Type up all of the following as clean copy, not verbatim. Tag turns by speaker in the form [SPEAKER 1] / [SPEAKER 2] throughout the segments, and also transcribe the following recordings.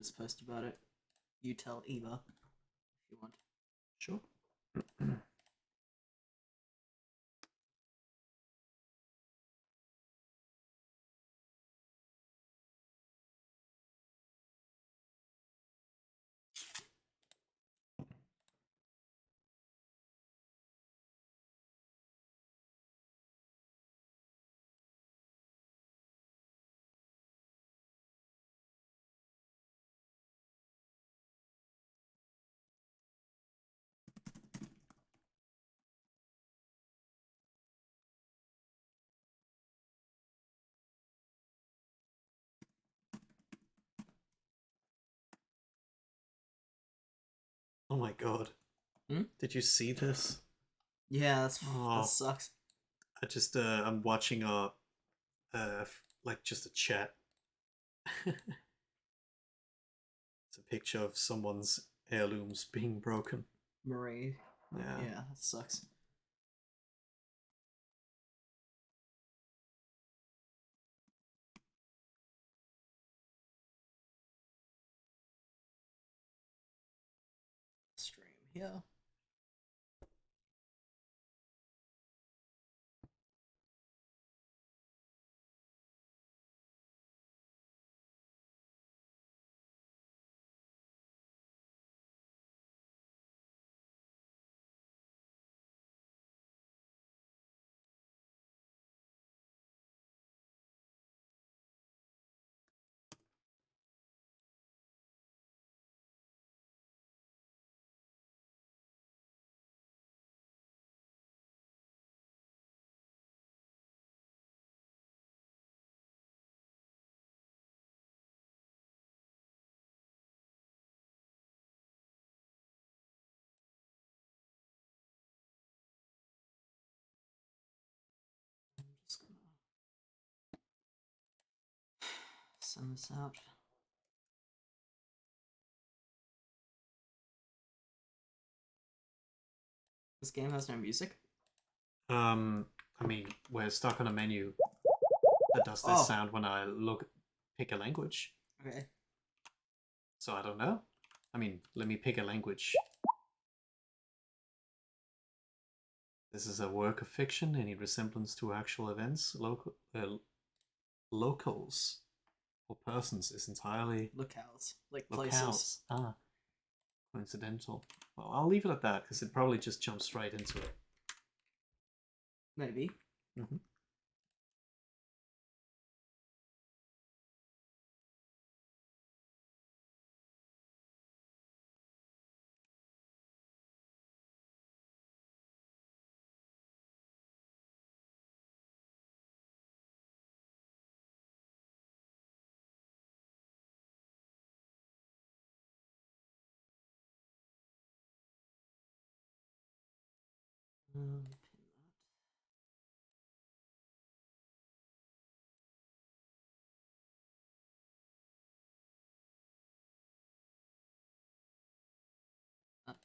[SPEAKER 1] this post about it. You tell Eva if you want.
[SPEAKER 2] Sure. Oh my god.
[SPEAKER 1] Hmm?
[SPEAKER 2] Did you see this?
[SPEAKER 1] Yeah, that
[SPEAKER 2] Oh,
[SPEAKER 1] sucks.
[SPEAKER 2] I'm watching like just a chat. It's a picture of someone's heirlooms being broken.
[SPEAKER 1] Marie.
[SPEAKER 2] Yeah.
[SPEAKER 1] Yeah, that sucks. Stream here. I'm just gonna send this out. This game has no music.
[SPEAKER 2] I mean, we're stuck on a menu that does this
[SPEAKER 1] Oh.
[SPEAKER 2] sound when I pick a language.
[SPEAKER 1] Okay.
[SPEAKER 2] So I don't know. I mean, let me pick a language. This is a work of fiction. Any resemblance to actual events, locals, or persons is entirely
[SPEAKER 1] Locales, like places.
[SPEAKER 2] locales. Ah, coincidental. Well, I'll leave it at that because it probably just jumps straight into it.
[SPEAKER 1] Maybe.
[SPEAKER 2] Mm-hmm.
[SPEAKER 1] Pin that.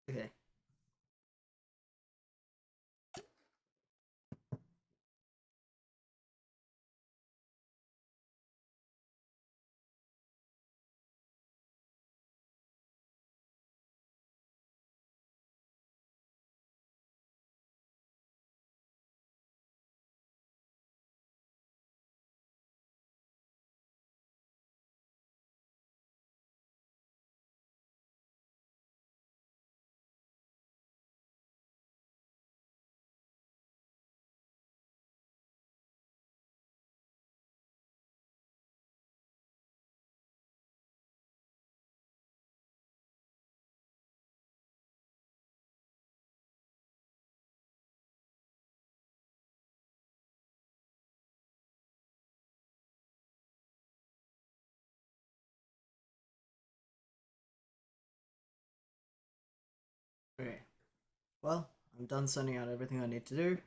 [SPEAKER 1] Okay. Okay. Well, I'm done sending out everything I need to do.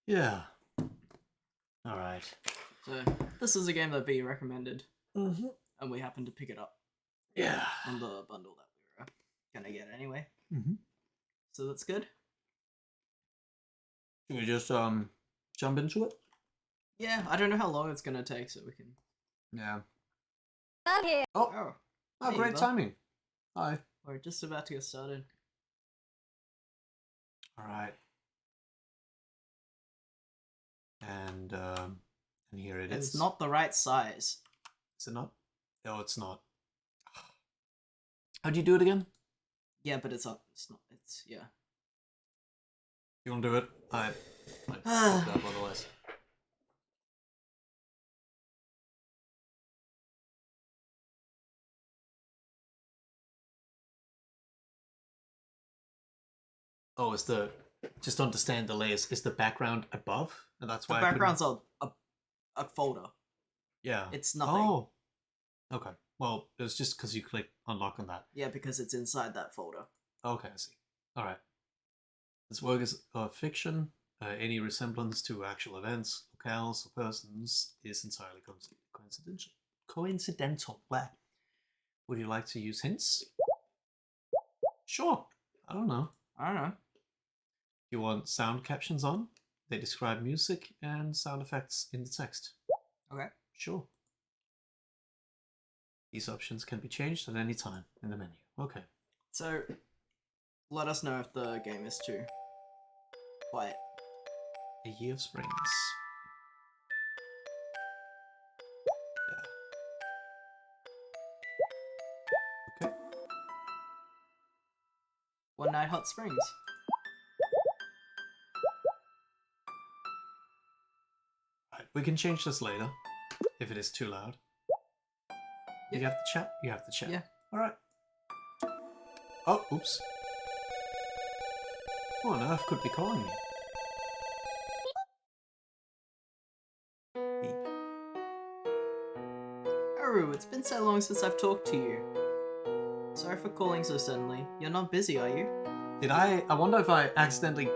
[SPEAKER 2] Yeah. All right.
[SPEAKER 1] So this is a game that V recommended,
[SPEAKER 2] Mm-hmm.
[SPEAKER 1] and we happened to pick it up
[SPEAKER 2] Yeah.
[SPEAKER 1] on the bundle that we were gonna get anyway.
[SPEAKER 2] Mm-hmm.
[SPEAKER 1] So that's good.
[SPEAKER 2] Should we just jump into it?
[SPEAKER 1] Yeah, I don't know how long it's gonna take, so we can.
[SPEAKER 2] Yeah.
[SPEAKER 3] Okay.
[SPEAKER 2] Oh,
[SPEAKER 1] Oh,
[SPEAKER 2] oh,
[SPEAKER 1] hey,
[SPEAKER 2] great
[SPEAKER 1] Eva.
[SPEAKER 2] timing. Hi.
[SPEAKER 1] We're just about to get started.
[SPEAKER 2] All right. And here it is.
[SPEAKER 1] It's not the right size.
[SPEAKER 2] Is it not? No, it's not. How'd you do it again?
[SPEAKER 1] Yeah, but it's up. It's not. It's yeah.
[SPEAKER 2] You want to do it? I fucked up otherwise. Oh, is the just to understand the layers? Is the background above, and that's
[SPEAKER 1] The
[SPEAKER 2] why I couldn't-
[SPEAKER 1] background's a folder.
[SPEAKER 2] Yeah.
[SPEAKER 1] It's nothing.
[SPEAKER 2] Oh. Okay. Well, it was just because you click unlock on that.
[SPEAKER 1] Yeah, because it's inside that folder.
[SPEAKER 2] Okay, I see. All right. This work is fiction. Any resemblance to actual events, locales, or persons is entirely coincidental. Coincidental. Where? Would you like to use hints? Sure. I don't know.
[SPEAKER 1] I don't know.
[SPEAKER 2] You want sound captions on? They describe music and sound effects in the text.
[SPEAKER 1] Okay.
[SPEAKER 2] Sure. These options can be changed at any time in the menu. Okay.
[SPEAKER 1] So, let us know if the game is too quiet.
[SPEAKER 2] A Year of Springs. Yeah. Okay.
[SPEAKER 1] One Night Hot Springs.
[SPEAKER 2] Right, we can change this later if it is too loud.
[SPEAKER 1] Yeah.
[SPEAKER 2] You have to chat? You have to chat.
[SPEAKER 1] Yeah.
[SPEAKER 2] Alright. Oh, oops. Who on earth could be calling me? Beep.
[SPEAKER 1] Haru, it's been so long since I've talked to you. Sorry for calling so suddenly. You're not busy, are you?
[SPEAKER 2] Did I wonder if I accidentally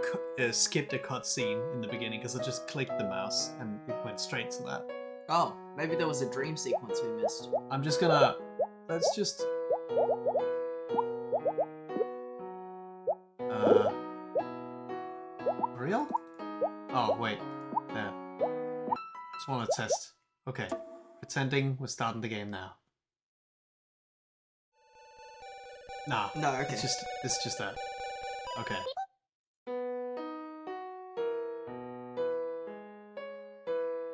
[SPEAKER 2] skipped a cutscene in the beginning because I just clicked the mouse and it went straight to that.
[SPEAKER 1] Oh, maybe there was a dream sequence we missed.
[SPEAKER 2] I'm just gonna... Let's just... Real? Oh, wait. There. Just want to test. Okay. Pretending we're starting the game now. Nah.
[SPEAKER 1] No, okay.
[SPEAKER 2] It's just that. Okay.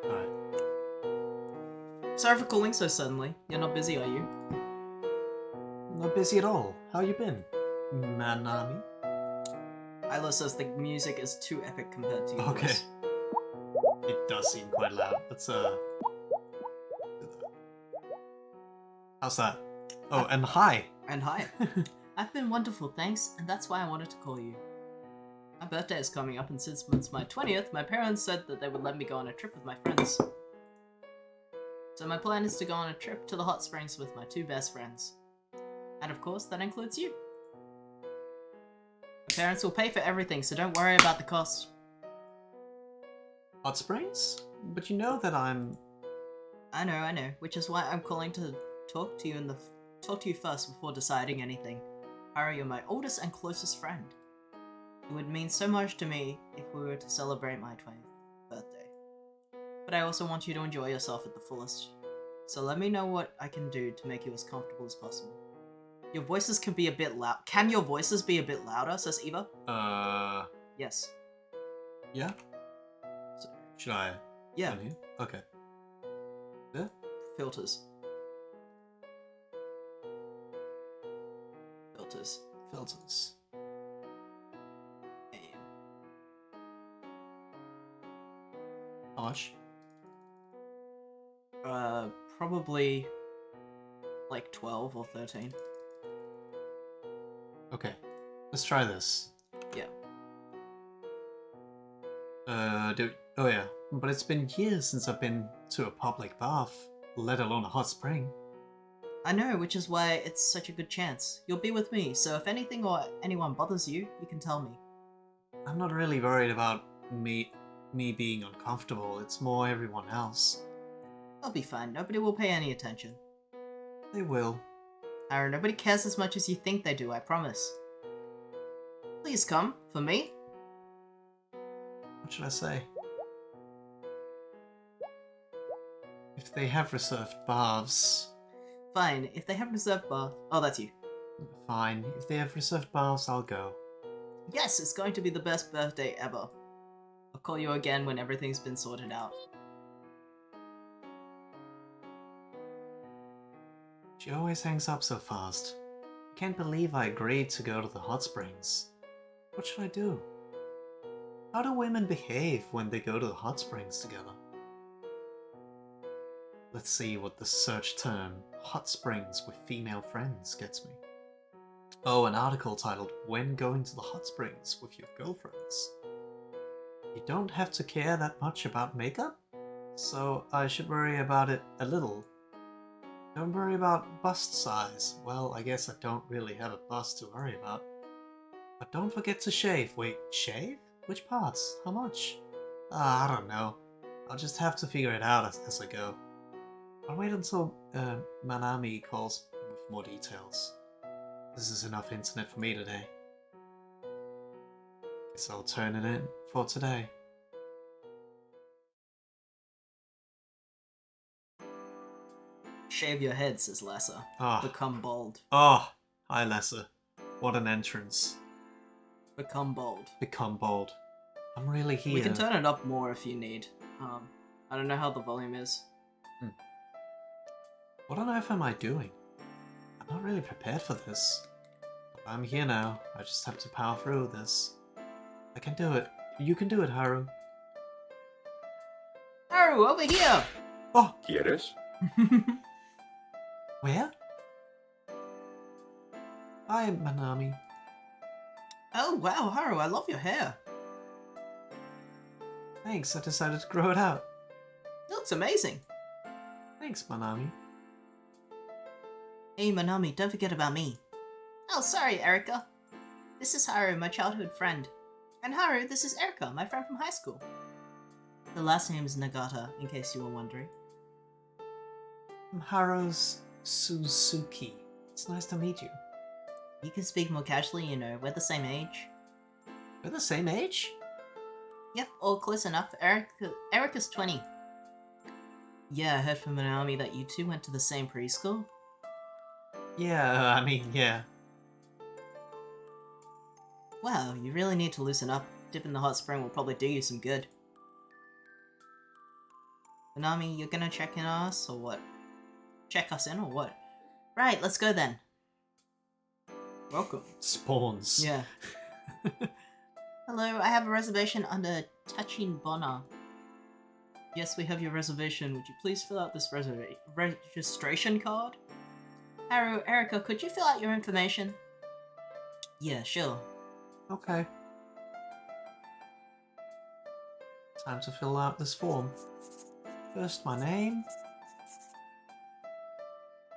[SPEAKER 2] Alright.
[SPEAKER 1] Sorry for calling so suddenly. You're not busy, are you?
[SPEAKER 2] Not busy at all. How you been, Manami?
[SPEAKER 1] Isla says the music is too epic compared to yours.
[SPEAKER 2] Okay. It does seem quite loud. Let's How's that? Oh, and hi.
[SPEAKER 1] And hi. I've been wonderful, thanks, and that's why I wanted to call you. My birthday is coming up, and since it's my 20th, my parents said that they would let me go on a trip with my friends. So my plan is to go on a trip to the hot springs with my two best friends. And of course, that includes you. My parents will pay for everything, so don't worry about the cost.
[SPEAKER 2] Hot Springs? But you know that I'm...
[SPEAKER 1] I know, which is why I'm calling to talk to you first before deciding anything. Haru, you're my oldest and closest friend. It would mean so much to me if we were to celebrate my 20th birthday. But I also want you to enjoy yourself at the fullest. So let me know what I can do to make you as comfortable as possible. Your voices can be a bit loud. Can your voices be a bit louder, says Eva? Yes.
[SPEAKER 2] Yeah?
[SPEAKER 1] So,
[SPEAKER 2] Should I...
[SPEAKER 1] yeah,
[SPEAKER 2] Down here? Okay. There?
[SPEAKER 1] filters. Filters.
[SPEAKER 2] Filters.
[SPEAKER 1] Aim.
[SPEAKER 2] How much?
[SPEAKER 1] Probably like 12 or 13.
[SPEAKER 2] Okay. Let's try this.
[SPEAKER 1] Yeah.
[SPEAKER 2] Oh yeah. But it's been years since I've been to a public bath, let alone a hot spring.
[SPEAKER 1] I know, which is why it's such a good chance. You'll be with me, so if anything or anyone bothers you, you can tell me.
[SPEAKER 2] I'm not really worried about me being uncomfortable, it's more everyone else.
[SPEAKER 1] I'll be fine. Nobody will pay any attention.
[SPEAKER 2] They will.
[SPEAKER 1] Haru, nobody cares as much as you think they do, I promise. Please come. For me?
[SPEAKER 2] What should I say? If they have reserved baths...
[SPEAKER 1] Fine. If they have reserved bath... Oh, that's you.
[SPEAKER 2] Fine. If they have reserved baths, I'll go.
[SPEAKER 1] Yes, it's going to be the best birthday ever. I'll call you again when everything's been sorted out.
[SPEAKER 2] She always hangs up so fast. I can't believe I agreed to go to the hot springs. What should I do? How do women behave when they go to the hot springs together? Let's see what the search term hot springs with female friends gets me. Oh, an article titled When Going to the Hot Springs with Your Girlfriends. You don't have to care that much about makeup, so I should worry about it a little. Don't worry about bust size. Well, I guess I don't really have a bust to worry about. But don't forget to shave. Wait, shave? Which parts? How much? I don't know. I'll just have to figure it out as I go. I'll wait until Manami calls with more details. This is enough internet for me today. Guess I'll turn it in for today.
[SPEAKER 1] Shave your head, says Lesser.
[SPEAKER 2] Ah.
[SPEAKER 1] Become bald.
[SPEAKER 2] Oh, hi Lesser. What an entrance.
[SPEAKER 1] Become bald.
[SPEAKER 2] Become bold. I'm really here.
[SPEAKER 1] We can turn it up more if you need. I don't know how the volume is.
[SPEAKER 2] What on earth am I doing? I'm not really prepared for this. I'm here now. I just have to power through this. I can do it. You can do it, Haru.
[SPEAKER 1] Haru, over here!
[SPEAKER 2] Oh!
[SPEAKER 3] ¿Quieres?
[SPEAKER 2] Where? Hi, Manami.
[SPEAKER 1] Oh, wow, Haru, I love your hair.
[SPEAKER 2] Thanks, I decided to grow it out.
[SPEAKER 1] It looks amazing.
[SPEAKER 2] Thanks, Manami.
[SPEAKER 1] Hey, Manami, don't forget about me. Oh, sorry, Erika. This is Haru, my childhood friend. And Haru, this is Erika, my friend from high school. The last name is Nagata, in case you were wondering.
[SPEAKER 2] I'm Haru's Suzuki. It's nice to meet you.
[SPEAKER 1] You can speak more casually, you know, we're the same age.
[SPEAKER 2] We're the same age?
[SPEAKER 1] Yep, all close enough. Erika's 20. Yeah, I heard from Manami that you two went to the same preschool.
[SPEAKER 2] Yeah, yeah.
[SPEAKER 1] Wow, you really need to loosen up. Dip in the hot spring will probably do you some good. Manami, you're gonna check in on us, or what? Check us in, or what? Right, let's go then. Welcome.
[SPEAKER 2] Spawns.
[SPEAKER 1] Yeah. Hello, I have a reservation under Tachin Bona. Yes, we have your reservation. Would you please fill out this registration card? Haru, Erika, could you fill out your information? Yeah, sure.
[SPEAKER 2] Okay. Time to fill out this form. First, my name.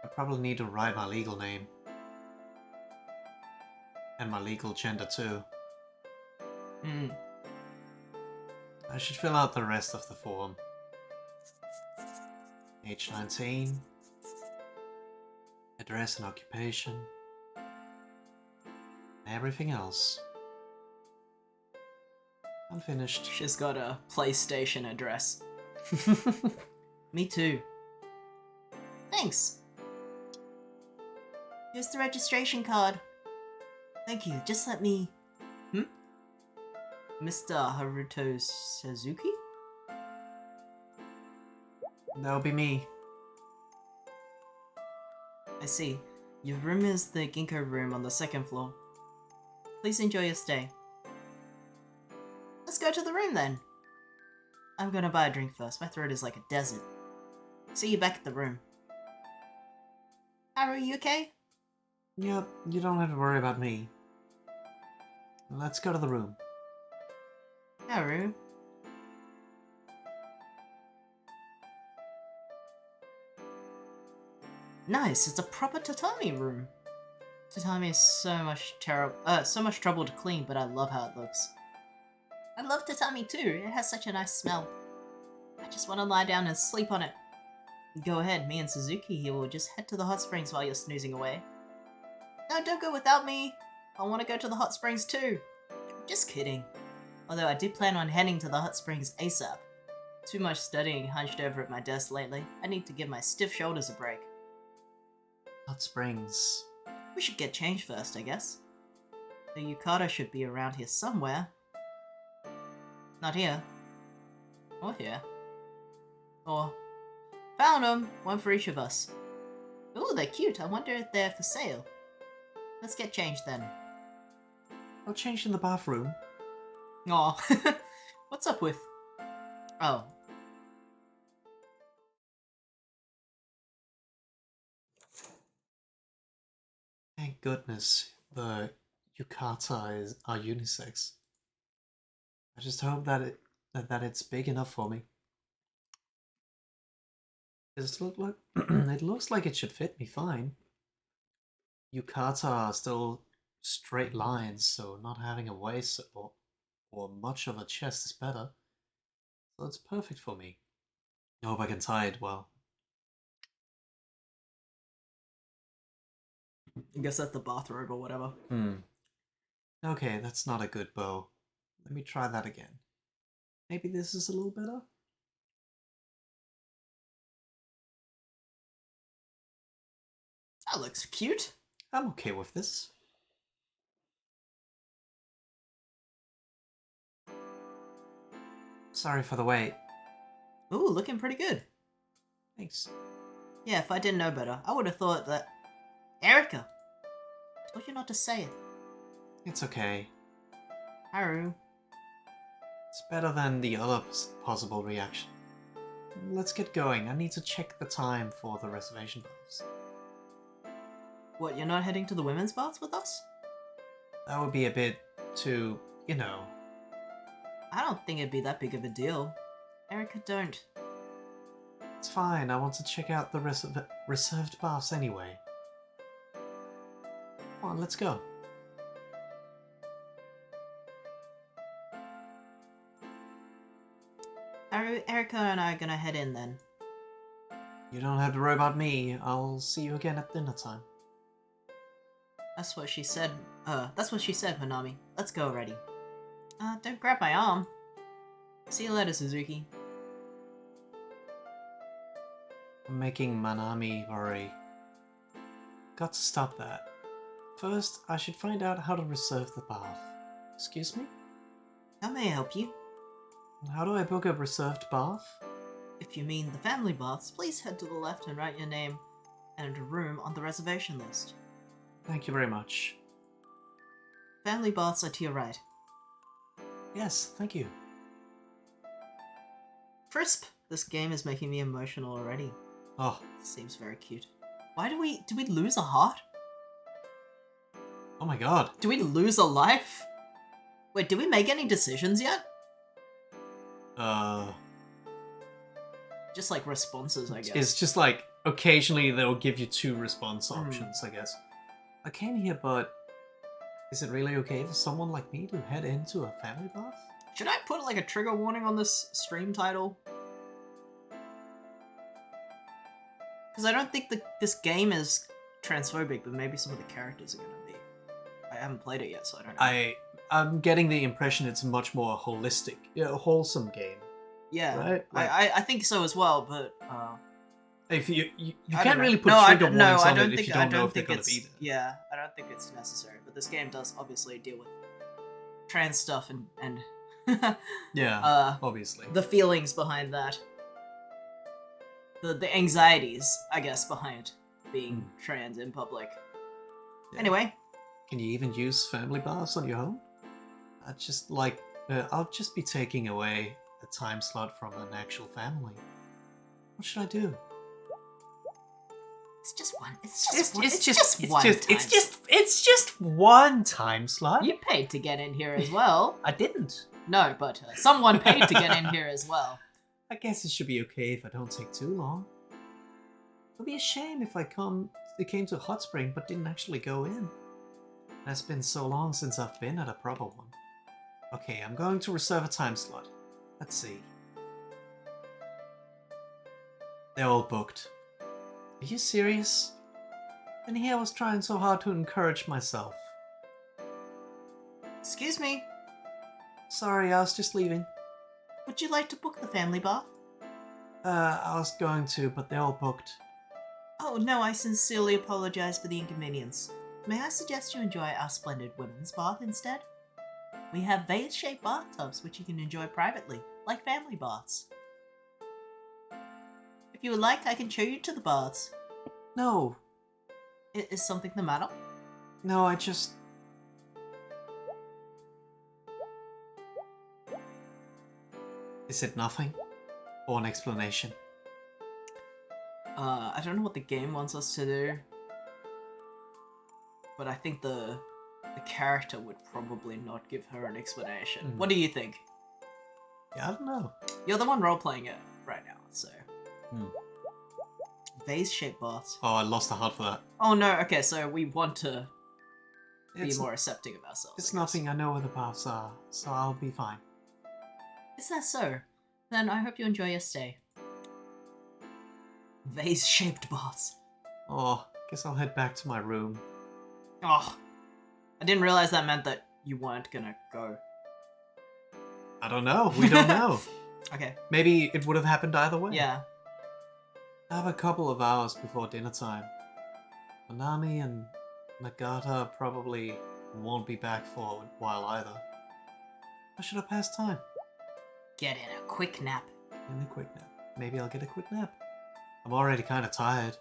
[SPEAKER 2] I probably need to write my legal name. And my legal gender too. I should fill out the rest of the form. Age 19. Address and occupation. And everything else. I'm finished.
[SPEAKER 1] She's got a PlayStation address. Me too. Thanks. Here's the registration card. Thank you. Just let me... Mr. Haruto Suzuki?
[SPEAKER 2] That'll be me.
[SPEAKER 1] I see. Your room is the Ginkgo room on the second floor. Please enjoy your stay. Let's go to the room then. I'm gonna buy a drink first. My throat is like a desert. See you back at the room. Haru, you okay?
[SPEAKER 2] Yep, you don't have to worry about me. Let's go to the room.
[SPEAKER 1] Haru. Nice, it's a proper tatami room. Tatami is so much trouble to clean, but I love how it looks. I love tatami too. It has such a nice smell. I just want to lie down and sleep on it. Go ahead, me and Suzuki here will just head to the hot springs while you're snoozing away. No, don't go without me. I want to go to the hot springs too. Just kidding. Although I did plan on heading to the hot springs ASAP. Too much studying hunched over at my desk lately. I need to give my stiff shoulders a break.
[SPEAKER 2] Hot springs.
[SPEAKER 1] We should get changed first, I guess. The yukata should be around here somewhere. Not here. Or here. Or... Found them! One for each of us. Ooh, they're cute. I wonder if they're for sale. Let's get changed then.
[SPEAKER 2] I'll change in the bathroom.
[SPEAKER 1] Aw. What's up with... Oh.
[SPEAKER 2] Thank goodness the yukata are unisex. I just hope that it's big enough for me. Does it look like it looks like it should fit me fine. Yukata are still straight lines, so not having a waist or much of a chest is better. So it's perfect for me. I hope I can tie it well.
[SPEAKER 1] I guess that's the bathrobe or whatever.
[SPEAKER 2] Okay, that's not a good bow. Let me try that again. Maybe this is a little better?
[SPEAKER 1] That looks cute.
[SPEAKER 2] I'm okay with this. Sorry for the wait.
[SPEAKER 1] Ooh, looking pretty good.
[SPEAKER 2] Thanks.
[SPEAKER 1] Yeah, if I didn't know better, I would have thought that... Erica! Told you not to say it.
[SPEAKER 2] It's okay.
[SPEAKER 1] Haru.
[SPEAKER 2] It's better than the other possible reaction. Let's get going. I need to check the time for the reservation baths.
[SPEAKER 1] What, you're not heading to the women's baths with us?
[SPEAKER 2] That would be a bit too, you know.
[SPEAKER 1] I don't think it'd be that big of a deal. Erica, don't.
[SPEAKER 2] It's fine. I want to check out the reserved baths anyway. Come on, let's go.
[SPEAKER 1] Erica and I are gonna head in then.
[SPEAKER 2] You don't have to worry about me. I'll see you again at dinner time.
[SPEAKER 1] That's what she said. That's what she said, Manami. Let's go already. Don't grab my arm. See you later, Suzuki.
[SPEAKER 2] I'm making Manami worry. Got to stop that. First, I should find out how to reserve the bath. Excuse me?
[SPEAKER 1] How may I help you?
[SPEAKER 2] How do I book a reserved bath?
[SPEAKER 1] If you mean the family baths, please head to the left and write your name and room on the reservation list.
[SPEAKER 2] Thank you very much.
[SPEAKER 1] Family baths are to your right.
[SPEAKER 2] Yes, thank you.
[SPEAKER 1] Crisp! This game is making me emotional already.
[SPEAKER 2] Oh,
[SPEAKER 1] Seems very cute. Why did we lose a heart?
[SPEAKER 2] oh my god.
[SPEAKER 1] Do we lose a life? Wait, did we make any decisions yet? Just like responses, I guess.
[SPEAKER 2] It's just like, occasionally they'll give you 2 response options, I guess. I came here, but is it really okay for someone like me to head into a family bath?
[SPEAKER 1] Should I put like a trigger warning on this stream title? Because I don't think this game is transphobic, but maybe some of the characters are gonna be. I haven't played it yet, so I don't know.
[SPEAKER 2] I'm getting the impression it's a much more holistic, wholesome game.
[SPEAKER 1] Yeah,
[SPEAKER 2] right? Like,
[SPEAKER 1] I think so as well, but
[SPEAKER 2] if you
[SPEAKER 1] I
[SPEAKER 2] can't
[SPEAKER 1] don't
[SPEAKER 2] really
[SPEAKER 1] know.
[SPEAKER 2] put trigger warnings on it if you don't know if they're gonna be there.
[SPEAKER 1] Yeah, I don't think it's necessary. But this game does obviously deal with trans stuff and
[SPEAKER 2] Yeah, obviously.
[SPEAKER 1] the feelings behind that, the anxieties, I guess, behind being trans in public.
[SPEAKER 2] Yeah.
[SPEAKER 1] Anyway,
[SPEAKER 2] Can you even use family baths on your own? I'll just be taking away a time slot from an actual family. What should I do?
[SPEAKER 1] it's just one.
[SPEAKER 2] It's just one time slot.
[SPEAKER 1] You paid to get in here as well.
[SPEAKER 2] I didn't.
[SPEAKER 1] No, but someone paid to get in here as well.
[SPEAKER 2] I guess it should be okay if I don't take too long. It'll be a shame if I came to a hot spring but didn't actually go in. It's been so long since I've been at a proper one. Okay, I'm going to reserve a time slot. Let's see. They're all booked. Are you serious? And here I was trying so hard to encourage myself.
[SPEAKER 1] Excuse me,
[SPEAKER 2] Sorry, I was just leaving.
[SPEAKER 1] would you like to book the family bath?
[SPEAKER 2] I was going to, but they're all booked.
[SPEAKER 1] Oh no, I sincerely apologize for the inconvenience. May I suggest you enjoy our splendid women's bath instead? We have vase-shaped bathtubs which you can enjoy privately, like family baths. If you would like, I can show you to the baths.
[SPEAKER 2] No,
[SPEAKER 1] Is something the matter?
[SPEAKER 2] no, I just... Is it nothing? Or an explanation?
[SPEAKER 1] I don't know what the game wants us to do, but I think the character would probably not give her an explanation.
[SPEAKER 2] Hmm.
[SPEAKER 1] What do you think?
[SPEAKER 2] Yeah, I don't know.
[SPEAKER 1] You're the one role-playing it right now, so...
[SPEAKER 2] Hmm.
[SPEAKER 1] Vase-shaped baths.
[SPEAKER 2] Oh, I lost a heart for that.
[SPEAKER 1] Oh no, okay, so we want to be
[SPEAKER 2] It's,
[SPEAKER 1] more accepting of ourselves.
[SPEAKER 2] it's
[SPEAKER 1] I guess.
[SPEAKER 2] nothing, I know where the paths are, so I'll be fine.
[SPEAKER 1] Is that so? Then I hope you enjoy your stay. Vase-shaped baths.
[SPEAKER 2] Oh, guess I'll head back to my room.
[SPEAKER 1] Oh, I didn't realize that meant that you weren't gonna go.
[SPEAKER 2] I don't know, we don't know.
[SPEAKER 1] Okay,
[SPEAKER 2] Maybe it would have happened either way.
[SPEAKER 1] yeah.
[SPEAKER 2] I have a couple of hours before dinner time. Manami and Nagata probably won't be back for a while either. How should I pass time?
[SPEAKER 1] Get in a quick nap.
[SPEAKER 2] In a quick nap. Maybe I'll get a quick nap. I'm already kind of tired.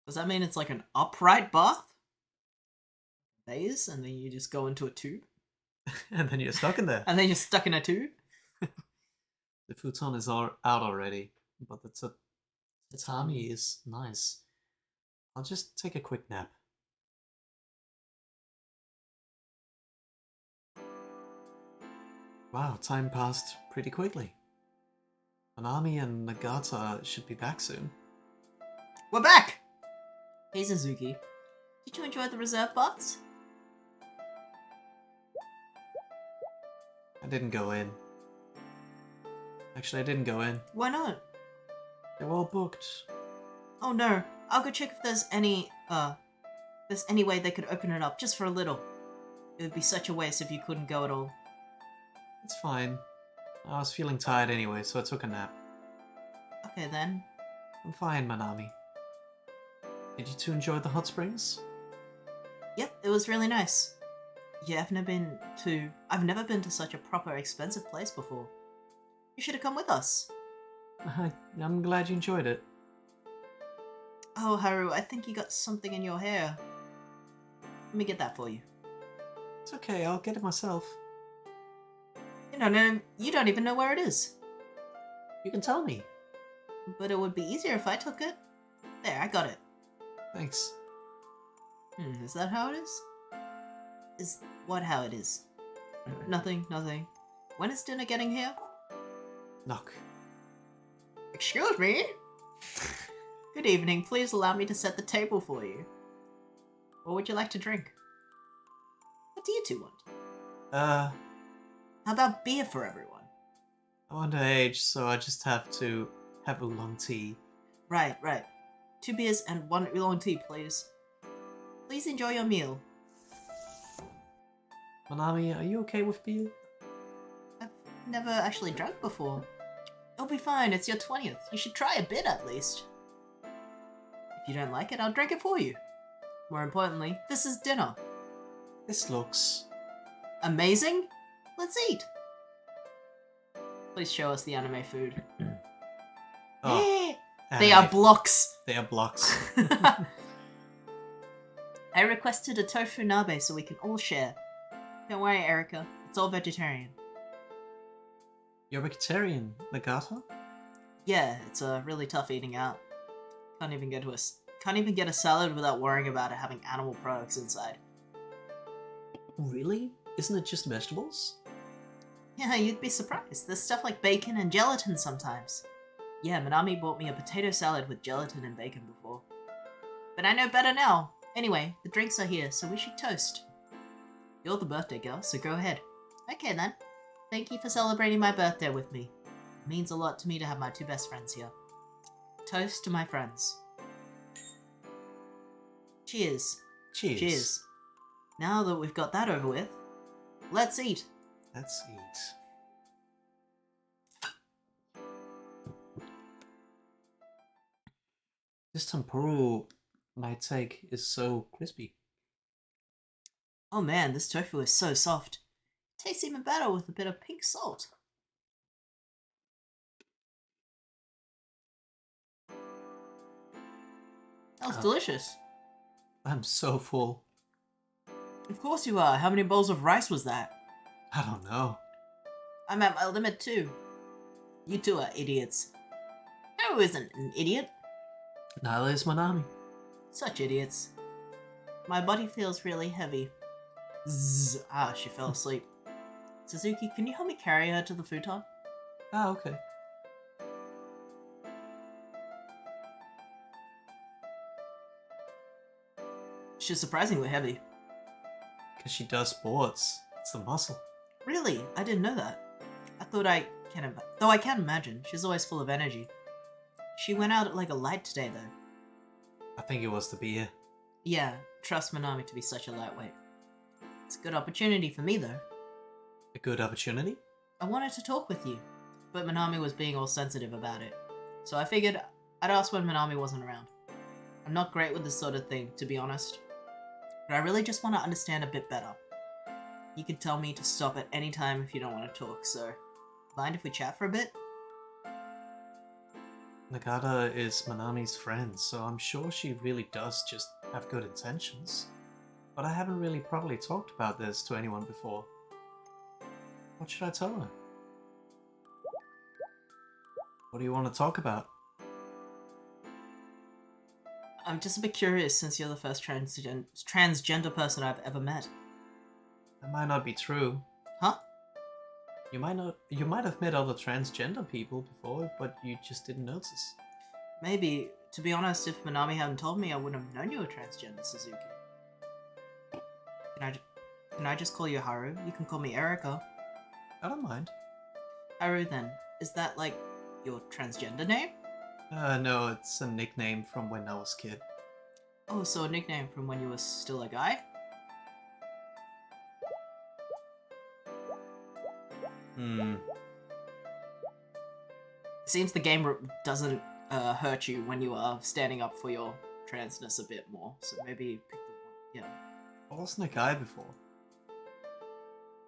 [SPEAKER 1] Does that mean it's like an upright bath? Vase, and then you just go into a tube?
[SPEAKER 2] And then you're stuck in there.
[SPEAKER 1] And then you're stuck in a tube?
[SPEAKER 2] The futon is out already, but the tatami is nice. I'll just take a quick nap. Wow, time passed pretty quickly. Manami and Nagata should be back soon.
[SPEAKER 1] We're back! Hey Suzuki, did you enjoy the reserve baths?
[SPEAKER 2] I didn't go in. Actually, I didn't go in.
[SPEAKER 1] Why not?
[SPEAKER 2] They were all booked.
[SPEAKER 1] Oh no, I'll go check if there's any way they could open it up just for a little. It would be such a waste if you couldn't go at all.
[SPEAKER 2] It's fine. I was feeling tired anyway, so I took a nap.
[SPEAKER 1] Okay then.
[SPEAKER 2] I'm fine, Manami. Did you two enjoy the hot springs?
[SPEAKER 1] Yep, it was really nice. Yeah, I've never been to such a proper expensive place before. You should have come with us.
[SPEAKER 2] I'm glad you enjoyed it.
[SPEAKER 1] Oh, Haru, I think you got something in your hair. Let me get that for you.
[SPEAKER 2] It's okay, I'll get it myself.
[SPEAKER 1] You don't even know where it is.
[SPEAKER 2] You can tell me.
[SPEAKER 1] But it would be easier if I took it. There, I got it.
[SPEAKER 2] Thanks.
[SPEAKER 1] Is that how it is? Is what how it is? Nothing. When is dinner getting here?
[SPEAKER 2] Knock.
[SPEAKER 1] Excuse me? Good evening, please allow me to set the table for you. What would you like to drink? What do you two want? How about beer for everyone?
[SPEAKER 2] I'm underage, so I just have to have oolong tea.
[SPEAKER 1] Right. 2 beers and 1 oolong tea, please. Please enjoy your meal.
[SPEAKER 2] Manami, are you okay with beer?
[SPEAKER 1] I've never actually drunk before. It'll be fine, it's your 20th. You should try a bit at least. If you don't like it, I'll drink it for you. More importantly, this is dinner.
[SPEAKER 2] This looks...
[SPEAKER 1] Amazing? Let's eat! Please show us the anime food.
[SPEAKER 2] Oh,
[SPEAKER 1] They are
[SPEAKER 2] anime.
[SPEAKER 1] blocks!
[SPEAKER 2] They are blocks.
[SPEAKER 1] I requested a tofu nabe so we can all share. Don't worry, Erica. It's all vegetarian.
[SPEAKER 2] You're vegetarian, Nagata?
[SPEAKER 1] Yeah, it's really tough eating out. Can't even get a salad without worrying about it having animal products inside.
[SPEAKER 2] Really? Isn't it just vegetables?
[SPEAKER 1] Yeah, you'd be surprised. There's stuff like bacon and gelatin sometimes. Yeah, Manami bought me a potato salad with gelatin and bacon before. But I know better now. Anyway, the drinks are here, so we should toast. You're the birthday girl, so go ahead. Okay then. Thank you for celebrating my birthday with me. It means a lot to me to have my two best friends here. Toast to my friends. Cheers.
[SPEAKER 2] Cheers.
[SPEAKER 1] Cheers. Now that we've got that over with, let's eat.
[SPEAKER 2] Let's eat. This tempura, my take, is so crispy.
[SPEAKER 1] Oh man, this tofu is so soft. It tastes even better with a bit of pink salt. That was
[SPEAKER 2] Oh.
[SPEAKER 1] delicious.
[SPEAKER 2] I'm so full.
[SPEAKER 1] Of course you are. How many bowls of rice was that?
[SPEAKER 2] I don't know.
[SPEAKER 1] I'm at my limit too. You two are idiots. Who isn't an idiot?
[SPEAKER 2] Neither is Manami.
[SPEAKER 1] Such idiots. My body feels really heavy. Zzz. Ah, she fell asleep. Suzuki, can you help me carry her to the futon?
[SPEAKER 2] Ah, okay.
[SPEAKER 1] She's surprisingly heavy.
[SPEAKER 2] Because she does sports. It's the muscle.
[SPEAKER 1] Really? I didn't know that. I thought I can though I can imagine. She's always full of energy. She went out like a light today though.
[SPEAKER 2] I think it was the beer.
[SPEAKER 1] Yeah, trust Manami to be such a lightweight. It's a good opportunity for me though.
[SPEAKER 2] A good opportunity?
[SPEAKER 1] I wanted to talk with you, but Manami was being all sensitive about it. So I figured I'd ask when Manami wasn't around. I'm not great with this sort of thing, to be honest. But I really just want to understand a bit better. You can tell me to stop at any time if you don't want to talk, so mind if we chat for a bit?
[SPEAKER 2] Nagata is Manami's friend, so I'm sure she really does just have good intentions. But I haven't really properly talked about this to anyone before. What should I tell her? What do you want to talk about?
[SPEAKER 1] I'm just a bit curious since you're the first transgender person I've ever met.
[SPEAKER 2] That might not be true.
[SPEAKER 1] Huh?
[SPEAKER 2] You might have met other transgender people before, but you just didn't notice.
[SPEAKER 1] Maybe. To be honest, if Manami hadn't told me, I wouldn't have known you were transgender, Suzuki. Can I just call you Haru? You can call me Erika.
[SPEAKER 2] I don't mind.
[SPEAKER 1] Haru then. Is that like your transgender name?
[SPEAKER 2] No, it's a nickname from when I was a kid.
[SPEAKER 1] Oh, so a nickname from when you were still a guy? Seems the game doesn't hurt you when you are standing up for your transness a bit more, so maybe pick the one. Yeah.
[SPEAKER 2] I wasn't a guy before.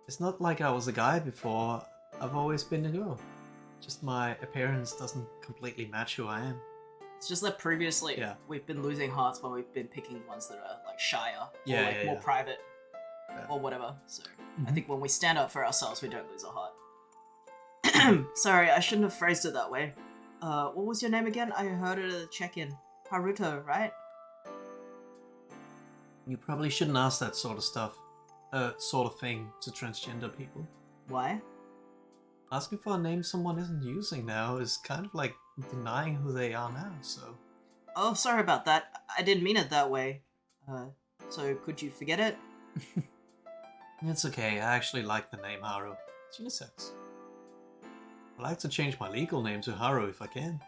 [SPEAKER 2] It's not like I was a guy before. I've always been a girl. Just my appearance doesn't completely match who I am.
[SPEAKER 1] It's just that previously we've been losing hearts when we've been picking ones that are like shyer or more private or whatever. So I think when we stand up for ourselves, we don't lose a heart. Sorry, I shouldn't have phrased it that way. What was your name again? I heard it at the check-in. Haruto, right?
[SPEAKER 2] You probably shouldn't ask that sort of stuff. Sort of thing to transgender people.
[SPEAKER 1] Why?
[SPEAKER 2] Asking for a name someone isn't using now is kind of like denying who they are now, so...
[SPEAKER 1] Oh, sorry about that. I didn't mean it that way. So could you forget it?
[SPEAKER 2] It's okay, I actually like the name Haru. It's unisex. I'd like to change my legal name to Haru if I can.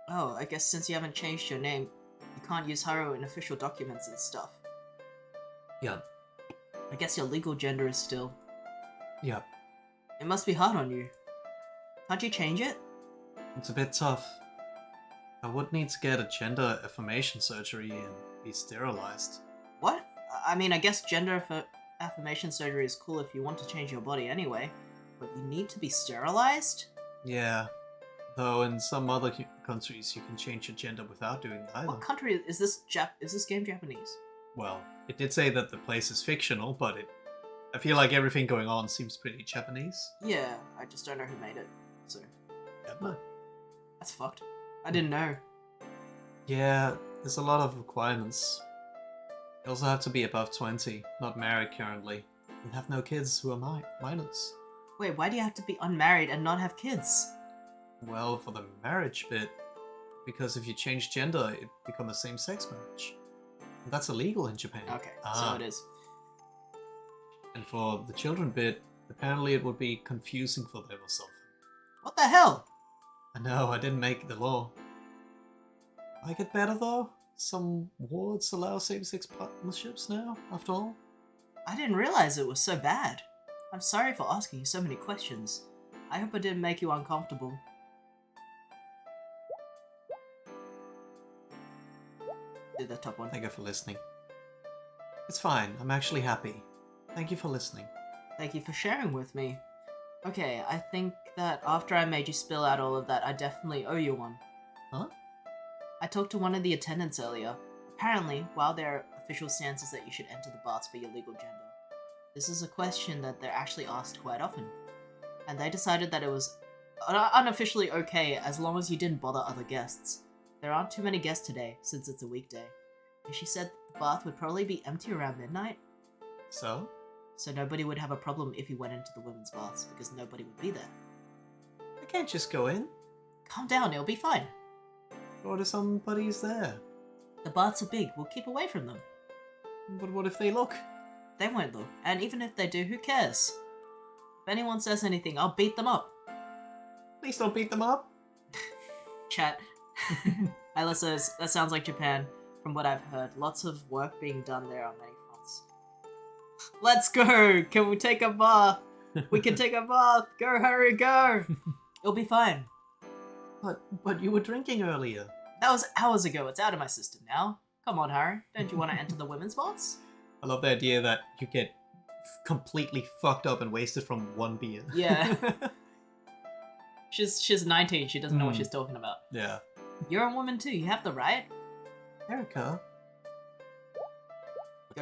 [SPEAKER 1] Oh, I guess since you haven't changed your name, you can't use Haru in official documents and stuff.
[SPEAKER 2] Yeah.
[SPEAKER 1] I guess your legal gender is still...
[SPEAKER 2] Yeah.
[SPEAKER 1] It must be hard on you. Can't you change it?
[SPEAKER 2] It's a bit tough. I would need to get a gender affirmation surgery and be sterilized.
[SPEAKER 1] What? I mean, I guess gender affirmation surgery is cool if you want to change your body anyway, but you need to be sterilized?
[SPEAKER 2] Yeah. Though in some other countries you can change your gender without doing that either.
[SPEAKER 1] What country is this? Is this game Japanese?
[SPEAKER 2] Well, it did say that the place is fictional, but I feel like everything going on seems pretty Japanese.
[SPEAKER 1] Yeah, I just don't know who made it, so...
[SPEAKER 2] No.
[SPEAKER 1] That's fucked. I didn't know.
[SPEAKER 2] Yeah, there's a lot of requirements. You also have to be above 20, not married currently, and have no kids who are minors.
[SPEAKER 1] Wait, why do you have to be unmarried and not have kids?
[SPEAKER 2] Well, for the marriage bit, because if you change gender, it becomes a same-sex marriage. That's illegal in Japan.
[SPEAKER 1] Okay, so
[SPEAKER 2] Ah.
[SPEAKER 1] it is.
[SPEAKER 2] And for the children bit, apparently it would be confusing for them or something.
[SPEAKER 1] What the hell?
[SPEAKER 2] I know, I didn't make the law. I get better though? Some wards allow same-sex partnerships now, after all?
[SPEAKER 1] I didn't realize it was so bad. I'm sorry for asking you so many questions. I hope I didn't make you uncomfortable. Do the top one.
[SPEAKER 2] Thank you for listening. It's fine, I'm actually happy. Thank you for listening.
[SPEAKER 1] Thank you for sharing with me. Okay, I think that after I made you spill out all of that, I definitely owe you one.
[SPEAKER 2] Huh?
[SPEAKER 1] I talked to one of the attendants earlier. Apparently, while their official stance is that you should enter the baths for your legal gender, this is a question that they're actually asked quite often. And they decided that it was unofficially okay as long as you didn't bother other guests. There aren't too many guests today, since it's a weekday. And she said the bath would probably be empty around midnight,
[SPEAKER 2] So?
[SPEAKER 1] so nobody would have a problem if you went into the women's baths, because nobody would be there.
[SPEAKER 2] I can't just go in.
[SPEAKER 1] Calm down, it'll be fine.
[SPEAKER 2] What if somebody's there?
[SPEAKER 1] The baths are big, we'll keep away from them.
[SPEAKER 2] But what if they look?
[SPEAKER 1] They won't look, and even if they do, who cares? If anyone says anything, I'll beat them up.
[SPEAKER 2] Please don't beat them up.
[SPEAKER 1] Chat. Alyssa, that sounds like Japan, from what I've heard. Lots of work being done there on many fronts. Let's go! Can we take a bath? We can take a bath! Go, hurry, go! It'll be fine.
[SPEAKER 2] But you were drinking earlier.
[SPEAKER 1] That was hours ago, it's out of my system now. Come on, Harry, don't you want to enter the women's baths?
[SPEAKER 2] I love the idea that you get completely fucked up and wasted from one beer.
[SPEAKER 1] Yeah. She's 19, she doesn't know what she's talking about.
[SPEAKER 2] Yeah.
[SPEAKER 1] You're a woman too, you have the right.
[SPEAKER 2] Erica.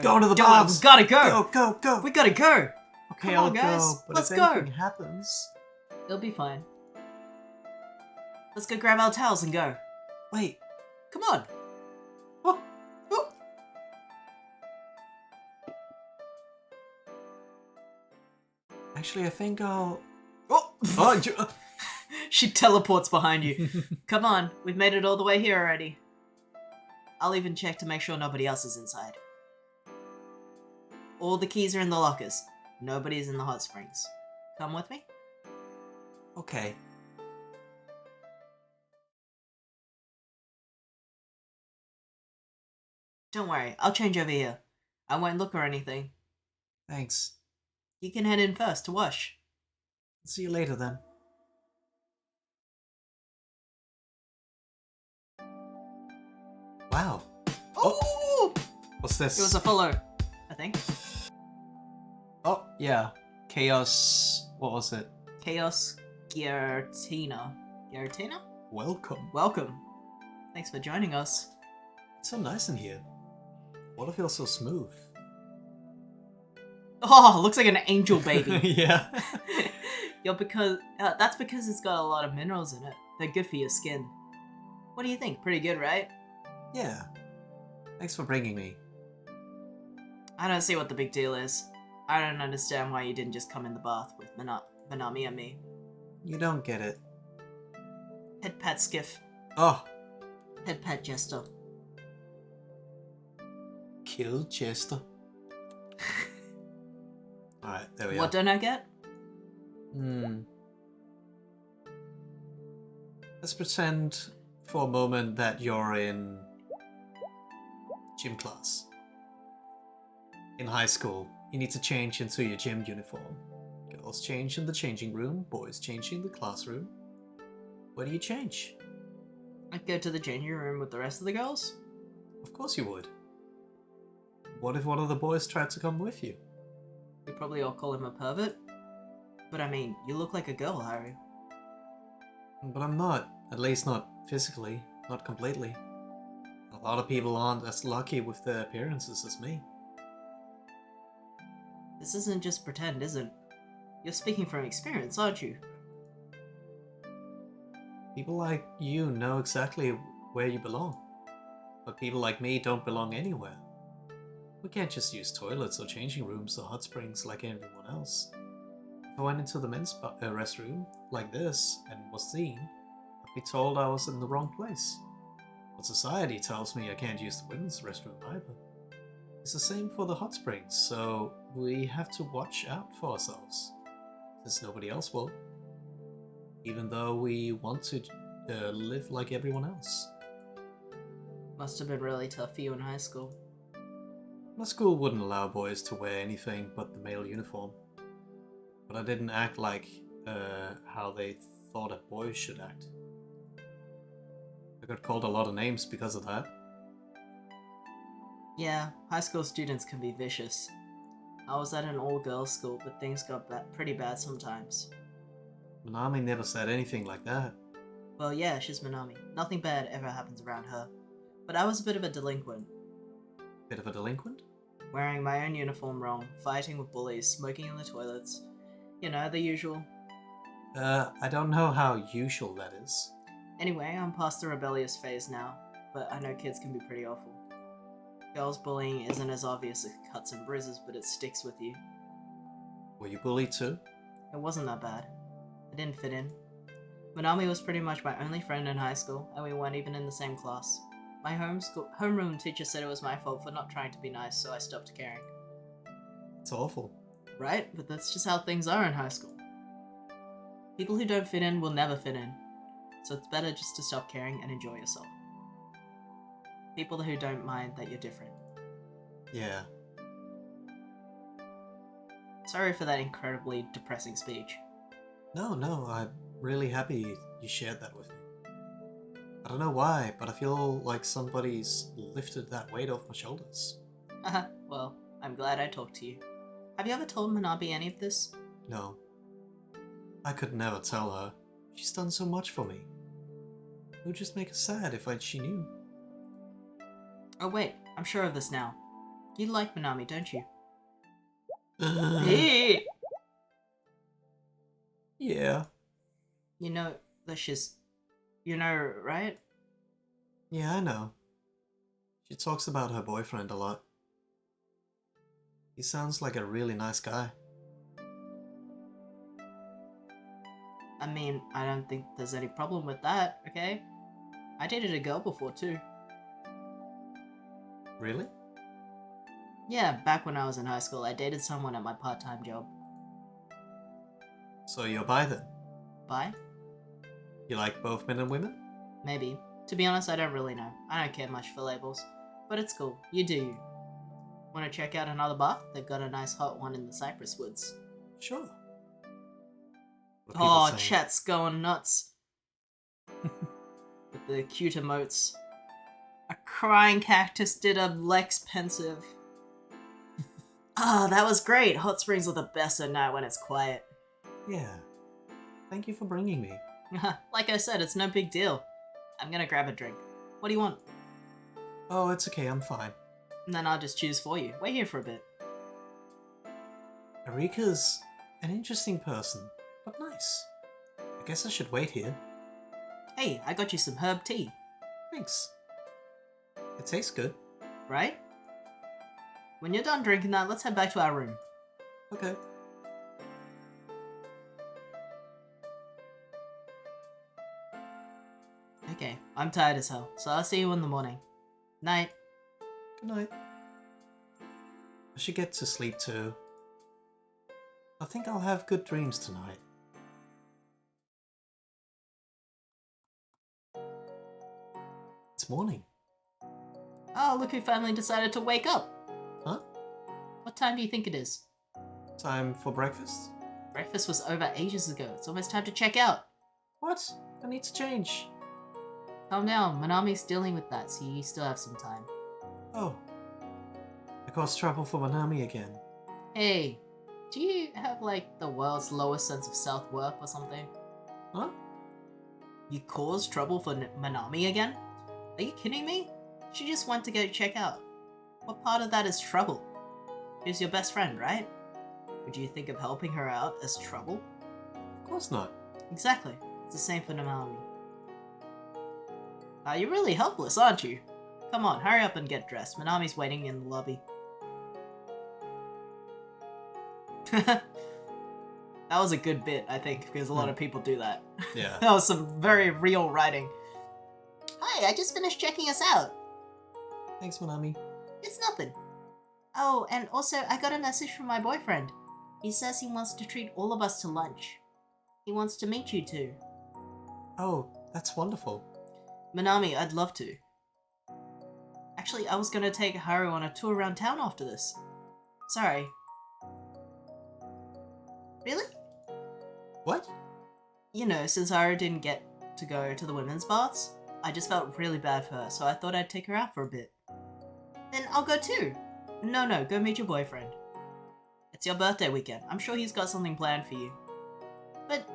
[SPEAKER 2] Go to the
[SPEAKER 1] Go,
[SPEAKER 2] baths!
[SPEAKER 1] we gotta go!
[SPEAKER 2] Go!
[SPEAKER 1] We gotta go!
[SPEAKER 2] Okay,
[SPEAKER 1] Come
[SPEAKER 2] I'll
[SPEAKER 1] on, guys.
[SPEAKER 2] go. But
[SPEAKER 1] Let's
[SPEAKER 2] if
[SPEAKER 1] go.
[SPEAKER 2] anything happens...
[SPEAKER 1] It'll be fine. Let's go grab our towels and go.
[SPEAKER 2] Wait.
[SPEAKER 1] Come on!
[SPEAKER 2] Oh.
[SPEAKER 1] Oh.
[SPEAKER 2] Actually, I think I'll...
[SPEAKER 1] Oh!
[SPEAKER 2] Oh,
[SPEAKER 1] She teleports behind you. Come on, we've made it all the way here already. I'll even check to make sure nobody else is inside. All the keys are in the lockers. Nobody's in the hot springs. Come with me?
[SPEAKER 2] Okay.
[SPEAKER 1] Don't worry, I'll change over here. I won't look or anything.
[SPEAKER 2] Thanks.
[SPEAKER 1] You can head in first to wash.
[SPEAKER 2] See you later then. Wow.
[SPEAKER 1] Oh!
[SPEAKER 2] What's this?
[SPEAKER 1] It was a follow, I think.
[SPEAKER 2] Oh, yeah. Chaos... What was it?
[SPEAKER 1] Chaos Giratina. Giratina?
[SPEAKER 2] Welcome.
[SPEAKER 1] Welcome. Thanks for joining us.
[SPEAKER 2] It's so nice in here. Water feels so smooth.
[SPEAKER 1] Oh, looks like an angel baby.
[SPEAKER 2] Yeah.
[SPEAKER 1] That's because it's got a lot of minerals in it. They're good for your skin. What do you think? Pretty good, right?
[SPEAKER 2] Yeah. Thanks for bringing me.
[SPEAKER 1] I don't see what the big deal is. I don't understand why you didn't just come in the bath with Manami and me.
[SPEAKER 2] You don't get it.
[SPEAKER 1] Head pat Skiff.
[SPEAKER 2] Oh.
[SPEAKER 1] Head pat Jester.
[SPEAKER 2] Kill Chester. Alright, there we
[SPEAKER 1] What
[SPEAKER 2] are.
[SPEAKER 1] don't I get?
[SPEAKER 2] Let's pretend for a moment that you're in gym class. In high school, you need to change into your gym uniform. Girls change in the changing room, boys change in the classroom. Where do you change?
[SPEAKER 1] I'd go to the changing room with the rest of the girls?
[SPEAKER 2] Of course you would. What if one of the boys tried to come with you?
[SPEAKER 1] We'd probably all call him a pervert. But I mean, you look like a girl, Harry.
[SPEAKER 2] But I'm not. At least not physically. Not completely. A lot of people aren't as lucky with their appearances as me.
[SPEAKER 1] This isn't just pretend, is it? You're speaking from experience, aren't you?
[SPEAKER 2] People like you know exactly where you belong. But people like me don't belong anywhere. We can't just use toilets or changing rooms or hot springs like everyone else. If I went into the men's restroom like this and was seen, I'd be told I was in the wrong place. But society tells me I can't use the women's restroom either. It's the same for the hot springs, so we have to watch out for ourselves, since nobody else will. Even though we want to live like everyone else.
[SPEAKER 1] Must have been really tough for you in high school.
[SPEAKER 2] My school wouldn't allow boys to wear anything but the male uniform. But I didn't act like how they thought that boys should act. I got called a lot of names because of that.
[SPEAKER 1] Yeah, high school students can be vicious. I was at an all-girls school, but things got pretty bad sometimes.
[SPEAKER 2] Manami never said anything like that.
[SPEAKER 1] Well, yeah, she's Manami. Nothing bad ever happens around her. But I was a bit of a delinquent.
[SPEAKER 2] Bit of a delinquent?
[SPEAKER 1] Wearing my own uniform wrong, fighting with bullies, smoking in the toilets. You know, the usual.
[SPEAKER 2] I don't know how usual that is.
[SPEAKER 1] Anyway, I'm past the rebellious phase now, but I know kids can be pretty awful. Girls bullying isn't as obvious as cuts and bruises, but it sticks with you.
[SPEAKER 2] Were you bullied too?
[SPEAKER 1] It wasn't that bad. I didn't fit in. Manami was pretty much my only friend in high school, and we weren't even in the same class. My homeroom teacher said it was my fault for not trying to be nice, so I stopped caring.
[SPEAKER 2] It's awful.
[SPEAKER 1] Right? But that's just how things are in high school. People who don't fit in will never fit in, so it's better just to stop caring and enjoy yourself. People who don't mind that you're different.
[SPEAKER 2] Yeah.
[SPEAKER 1] Sorry for that incredibly depressing speech.
[SPEAKER 2] No, I'm really happy you shared that with me. I don't know why, but I feel like somebody's lifted that weight off my shoulders.
[SPEAKER 1] Haha, well, I'm glad I talked to you. Have you ever told Manami any of this?
[SPEAKER 2] No. I could never tell her. She's done so much for me. It would just make her sad if she knew.
[SPEAKER 1] Oh wait, I'm sure of this now. You like Manami, don't you?
[SPEAKER 2] Yeah.
[SPEAKER 1] You know that she's... You know, right?
[SPEAKER 2] Yeah, I know. She talks about her boyfriend a lot. He sounds like a really nice guy.
[SPEAKER 1] I mean, I don't think there's any problem with that, okay? I dated a girl before too.
[SPEAKER 2] Really?
[SPEAKER 1] Yeah, back when I was in high school, I dated someone at my part-time job.
[SPEAKER 2] So you're bi then?
[SPEAKER 1] Bi?
[SPEAKER 2] You like both men and women?
[SPEAKER 1] Maybe. To be honest, I don't really know. I don't care much for labels. But it's cool. You do you. Want to check out another bar? They've got a nice hot one in the Cypress Woods.
[SPEAKER 2] Sure.
[SPEAKER 1] Oh, chat's going nuts. With the cute emotes. A crying cactus did a Lex pensive. Ah, that was great. Hot springs are the best at night when it's quiet.
[SPEAKER 2] Yeah. Thank you for bringing me.
[SPEAKER 1] Like I said, it's no big deal. I'm gonna grab a drink. What do you want?
[SPEAKER 2] Oh, it's okay, I'm fine.
[SPEAKER 1] And then I'll just choose for you. Wait here for a bit.
[SPEAKER 2] Erika's an interesting person, but nice. I guess I should wait here.
[SPEAKER 1] Hey, I got you some herb tea.
[SPEAKER 2] Thanks. It tastes good.
[SPEAKER 1] Right? When you're done drinking that, let's head back to our room.
[SPEAKER 2] Okay.
[SPEAKER 1] Okay, I'm tired as hell, so I'll see you in the morning. Night.
[SPEAKER 2] Good night. I should get to sleep too. I think I'll have good dreams tonight. It's morning.
[SPEAKER 1] Oh, look who finally decided to wake up.
[SPEAKER 2] Huh?
[SPEAKER 1] What time do you think it is?
[SPEAKER 2] Time for breakfast?
[SPEAKER 1] Breakfast was over ages ago. It's almost time to check out.
[SPEAKER 2] What? I need to change.
[SPEAKER 1] Calm down. Manami's dealing with that, so you still have some time.
[SPEAKER 2] Oh. I caused trouble for Manami again.
[SPEAKER 1] Hey, do you have, like, the world's lowest sense of self-worth or something?
[SPEAKER 2] Huh?
[SPEAKER 1] You caused trouble for Manami again? Are you kidding me? She just went to go check out. What part of that is trouble? She's your best friend, right? Would you think of helping her out as trouble?
[SPEAKER 2] Of course not.
[SPEAKER 1] Exactly. It's the same for Manami. You're really helpless, aren't you? Come on, hurry up and get dressed. Manami's waiting in the lobby. That was a good bit, I think, because a lot of people do that.
[SPEAKER 2] Yeah.
[SPEAKER 1] That was some very real writing. Hi, I just finished checking us out.
[SPEAKER 2] Thanks, Manami.
[SPEAKER 1] It's nothing. Oh, and also, I got a message from my boyfriend. He says he wants to treat all of us to lunch. He wants to meet you two.
[SPEAKER 2] Oh, that's wonderful.
[SPEAKER 1] Manami, I'd love to. Actually, I was gonna take Haru on a tour around town after this. Sorry. Really?
[SPEAKER 2] What?
[SPEAKER 1] You know, since Haru didn't get to go to the women's baths, I just felt really bad for her, so I thought I'd take her out for a bit. Then I'll go too. No, go meet your boyfriend. It's your birthday weekend. I'm sure he's got something planned for you. But,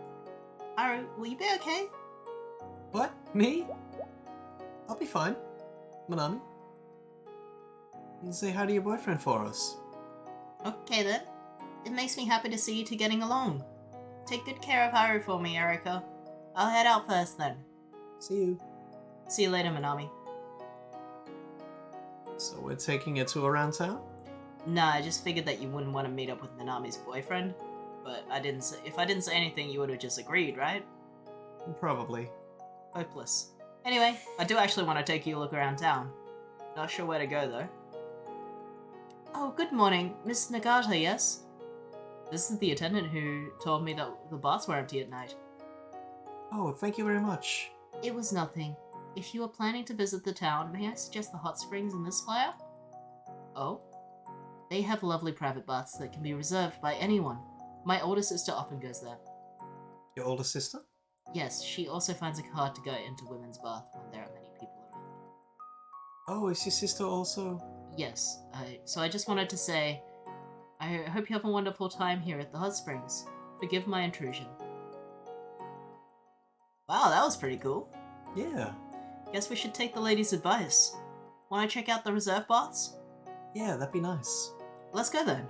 [SPEAKER 1] Haru, will you be okay?
[SPEAKER 2] What? Me? I'll be fine. Manami? You can say hi to your boyfriend for us.
[SPEAKER 1] Okay then. It makes me happy to see you two getting along. Take good care of Haru for me, Erika. I'll head out first then.
[SPEAKER 2] See you.
[SPEAKER 1] See you later, Manami.
[SPEAKER 2] So we're taking a tour around town?
[SPEAKER 1] Nah, I just figured that you wouldn't want to meet up with Manami's boyfriend. But if I didn't say anything, you would have just agreed, right?
[SPEAKER 2] Probably.
[SPEAKER 1] Hopeless. Anyway, I do actually want to take you a look around town. Not sure where to go though. Oh, good morning, Miss Nagata, yes? This is the attendant who told me that the baths were empty at night.
[SPEAKER 2] Oh, thank you very much.
[SPEAKER 1] It was nothing. If you are planning to visit the town, may I suggest the hot springs in this flyer? Oh? They have lovely private baths that can be reserved by anyone. My older sister often goes there.
[SPEAKER 2] Your older sister?
[SPEAKER 1] Yes, she also finds it hard to go into women's bath when there are many people around.
[SPEAKER 2] Oh, is your sister also?
[SPEAKER 1] Yes, so I just wanted to say, I hope you have a wonderful time here at the hot springs. Forgive my intrusion. Wow, that was pretty cool.
[SPEAKER 2] Yeah.
[SPEAKER 1] Guess we should take the lady's advice. Want to check out the reserve baths?
[SPEAKER 2] Yeah, that'd be nice.
[SPEAKER 1] Let's go then.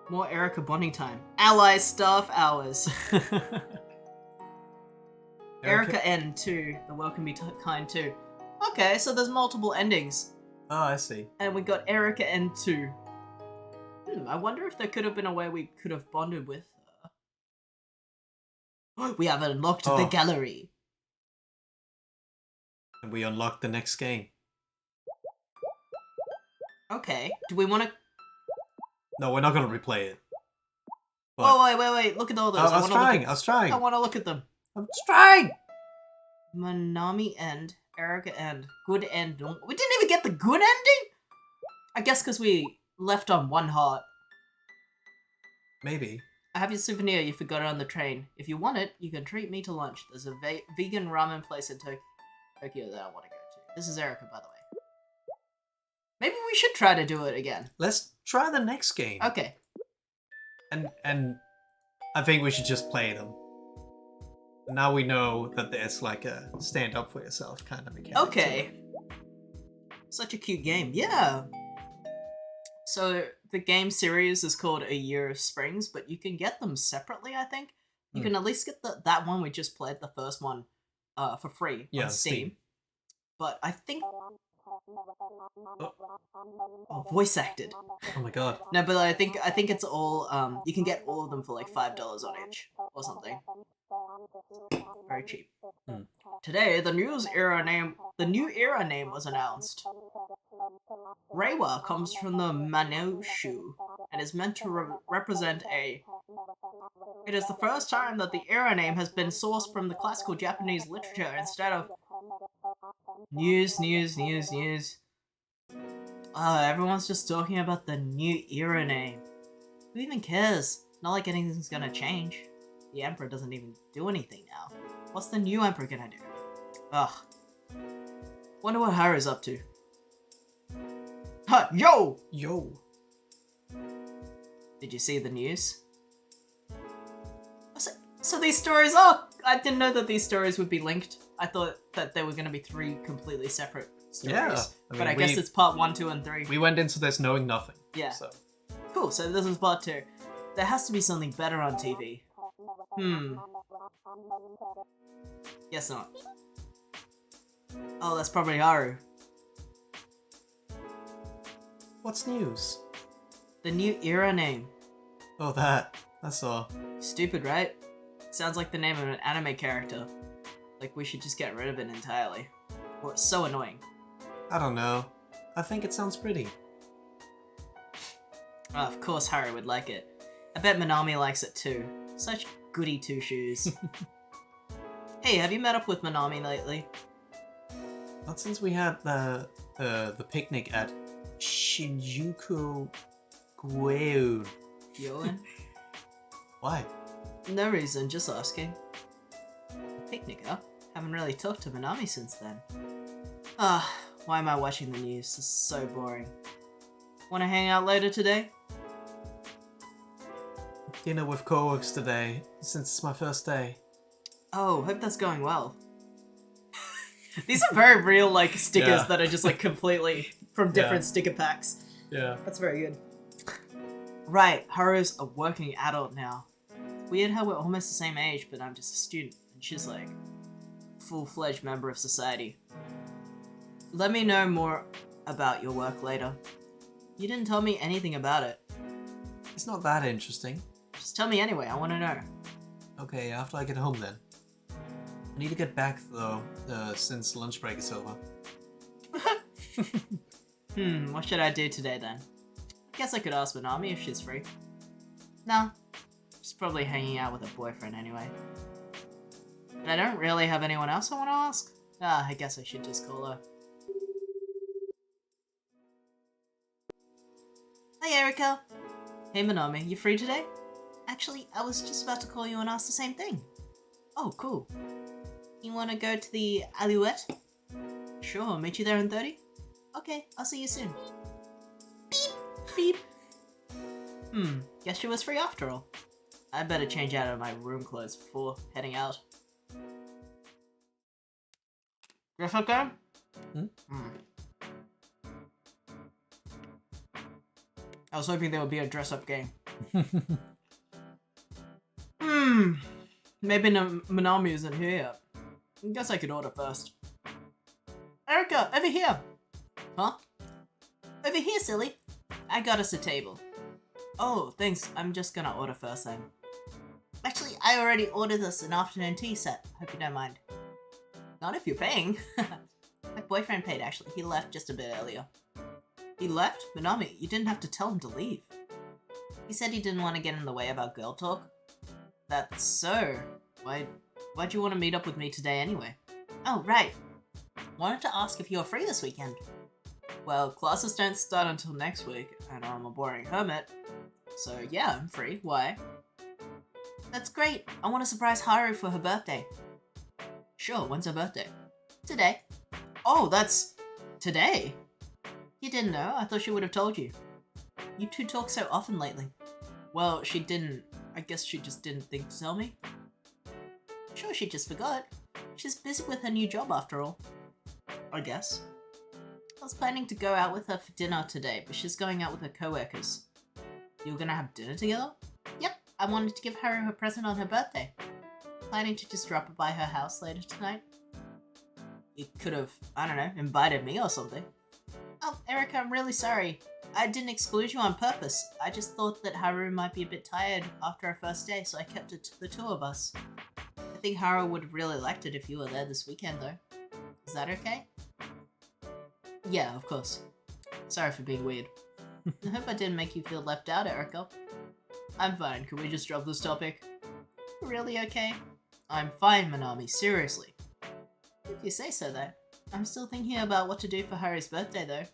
[SPEAKER 1] More Erika bonding time. Ally staff hours. Erika N too. The world can be kind too. Okay, so there's multiple endings.
[SPEAKER 2] Oh, I see.
[SPEAKER 1] And we got Erika N2. I wonder if there could have been a way we could have bonded with her. We have unlocked the gallery.
[SPEAKER 2] And we unlocked the next game.
[SPEAKER 1] Okay. Do we want to...
[SPEAKER 2] No, we're not going to replay it. But...
[SPEAKER 1] Oh, wait. Look at all those.
[SPEAKER 2] I was trying.
[SPEAKER 1] I want to look at them.
[SPEAKER 2] I'm trying.
[SPEAKER 1] Manami end. Erika end. Good end. We didn't even get the good ending? I guess because we left on one heart.
[SPEAKER 2] Maybe.
[SPEAKER 1] I have your souvenir. You forgot it on the train. If you want it, you can treat me to lunch. There's a vegan ramen place in Tokyo that I want to go to. This is Erika, by the way. Maybe we should try to do it again.
[SPEAKER 2] Let's try the next game.
[SPEAKER 1] Okay.
[SPEAKER 2] And I think we should just play them. Now we know that there's like a stand up for yourself kind of mechanic.
[SPEAKER 1] Okay. Such a cute game. Yeah. So the game series is called A Year of Springs, but you can get them separately, I think. You can at least get that one we just played, the first one, for free on Steam. But I think... Oh, voice acted.
[SPEAKER 2] Oh my god.
[SPEAKER 1] No, but I think it's all, you can get all of them for like $5 on each, or something. Very cheap. Today, the new era name was announced. Reiwa comes from the Man'yoshu and is meant to represent a... It is the first time that the era name has been sourced from the classical Japanese literature instead of... News. Everyone's just talking about the new era name. Who even cares? Not like anything's gonna change. The Emperor doesn't even do anything now. What's the new Emperor gonna do? Ugh. Wonder what Haru's up to. Yo! Did you see the news? So these stories I didn't know that these stories would be linked. I thought that there were going to be 3 completely separate stories.
[SPEAKER 2] Yeah.
[SPEAKER 1] I guess it's part 1, 2, and 3.
[SPEAKER 2] We went into this knowing nothing.
[SPEAKER 1] Yeah.
[SPEAKER 2] So.
[SPEAKER 1] Cool, so this is part 2. There has to be something better on TV. Guess not. Oh, that's probably Haru.
[SPEAKER 2] What's news?
[SPEAKER 1] The new era name.
[SPEAKER 2] Oh, that's all.
[SPEAKER 1] Stupid, right? Sounds like the name of an anime character. Like we should just get rid of it entirely. Or it's so annoying.
[SPEAKER 2] I don't know. I think it sounds pretty.
[SPEAKER 1] Oh, of course Harry would like it. I bet Manami likes it too. Such goody two-shoes. Hey, have you met up with Manami lately?
[SPEAKER 2] Not since we had the picnic at Shinjuku Gueun.
[SPEAKER 1] Yoan?
[SPEAKER 2] Why?
[SPEAKER 1] No reason, just asking. Picnic, huh? Haven't really talked to Manami since then. Ah, why am I watching the news? This is so boring. Wanna hang out later today?
[SPEAKER 2] Dinner with co-workers today, since it's my first day.
[SPEAKER 1] Oh, hope that's going well. These are very real, like, stickers
[SPEAKER 2] Yeah.
[SPEAKER 1] that are just, like, completely from different
[SPEAKER 2] Yeah.
[SPEAKER 1] sticker packs.
[SPEAKER 2] Yeah.
[SPEAKER 1] That's very good. Right, Haru's a working adult now. Weird how we're almost the same age, but I'm just a student, and she's, like, full-fledged member of society. Let me know more about your work later. You didn't tell me anything about it.
[SPEAKER 2] It's not that interesting.
[SPEAKER 1] Just tell me anyway, I want to know.
[SPEAKER 2] Okay, after I get home then. I need to get back though, since lunch break is over.
[SPEAKER 1] What should I do today then? Guess I could ask Manami if she's free. No, she's probably hanging out with her boyfriend anyway. And I don't really have anyone else I want to ask. I guess I should just call her. Hi Erika! Hey Manami, you free today? Actually, I was just about to call you and ask the same thing. Oh, cool. You want to go to the Alouette? Sure, I'll meet you there in 30. Okay, I'll see you soon. Beep! Beep. Guess she was free after all. I better change out of my room clothes before heading out. Dress up game? I was hoping there would be a dress up game. Maybe Manami isn't here yet. Guess I could order first. Erika, over here! Huh? Over here, silly! I got us a table. Oh, thanks. I'm just gonna order first then. Actually, I already ordered us an afternoon tea set. Hope you don't mind. Not if you're paying. My boyfriend paid, actually. He left just a bit earlier. He left? Manami, you didn't have to tell him to leave. He said he didn't want to get in the way about girl talk. That's so. Why'd you want to meet up with me today anyway? Oh, right. Wanted to ask if you're free this weekend. Well, classes don't start until next week, and I'm a boring hermit. So yeah, I'm free. Why? That's great. I want to surprise Haru for her birthday. Sure, when's her birthday? Today. Oh, that's... today? You didn't know? I thought she would have told you. You two talk so often lately. Well, she didn't. I guess she just didn't think to tell me. Sure, she just forgot. She's busy with her new job after all. I guess. I was planning to go out with her for dinner today, but she's going out with her co-workers. You were gonna have dinner together? Yep, I wanted to give her present on her birthday. Planning to just drop by her house later tonight. You could have, I don't know, invited me or something. Oh, Erika, I'm really sorry. I didn't exclude you on purpose. I just thought that Haru might be a bit tired after our first day, so I kept it to the two of us. I think Haru would have really liked it if you were there this weekend, though. Is that okay? Yeah, of course. Sorry for being weird. I hope I didn't make you feel left out, Erika. I'm fine. Can we just drop this topic? Really okay? I'm fine, Manami. Seriously. If you say so, though. I'm still thinking about what to do for Haru's birthday, though.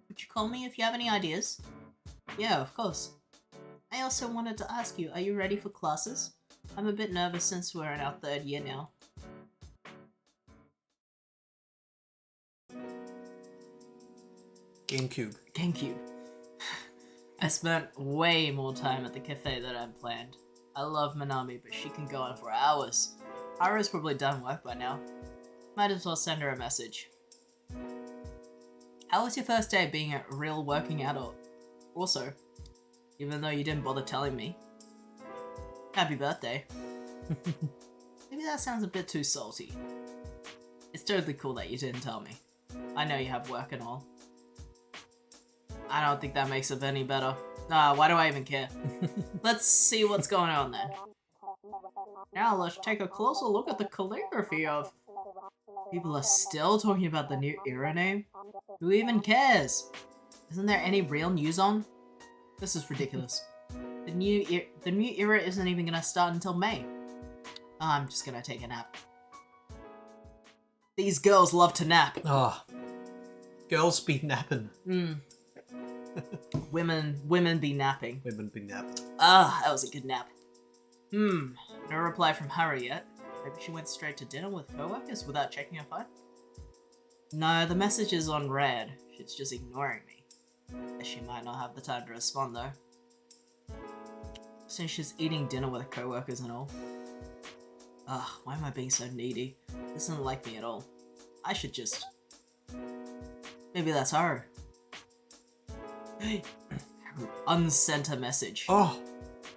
[SPEAKER 1] Would you call me if you have any ideas? Yeah, of course. I also wanted to ask you, are you ready for classes? I'm a bit nervous since we're in our third year now.
[SPEAKER 2] GameCube.
[SPEAKER 1] GameCube. I spent way more time at the cafe than I'd planned. I love Manami, but she can go on for hours. Haru's probably done work by now. Might as well send her a message. How was your first day being a real working adult? Also, even though you didn't bother telling me. Happy birthday. Maybe that sounds a bit too salty. It's totally cool that you didn't tell me. I know you have work and all. I don't think that makes it any better. Why do I even care? Let's see what's going on then. Now let's take a closer look at the calligraphy of... People are still talking about the new era name? Who even cares? Isn't there any real news on? This is ridiculous. The new era isn't even gonna start until May. I'm just gonna take a nap. These girls love to nap.
[SPEAKER 2] Ah, girls be napping.
[SPEAKER 1] Women be napping.
[SPEAKER 2] Women be napping.
[SPEAKER 1] Ah, that was a good nap. No reply from Harry yet. Maybe she went straight to dinner with coworkers without checking her phone? No, the message is on red. She's just ignoring me. Guess she might not have the time to respond though. Since she's eating dinner with coworkers and all. Ugh, why am I being so needy? This doesn't like me at all. I should just... Maybe that's her. Hey, unsent a message.
[SPEAKER 2] Oh,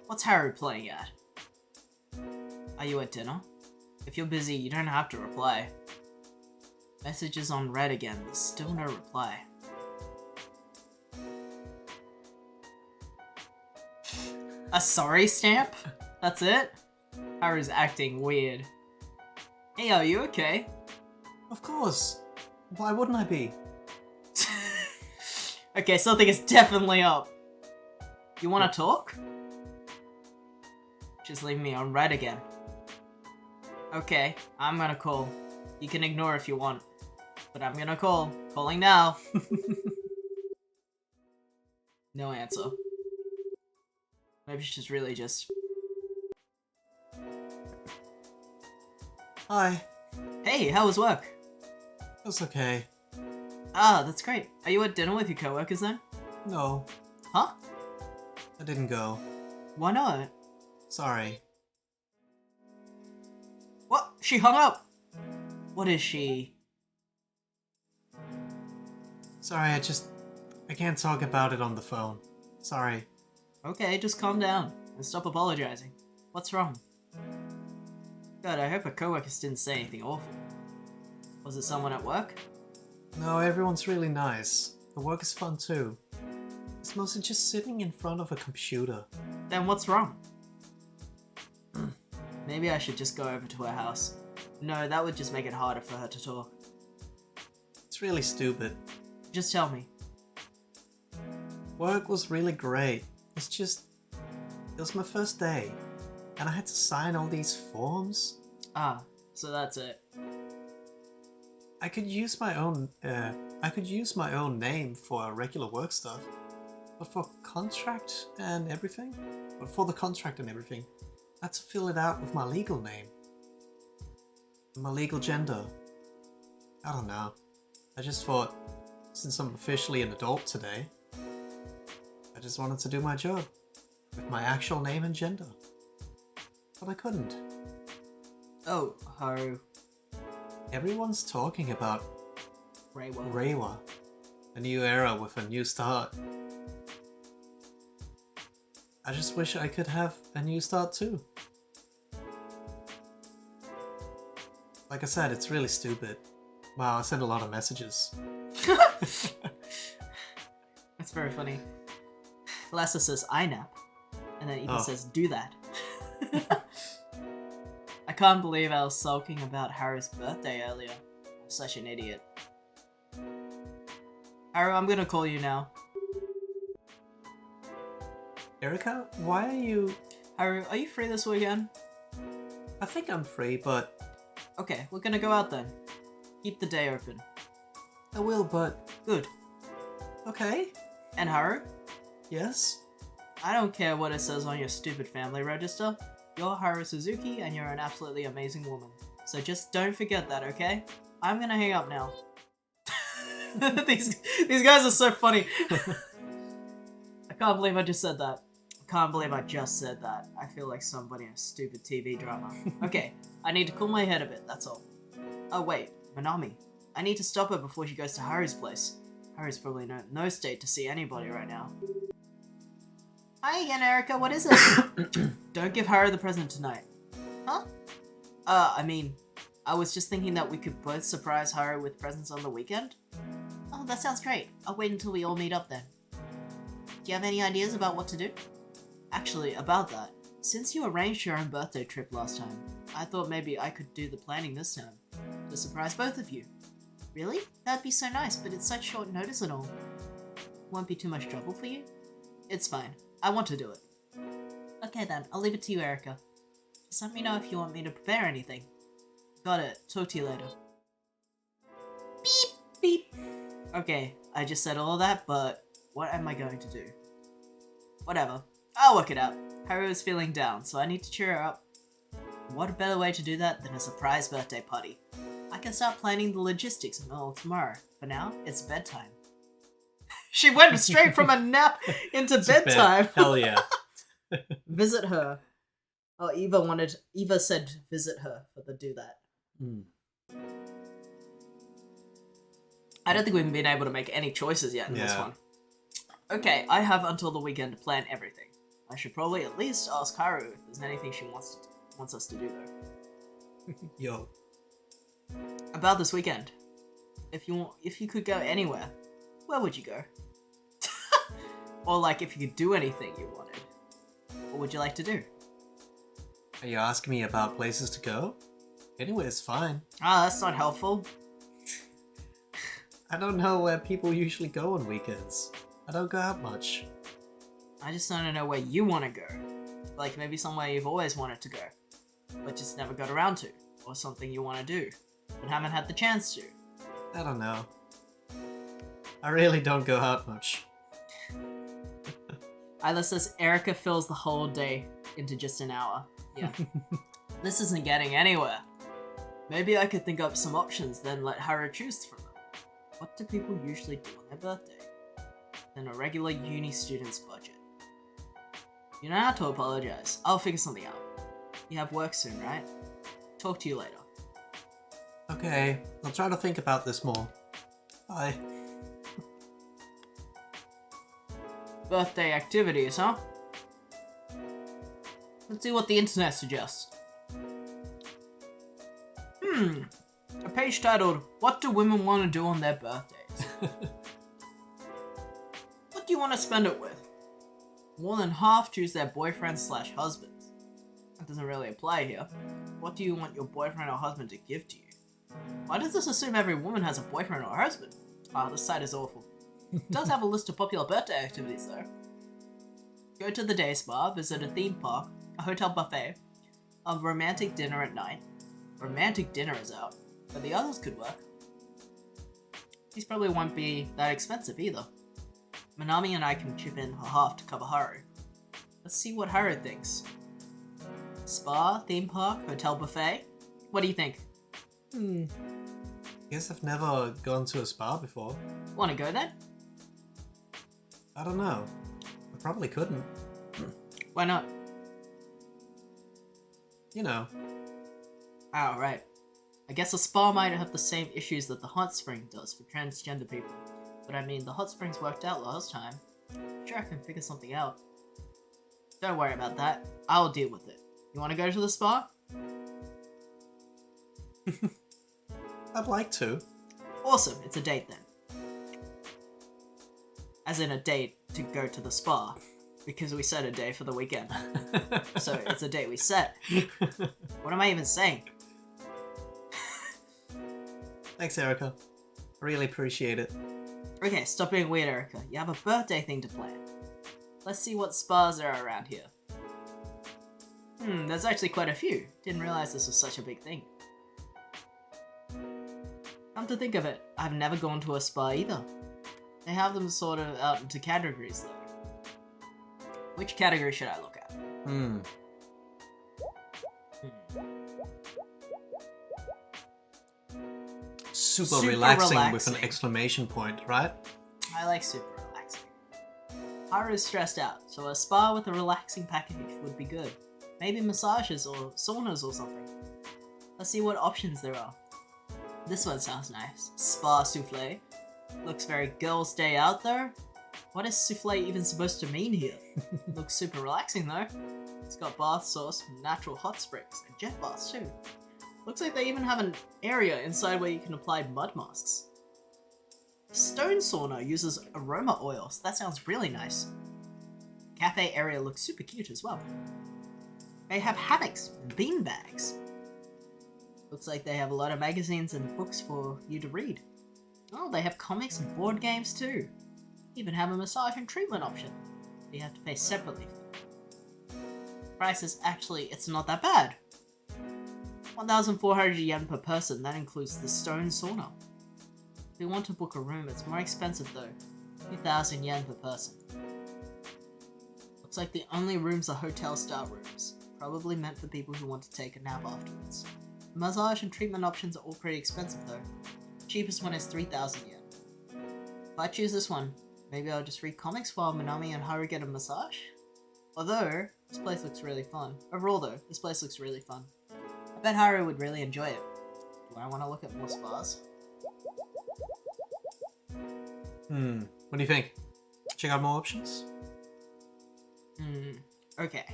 [SPEAKER 1] What's Haru playing at? Are you at dinner? If you're busy, you don't have to reply. Messages on red again, there's still no reply. A sorry stamp? That's it? Haru's acting weird. Hey, are you okay?
[SPEAKER 2] of course. Why wouldn't I be?
[SPEAKER 1] Okay, something is definitely up. You wanna talk? Just leave me on red again. Okay, I'm gonna call. You can ignore if you want. But I'm gonna call. Calling now. No answer. Maybe she's really just...
[SPEAKER 2] Hi.
[SPEAKER 1] Hey, how was work?
[SPEAKER 2] That's okay.
[SPEAKER 1] Ah, that's great. Are you at dinner with your coworkers then?
[SPEAKER 2] No,
[SPEAKER 1] Huh?
[SPEAKER 2] I didn't go.
[SPEAKER 1] Why not?
[SPEAKER 2] Sorry.
[SPEAKER 1] What? She hung up! What is she?
[SPEAKER 2] Sorry, I can't talk about it on the phone. Sorry.
[SPEAKER 1] Okay, just calm down and stop apologizing. What's wrong? God, I hope her coworkers didn't say anything awful. Was it someone at work?
[SPEAKER 2] No, everyone's really nice. The work is fun too. It's mostly just sitting in front of a computer.
[SPEAKER 1] Then what's wrong? Maybe I should just go over to her house. No, that would just make it harder for her to talk.
[SPEAKER 2] It's really stupid.
[SPEAKER 1] Just tell me.
[SPEAKER 2] Work was really great. It's just... It was my first day. And I had to sign all these forms.
[SPEAKER 1] Ah, so that's it.
[SPEAKER 2] I could use my own name for regular work stuff. But for the contract and everything, I had to fill it out with my legal name. And my legal gender. I don't know. I just thought, since I'm officially an adult today, I just wanted to do my job with my actual name and gender. But I couldn't.
[SPEAKER 1] Oh, Haru.
[SPEAKER 2] Everyone's talking about
[SPEAKER 1] Reiwa.
[SPEAKER 2] Reiwa, a new era with a new start. I just wish I could have a new start too. Like I said, it's really stupid. Wow, I sent a lot of messages.
[SPEAKER 1] That's very funny. Lassa says, I nap. And then Ethan says, do that. I can't believe I was sulking about Haru's birthday earlier. I'm such an idiot. Haru, I'm gonna call you now.
[SPEAKER 2] Erika, why are you...
[SPEAKER 1] Haru, are you free this weekend?
[SPEAKER 2] I think I'm free, but...
[SPEAKER 1] Okay, we're gonna go out then. Keep the day open.
[SPEAKER 2] I will, but...
[SPEAKER 1] Good.
[SPEAKER 2] Okay.
[SPEAKER 1] And Haru?
[SPEAKER 2] Yes?
[SPEAKER 1] I don't care what it says on your stupid family register. You're Haru Suzuki and you're an absolutely amazing woman. So just don't forget that, okay? I'm gonna hang up now. These guys are so funny. I can't believe I just said that. I can't believe I just said that. I feel like somebody in a stupid TV drama. Okay, I need to cool my head a bit, that's all. Oh wait, Manami. I need to stop her before she goes to Haru's place. Haru's probably no state to see anybody right now. Hi again, Erika, what is it? Don't give Haru the present tonight. Huh? I was just thinking that we could both surprise Haru with presents on the weekend. Oh, that sounds great. I'll wait until we all meet up then. Do you have any ideas about what to do? Actually, about that, since you arranged your own birthday trip last time, I thought maybe I could do the planning this time, to surprise both of you. Really? That'd be so nice, but it's such short notice and all. Won't be too much trouble for you? It's fine. I want to do it. Okay then, I'll leave it to you, Erica. Just let me know if you want me to prepare anything. Got it. Talk to you later. Beep! Beep! Okay, I just said all of that, but what am I going to do? Whatever. I'll work it out. Haru is feeling down, so I need to cheer her up. What a better way to do that than a surprise birthday party? I can start planning the logistics and all tomorrow. For now, it's bedtime. She went straight from a nap into bedtime.
[SPEAKER 2] Hell yeah.
[SPEAKER 1] Visit her. Oh, Eva said visit her for the do that. I don't think we've been able to make any choices yet in this one. Okay, I have until the weekend to plan everything. I should probably at least ask Haru if there's anything she wants us to do though.
[SPEAKER 2] Yo.
[SPEAKER 1] About this weekend. If you could go anywhere, where would you go? Or like if you could do anything you wanted, what would you like to do?
[SPEAKER 2] Are you asking me about places to go? Anywhere's fine.
[SPEAKER 1] Ah, that's not helpful.
[SPEAKER 2] I don't know where people usually go on weekends. I don't go out much.
[SPEAKER 1] I just want to know where you want to go. Like maybe somewhere you've always wanted to go, but just never got around to. Or something you want to do, but haven't had the chance to.
[SPEAKER 2] I don't know. I really don't go out much.
[SPEAKER 1] Isla says Erica fills the whole day into just an hour. Yeah. This isn't getting anywhere. Maybe I could think up some options, then let Haru choose from them. What do people usually do on their birthday? Than a regular uni student's budget. You don't have to apologize. I'll figure something out. You have work soon, right? Talk to you later.
[SPEAKER 2] Okay, I'll try to think about this more. Bye.
[SPEAKER 1] Birthday activities, huh? Let's see what the internet suggests. A page titled, What Do Women Want to Do on Their Birthdays? What do you want to spend it with? More than half choose their boyfriends/husbands. That doesn't really apply here. What do you want your boyfriend or husband to give to you? Why does this assume every woman has a boyfriend or husband? Ah, this site is awful. It does have a list of popular birthday activities though. Go to the day spa, visit a theme park, a hotel buffet, a romantic dinner at night. Romantic dinner is out, but the others could work. These probably won't be that expensive either. Manami and I can chip in a half to cover Haru. Let's see what Haru thinks. Spa, theme park, hotel buffet? What do you think?
[SPEAKER 2] Guess I've never gone to a spa before.
[SPEAKER 1] Wanna go then?
[SPEAKER 2] I don't know. I probably couldn't.
[SPEAKER 1] Why not?
[SPEAKER 2] You know.
[SPEAKER 1] Oh, right. I guess a spa might have the same issues that the hot spring does for transgender people. But I mean, the hot springs worked out last time. Sure, I can figure something out. Don't worry about that. I'll deal with it. You wanna go to the spa?
[SPEAKER 2] I'd like to.
[SPEAKER 1] Awesome, it's a date then. As in a date to go to the spa. Because we set a day for the weekend. So it's a date we set. What am I even saying?
[SPEAKER 2] Thanks, Erica. Really appreciate it.
[SPEAKER 1] Okay, stop being weird, Erica. You have a birthday thing to plan. Let's see what spas there are around here. There's actually quite a few. Didn't realize this was such a big thing. Come to think of it, I've never gone to a spa either. They have them sort of out into categories though. Which category should I look at?
[SPEAKER 2] Super relaxing with an exclamation point, right?
[SPEAKER 1] I like super relaxing. Haru's stressed out, so a spa with a relaxing package would be good. Maybe massages or saunas or something. Let's see what options there are. This one sounds nice. Spa souffle. Looks very girls' day out though. What is souffle even supposed to mean here? Looks super relaxing though. It's got bath sauce from natural hot springs and jet baths too. Looks like they even have an area inside where you can apply mud masks. Stone sauna uses aroma oils. That sounds really nice. Cafe area looks super cute as well. They have hammocks and bean bags. Looks like they have a lot of magazines and books for you to read. Oh, they have comics and board games too. Even have a massage and treatment option. You have to pay separately for them. Price is actually, it's not that bad. 1,400 yen per person, that includes the stone sauna. If you want to book a room, it's more expensive though. 2,000 yen per person. Looks like the only rooms are hotel-style rooms, probably meant for people who want to take a nap afterwards. The massage and treatment options are all pretty expensive though. The cheapest one is 3,000 yen. If I choose this one, maybe I'll just read comics while Minami and Haru get a massage? Although, this place looks really fun. Overall though, this place looks really fun. I bet Haru would really enjoy it. Do I want to look at more spas?
[SPEAKER 2] What do you think? Check out more options?
[SPEAKER 1] Okay.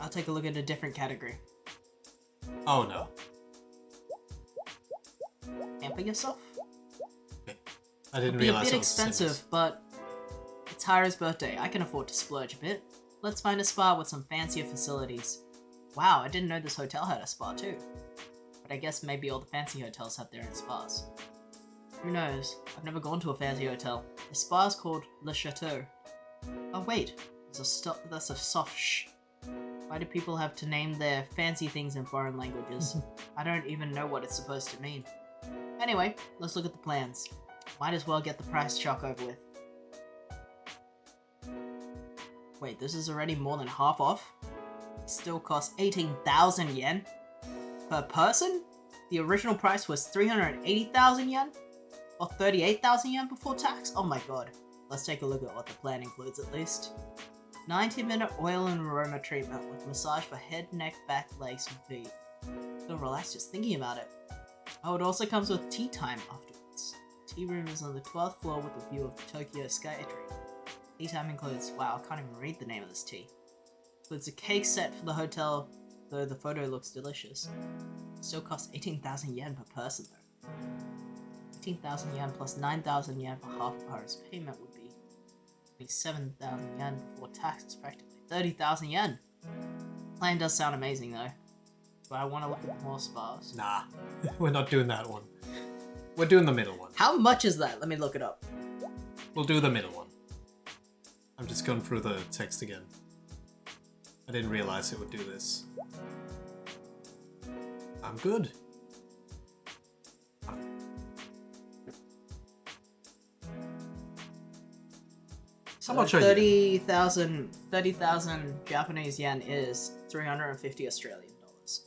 [SPEAKER 1] I'll take a look at a different category.
[SPEAKER 2] Oh no.
[SPEAKER 1] Pamper yourself?
[SPEAKER 2] I didn't
[SPEAKER 1] It'll be a
[SPEAKER 2] realize
[SPEAKER 1] bit
[SPEAKER 2] it was
[SPEAKER 1] expensive,
[SPEAKER 2] Sims.
[SPEAKER 1] but it's Haru's birthday. I can afford to splurge a bit. Let's find a spa with some fancier facilities. Wow, I didn't know this hotel had a spa too. But I guess maybe all the fancy hotels have their own spas. Who knows? I've never gone to a fancy hotel. The spa is called Le Chateau. Oh wait, that's a soft shh. Why do people have to name their fancy things in foreign languages? I don't even know what it's supposed to mean. Anyway, let's look at the plans. Might as well get the price shock over with. Wait, this is already more than half off? It still costs 18,000 yen? Per person? The original price was 380,000 yen? Or 38,000 yen before tax? Oh my god. Let's take a look at what the plan includes at least. 90-minute oil and aroma treatment with massage for head, neck, back, legs, and feet. I feel relaxed just thinking about it. Oh, it also comes with tea time afterwards. The tea room is on the 12th floor with a view of the Tokyo Skytree. Tea time includes, wow, I can't even read the name of this tea. Includes a cake set for the hotel, though the photo looks delicious. It still costs 18,000 yen per person though. 18,000 yen plus 9,000 yen for half of Haru's payment would be 7,000 yen before taxes, practically 30,000 yen. Plan does sound amazing though. But I want to look at more spas.
[SPEAKER 2] Nah, we're not doing that one. We're doing the middle one.
[SPEAKER 1] How much is that? Let me look it up.
[SPEAKER 2] We'll do the middle one. I'm just going through the text again. I didn't realize it would do this. I'm good. How much are you?
[SPEAKER 1] 30,000 Japanese yen is 350 Australian dollars.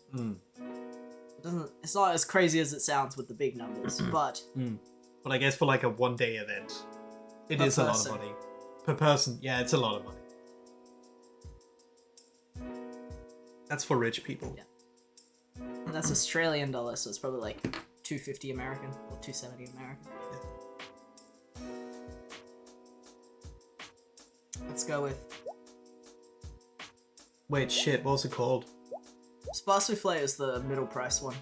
[SPEAKER 1] It's not as crazy as it sounds with the big numbers, but
[SPEAKER 2] But I guess for like a one-day event, it is a lot of money. Per person, yeah, it's a lot of money. That's for rich people.
[SPEAKER 1] Yeah. That's Australian dollars, so it's probably like 250 American or 270 American.
[SPEAKER 2] Yeah.
[SPEAKER 1] Let's go with
[SPEAKER 2] Wait, shit, what's it called?
[SPEAKER 1] Spa Souffle is the middle price one.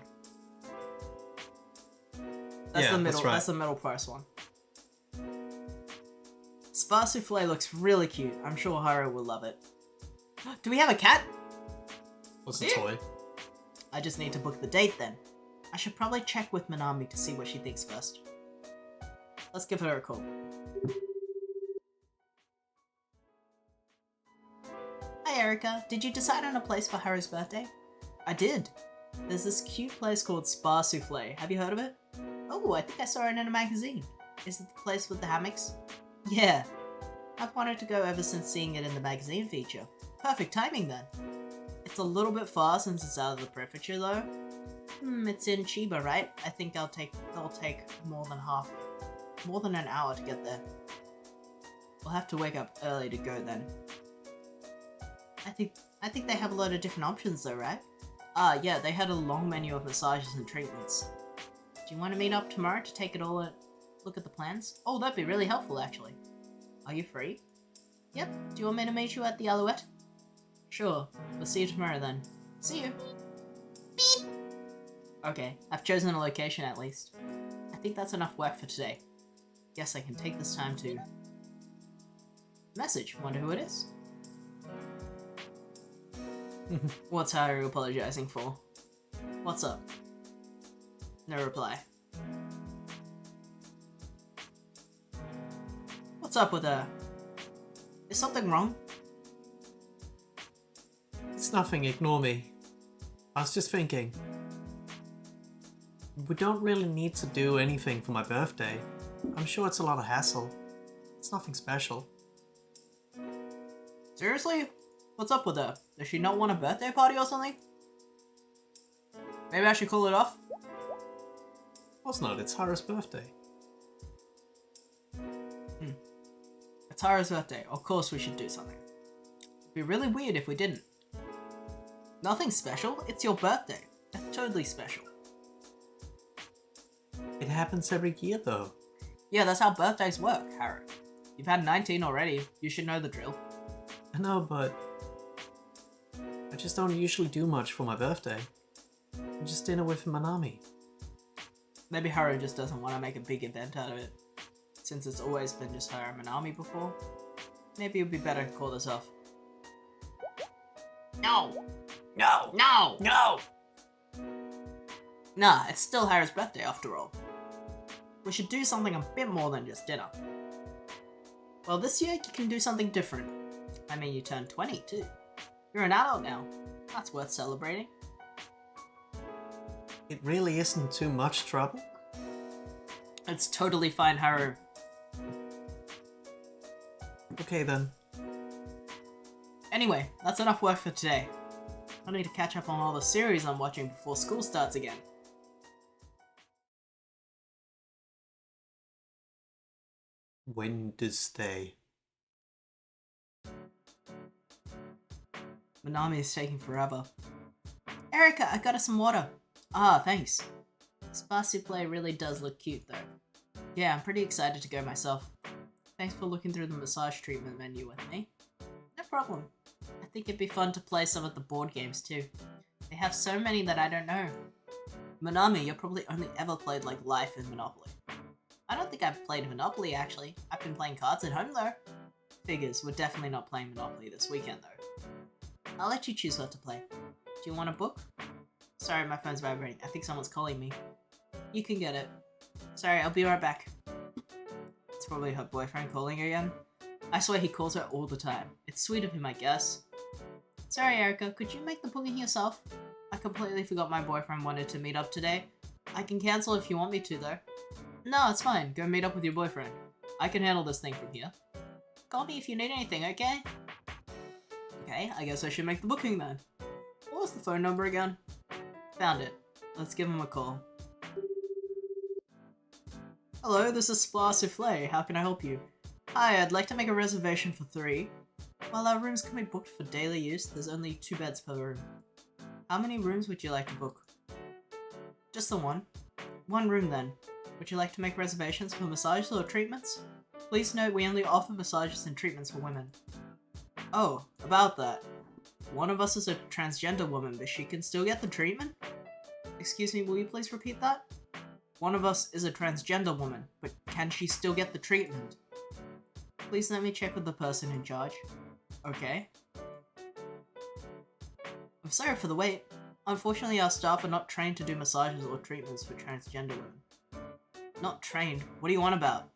[SPEAKER 1] That's
[SPEAKER 2] Yeah,
[SPEAKER 1] the middle.
[SPEAKER 2] that's right.
[SPEAKER 1] That's the middle price one. Spa Souffle looks really cute. I'm sure Haru will love it. Do we have a cat?
[SPEAKER 2] What's the toy?
[SPEAKER 1] I just need to book the date then. I should probably check with Minami to see what she thinks first. Let's give her a call. Hi Erica, did you decide on a place for Haru's birthday? I did. There's this cute place called Spa Souffle. Have you heard of it? Oh, I think I saw it in a magazine. Is it the place with the hammocks? Yeah. I've wanted to go ever since seeing it in the magazine feature. Perfect timing then. It's a little bit far since it's out of the prefecture though. It's in Chiba, right? I think it'll take more than an hour to get there. We'll have to wake up early to go then. I think they have a lot of different options though, right? Yeah, they had a long menu of massages and treatments. Do you want to meet up tomorrow to take it all look at the plans? Oh, that'd be really helpful actually. Are you free? Yep. Do you want me to meet you at the Alouette? Sure. We'll see you tomorrow then. See you. Beep. Okay, I've chosen a location at least. I think that's enough work for today. Guess I can take this time to message. Wonder who it is. What's Haru apologizing for? What's up? No reply. What's up with her? Is something wrong?
[SPEAKER 2] It's nothing, ignore me. I was just thinking. We don't really need to do anything for my birthday. I'm sure it's a lot of hassle. It's nothing special.
[SPEAKER 1] Seriously? What's up with her? Does she not want a birthday party or something? Maybe I should call it off?
[SPEAKER 2] Of course not, it's Hara's birthday.
[SPEAKER 1] It's Hara's birthday. Of course we should do something. It'd be really weird if we didn't. Nothing special. It's your birthday. That's totally special.
[SPEAKER 2] It happens every year though.
[SPEAKER 1] Yeah, that's how birthdays work, Hara. You've had 19 already. You should know the drill.
[SPEAKER 2] I know, but I just don't usually do much for my birthday. Just dinner with Manami.
[SPEAKER 1] Maybe Haru just doesn't want to make a big event out of it. Since it's always been just her and Manami before. Maybe it would be better to call this off. No!
[SPEAKER 2] No!
[SPEAKER 1] No!
[SPEAKER 2] No!
[SPEAKER 1] Nah, it's still Haru's birthday after all. We should do something a bit more than just dinner. Well, this year you can do something different. I mean, you turned 20 too. You're an adult now. That's worth celebrating.
[SPEAKER 2] It really isn't too much trouble.
[SPEAKER 1] It's totally fine, Haru.
[SPEAKER 2] Okay then.
[SPEAKER 1] Anyway, that's enough work for today. I need to catch up on all the series I'm watching before school starts again.
[SPEAKER 2] Wednesday.
[SPEAKER 1] Manami is taking forever. Erica, I got us some water. Ah, thanks. Spa Souffle really does look cute though. Yeah, I'm pretty excited to go myself. Thanks for looking through the massage treatment menu with me. No problem. I think it'd be fun to play some of the board games too. They have so many that I don't know. Manami, you're probably only ever played like Life and Monopoly. I don't think I've played Monopoly actually. I've been playing cards at home though. Figures, we're definitely not playing Monopoly this weekend though. I'll let you choose what to play. Do you want a book? Sorry, my phone's vibrating. I think someone's calling me. You can get it. Sorry, I'll be right back. It's probably her boyfriend calling again. I swear he calls her all the time. It's sweet of him, I guess. Sorry, Erica, could you make the booking yourself? I completely forgot my boyfriend wanted to meet up today. I can cancel if you want me to, though. No, it's fine. Go meet up with your boyfriend. I can handle this thing from here. Call me if you need anything, okay? Okay, I guess I should make the booking then. What was the phone number again? Found it. Let's give him a call. Hello, this is Spa Souffle. How can I help you? Hi, I'd like to make a reservation for 3. While our rooms can be booked for daily use, there's only 2 beds per room. How many rooms would you like to book? Just the one. 1 room then. Would you like to make reservations for massages or treatments? Please note we only offer massages and treatments for women. Oh, about that. One of us is a transgender woman, but she can still get the treatment? Excuse me, will you please repeat that? One of us is a transgender woman, but can she still get the treatment? Please let me check with the person in charge. Okay. I'm sorry for the wait. Unfortunately, our staff are not trained to do massages or treatments for transgender women. Not trained? What do you want about?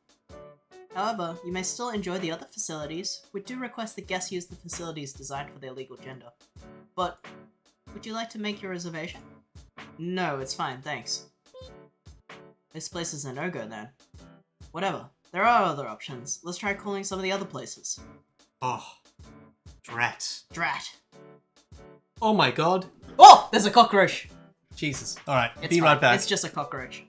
[SPEAKER 1] However, you may still enjoy the other facilities. We do request that guests use the facilities designed for their legal gender. But, would you like to make your reservation? No, it's fine, thanks. This place is a no-go then. Whatever. There are other options. Let's try calling some of the other places.
[SPEAKER 2] Oh. Drat.
[SPEAKER 1] Drat.
[SPEAKER 2] Oh my god.
[SPEAKER 1] Oh! There's a cockroach!
[SPEAKER 2] Jesus. Alright,
[SPEAKER 1] It's
[SPEAKER 2] be
[SPEAKER 1] fine.
[SPEAKER 2] right back.
[SPEAKER 1] It's just a cockroach.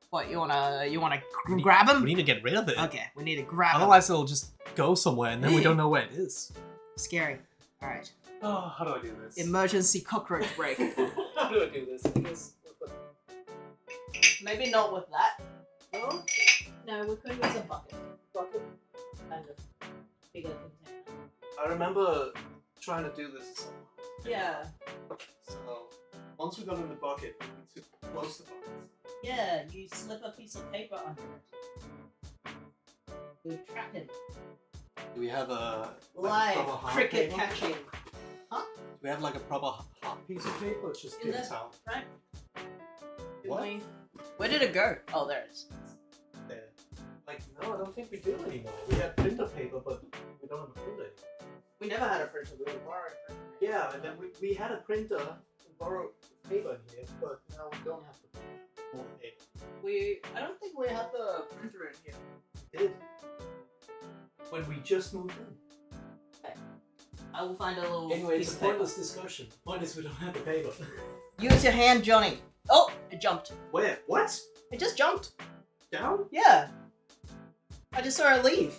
[SPEAKER 1] What, you wanna grab him?
[SPEAKER 2] We need to get rid of it.
[SPEAKER 1] Okay, we need to grab him.
[SPEAKER 2] Otherwise it'll just go somewhere and then we don't know where it is.
[SPEAKER 1] Scary. Alright.
[SPEAKER 2] Oh, how do I do this?
[SPEAKER 1] Emergency cockroach break.
[SPEAKER 2] How do I do this? Because...
[SPEAKER 1] Maybe not with that. No? No, we could use a bucket. Bucket? Kind of bigger container.
[SPEAKER 2] I remember trying to do this somewhere.
[SPEAKER 1] Yeah.
[SPEAKER 2] So, once we got in the bucket, we took close the bucket.
[SPEAKER 1] Yeah, you slip a piece of paper under it. You trap him.
[SPEAKER 2] Do we have a
[SPEAKER 1] Live
[SPEAKER 2] proper hard
[SPEAKER 1] cricket
[SPEAKER 2] paper?
[SPEAKER 1] catching.
[SPEAKER 2] Do we have like a proper hot piece of paper? It's just
[SPEAKER 1] In
[SPEAKER 2] paper
[SPEAKER 1] there,
[SPEAKER 2] towel.
[SPEAKER 1] right?
[SPEAKER 2] What?
[SPEAKER 1] Where did it go? Oh, there it is.
[SPEAKER 2] There. Like no, I don't think we do anymore. We had printer paper, but we don't have a printer anymore.
[SPEAKER 1] We never had a printer, we were borrowing a printer.
[SPEAKER 2] Yeah, and then we had a printer and borrowed paper in here, but now we don't have the more paper.
[SPEAKER 1] I don't think we had the printer in here.
[SPEAKER 2] We did. When we just moved in.
[SPEAKER 1] I will find a little
[SPEAKER 2] Anyway,
[SPEAKER 1] piece
[SPEAKER 2] it's a
[SPEAKER 1] of paper.
[SPEAKER 2] pointless discussion. Point is we don't have the paper.
[SPEAKER 1] Use your hand, Johnny. Oh, it jumped.
[SPEAKER 2] Where? What?
[SPEAKER 1] It just jumped.
[SPEAKER 2] Down?
[SPEAKER 1] Yeah. I just saw it leave.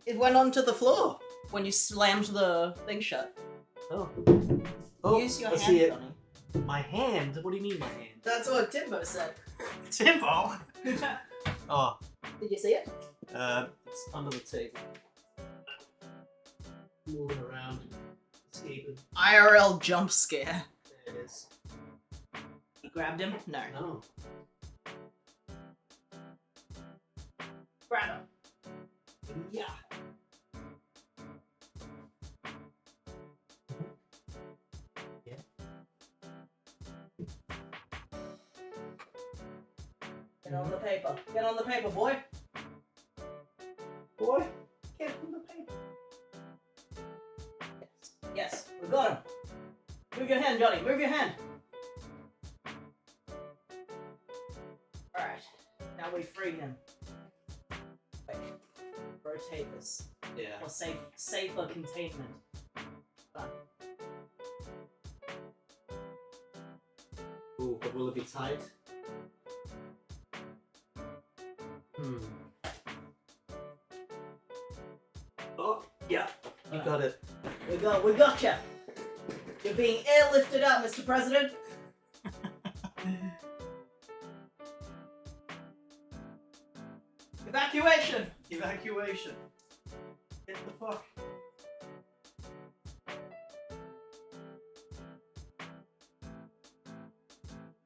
[SPEAKER 1] It went onto the floor when you slammed the thing shut.
[SPEAKER 2] Oh.
[SPEAKER 1] Use your
[SPEAKER 2] I
[SPEAKER 1] hand,
[SPEAKER 2] see it.
[SPEAKER 1] Johnny.
[SPEAKER 2] My hand? What do you mean my hand?
[SPEAKER 1] That's what Timbo said.
[SPEAKER 2] Timbo? Oh,
[SPEAKER 1] Did you see it?
[SPEAKER 2] it's under the table. Moving around. Escaping.
[SPEAKER 1] IRL jump scare.
[SPEAKER 2] There it is.
[SPEAKER 1] You grabbed him? No.
[SPEAKER 2] No.
[SPEAKER 1] Grab him.
[SPEAKER 2] Yeah.
[SPEAKER 1] Get on the paper. Get on the paper, boy.
[SPEAKER 2] Boy, get on the paper.
[SPEAKER 1] Yes, we got him. Move your hand, Johnny. Move your hand. Alright. Now we free him. Wait. Rotate this
[SPEAKER 2] Yeah.
[SPEAKER 1] for safer containment. Done.
[SPEAKER 2] Ooh, but will it be tight? Oh, yeah. You got it.
[SPEAKER 1] We gotcha. You're being airlifted out, Mr. President. Evacuation.
[SPEAKER 2] Evacuation. Get the fuck.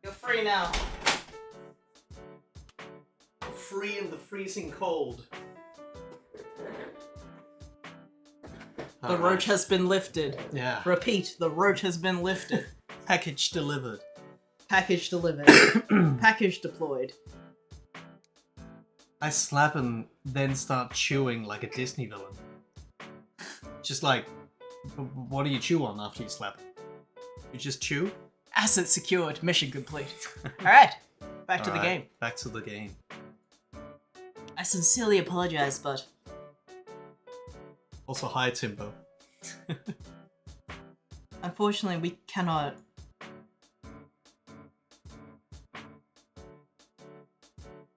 [SPEAKER 1] You're free now.
[SPEAKER 2] Free in the freezing cold.
[SPEAKER 1] The roach has been lifted.
[SPEAKER 2] Yeah.
[SPEAKER 1] Repeat, the roach has been lifted.
[SPEAKER 2] Package delivered.
[SPEAKER 1] Package delivered. Package deployed.
[SPEAKER 2] I slap and then start chewing like a Disney villain. Just like, what do you chew on after you slap him? You just chew?
[SPEAKER 1] Asset secured. Mission complete. Alright. Back to the
[SPEAKER 2] Alright,
[SPEAKER 1] game.
[SPEAKER 2] Back to the game.
[SPEAKER 1] I sincerely apologize, but
[SPEAKER 2] Also, hi, Timbo.
[SPEAKER 1] unfortunately we cannot.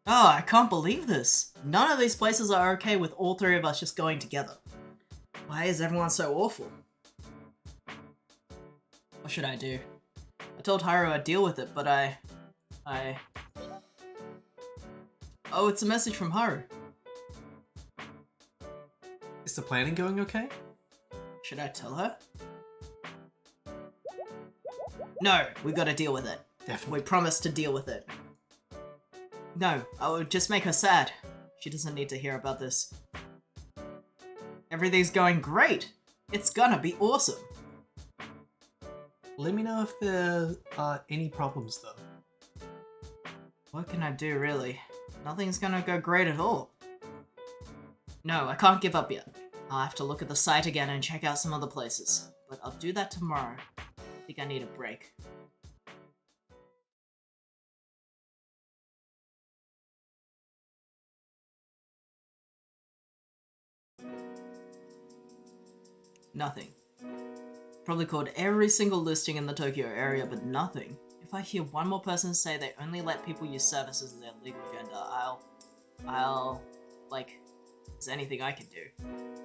[SPEAKER 1] Oh, I can't believe this. None of these places are okay with all three of us just going together. Why is everyone so awful? What should I do? I told Haru I'd deal with it, but I... Oh, it's a message from Haru.
[SPEAKER 2] Is the planning going okay?
[SPEAKER 1] Should I tell her? No, we gotta deal with it.
[SPEAKER 2] Definitely.
[SPEAKER 1] We promised to deal with it. No, I would just make her sad. She doesn't need to hear about this. Everything's going great. It's gonna be awesome.
[SPEAKER 2] Let me know if there are any problems, though.
[SPEAKER 1] What can I do, really? Nothing's gonna go great at all. No, I can't give up yet. I'll have to look at the site again and check out some other places. But I'll do that tomorrow. I think I need a break. Nothing. Probably called every single listing in the Tokyo area, but nothing. If I hear one more person say they only let people use services as their legal gender, there's anything I can do.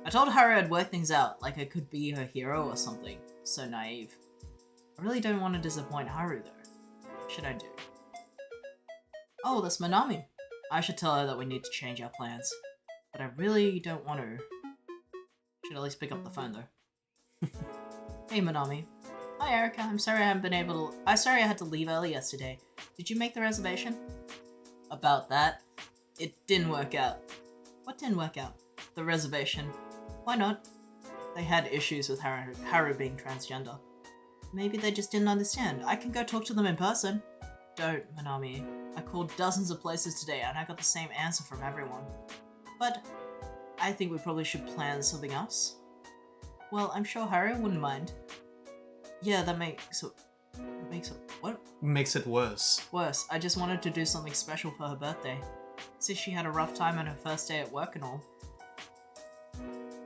[SPEAKER 1] I told Haru I'd work things out, like I could be her hero or something. So naive. I really don't want to disappoint Haru though. What should I do? Oh, that's Manami. I should tell her that we need to change our plans. But I really don't want to. Should at least pick up the phone though. Hey Manami. Hi Erica, I'm sorry I had to leave early yesterday. Did you make the reservation? About that? It didn't work out. What didn't work out? The reservation. Why not? They had issues with Haru being transgender. Maybe they just didn't understand. I can go talk to them in person. Don't, Manami. I called dozens of places today and I got the same answer from everyone. But I think we probably should plan something else. Well, I'm sure Haru wouldn't mind. Yeah, that makes it what?
[SPEAKER 2] Makes it worse.
[SPEAKER 1] Worse, I just wanted to do something special for her birthday. Since she had a rough time on her first day at work and all.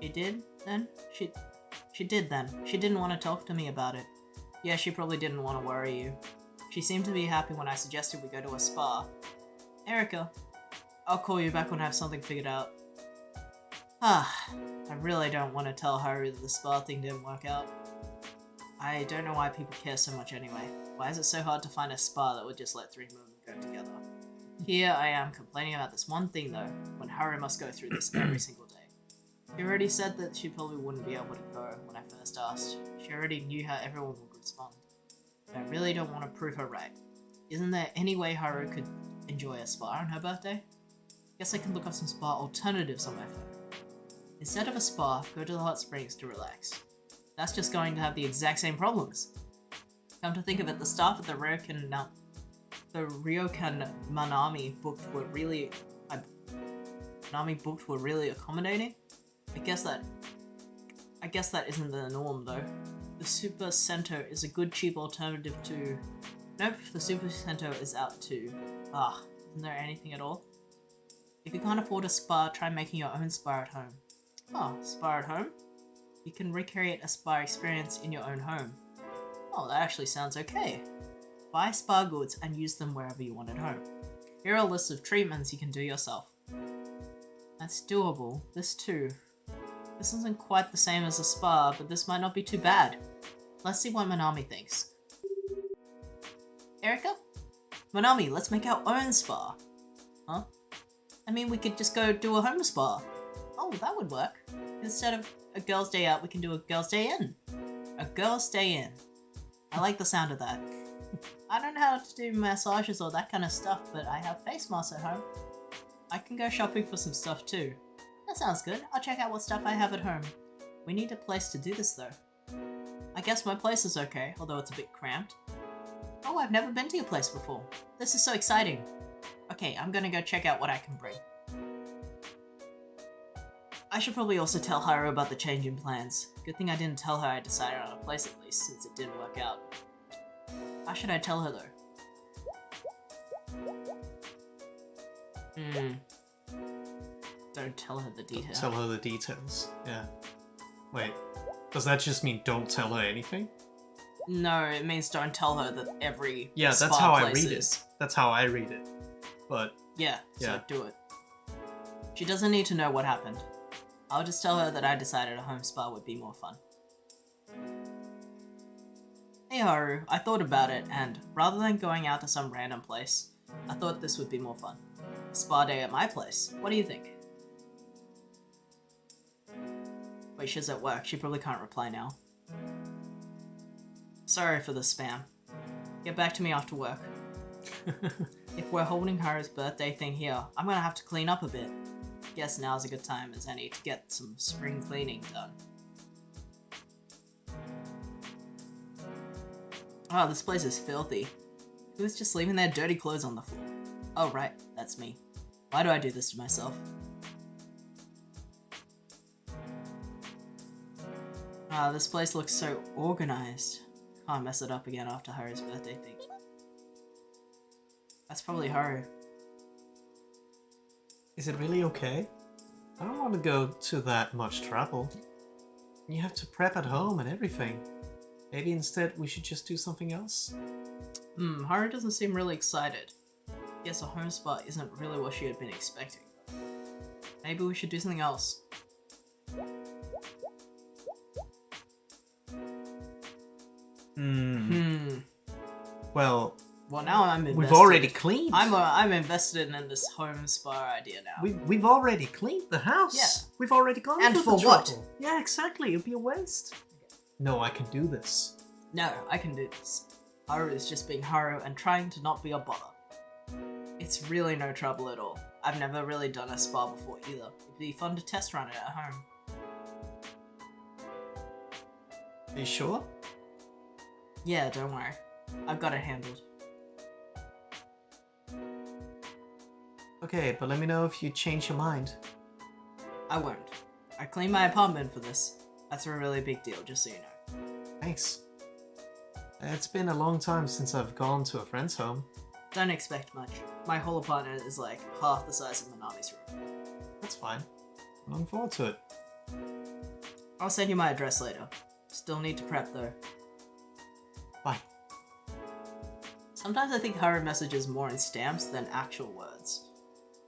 [SPEAKER 1] She did then? She did then. She didn't want to talk to me about it. Yeah, she probably didn't want to worry you. She seemed to be happy when I suggested we go to a spa. Erica, I'll call you back when I have something figured out. I really don't want to tell Haru that the spa thing didn't work out. I don't know why people care so much anyway. Why is it so hard to find a spa that would just let three women go together? Here I am complaining about this one thing though, when Haru must go through this every single day. She already said that she probably wouldn't be able to go when I first asked. She already knew how everyone would respond. But I really don't want to prove her right. Isn't there any way Haru could enjoy a spa on her birthday? Guess I can look up some spa alternatives on my phone. Instead of a spa, go to the hot springs to relax. That's just going to have the exact same problems. Come to think of it, the staff at the Ryokan Manami booked were really accommodating. I guess that isn't the norm though. The Super Center is a good cheap alternative to... Nope, the Super Center is out too. Isn't there anything at all? If you can't afford a spa, try making your own spa at home. Oh, spa at home? You can recreate a spa experience in your own home. Oh, that actually sounds okay. Buy spa goods and use them wherever you want at home. Here are a list of treatments you can do yourself. That's doable. This too. This isn't quite the same as a spa, but this might not be too bad. Let's see what Manami thinks. Erica? Manami, let's make our own spa. Huh? I mean, we could just go do a home spa. Oh, that would work. Instead of a girl's day out, we can do a girl's day in. A girl's day in. I like the sound of that. I don't know how to do massages or that kind of stuff, but I have face masks at home. I can go shopping for some stuff too. That sounds good. I'll check out what stuff I have at home. We need a place to do this though. I guess my place is okay, although it's a bit cramped. Oh, I've never been to your place before. This is so exciting. Okay, I'm gonna go check out what I can bring. I should probably also tell Haru about the change in plans. Good thing I didn't tell her I decided on a place at least, since it didn't work out. How should I tell her though? Don't tell her the details.
[SPEAKER 2] Tell her the details. Yeah. Wait. Does that just mean don't tell her anything?
[SPEAKER 1] No, it means don't tell her that every
[SPEAKER 2] that's
[SPEAKER 1] spa
[SPEAKER 2] how I
[SPEAKER 1] place
[SPEAKER 2] read
[SPEAKER 1] is.
[SPEAKER 2] it. That's how I read it. But
[SPEAKER 1] Yeah, so
[SPEAKER 2] Yeah.
[SPEAKER 1] do it. She doesn't need to know what happened. I'll just tell her that I decided a home spa would be more fun. Hey Haru, I thought about it, and rather than going out to some random place, I thought this would be more fun. A spa day at my place. What do you think? Wait, she's at work. She probably can't reply now. Sorry for the spam. Get back to me after work. If we're holding Haru's birthday thing here, I'm gonna have to clean up a bit. Guess now's a good time as any to get some spring cleaning done. Oh, this place is filthy. Who's just leaving their dirty clothes on the floor? Oh right, that's me. Why do I do this to myself? This place looks so organized. Can't mess it up again after Haru's birthday thing. That's probably Haru.
[SPEAKER 2] is it really okay? I don't want to go to that much trouble. You have to prep at home and everything. Maybe instead we should just do something else?
[SPEAKER 1] Haru doesn't seem really excited. Guess a home spa isn't really what she had been expecting. Maybe we should do something else.
[SPEAKER 2] Well,
[SPEAKER 1] now I'm invested.
[SPEAKER 2] we've already cleaned.
[SPEAKER 1] I'm invested in this home spa idea now.
[SPEAKER 2] We've already cleaned the house.
[SPEAKER 1] Yeah.
[SPEAKER 2] We've already gone
[SPEAKER 1] And
[SPEAKER 2] through
[SPEAKER 1] for
[SPEAKER 2] the
[SPEAKER 1] what?
[SPEAKER 2] trouble. Yeah, exactly. It'd be a waste. No, I can do this.
[SPEAKER 1] No, I can do this. Haru is just being Haru and trying to not be a bother. It's really no trouble at all. I've never really done a spa before either. It'd be fun to test run it at home.
[SPEAKER 2] Are you sure?
[SPEAKER 1] Yeah, don't worry. I've got it handled.
[SPEAKER 2] okay, but let me know if you change your mind.
[SPEAKER 1] I won't. I cleaned my apartment for this. That's a really big deal, just so you know.
[SPEAKER 2] Thanks. It's been a long time since I've gone to a friend's home.
[SPEAKER 1] Don't expect much. My whole apartment is like half the size of Manami's room.
[SPEAKER 2] That's fine. I'm looking forward to it.
[SPEAKER 1] I'll send you my address later. Still need to prep though.
[SPEAKER 2] Bye.
[SPEAKER 1] Sometimes I think Haru messages more in stamps than actual words.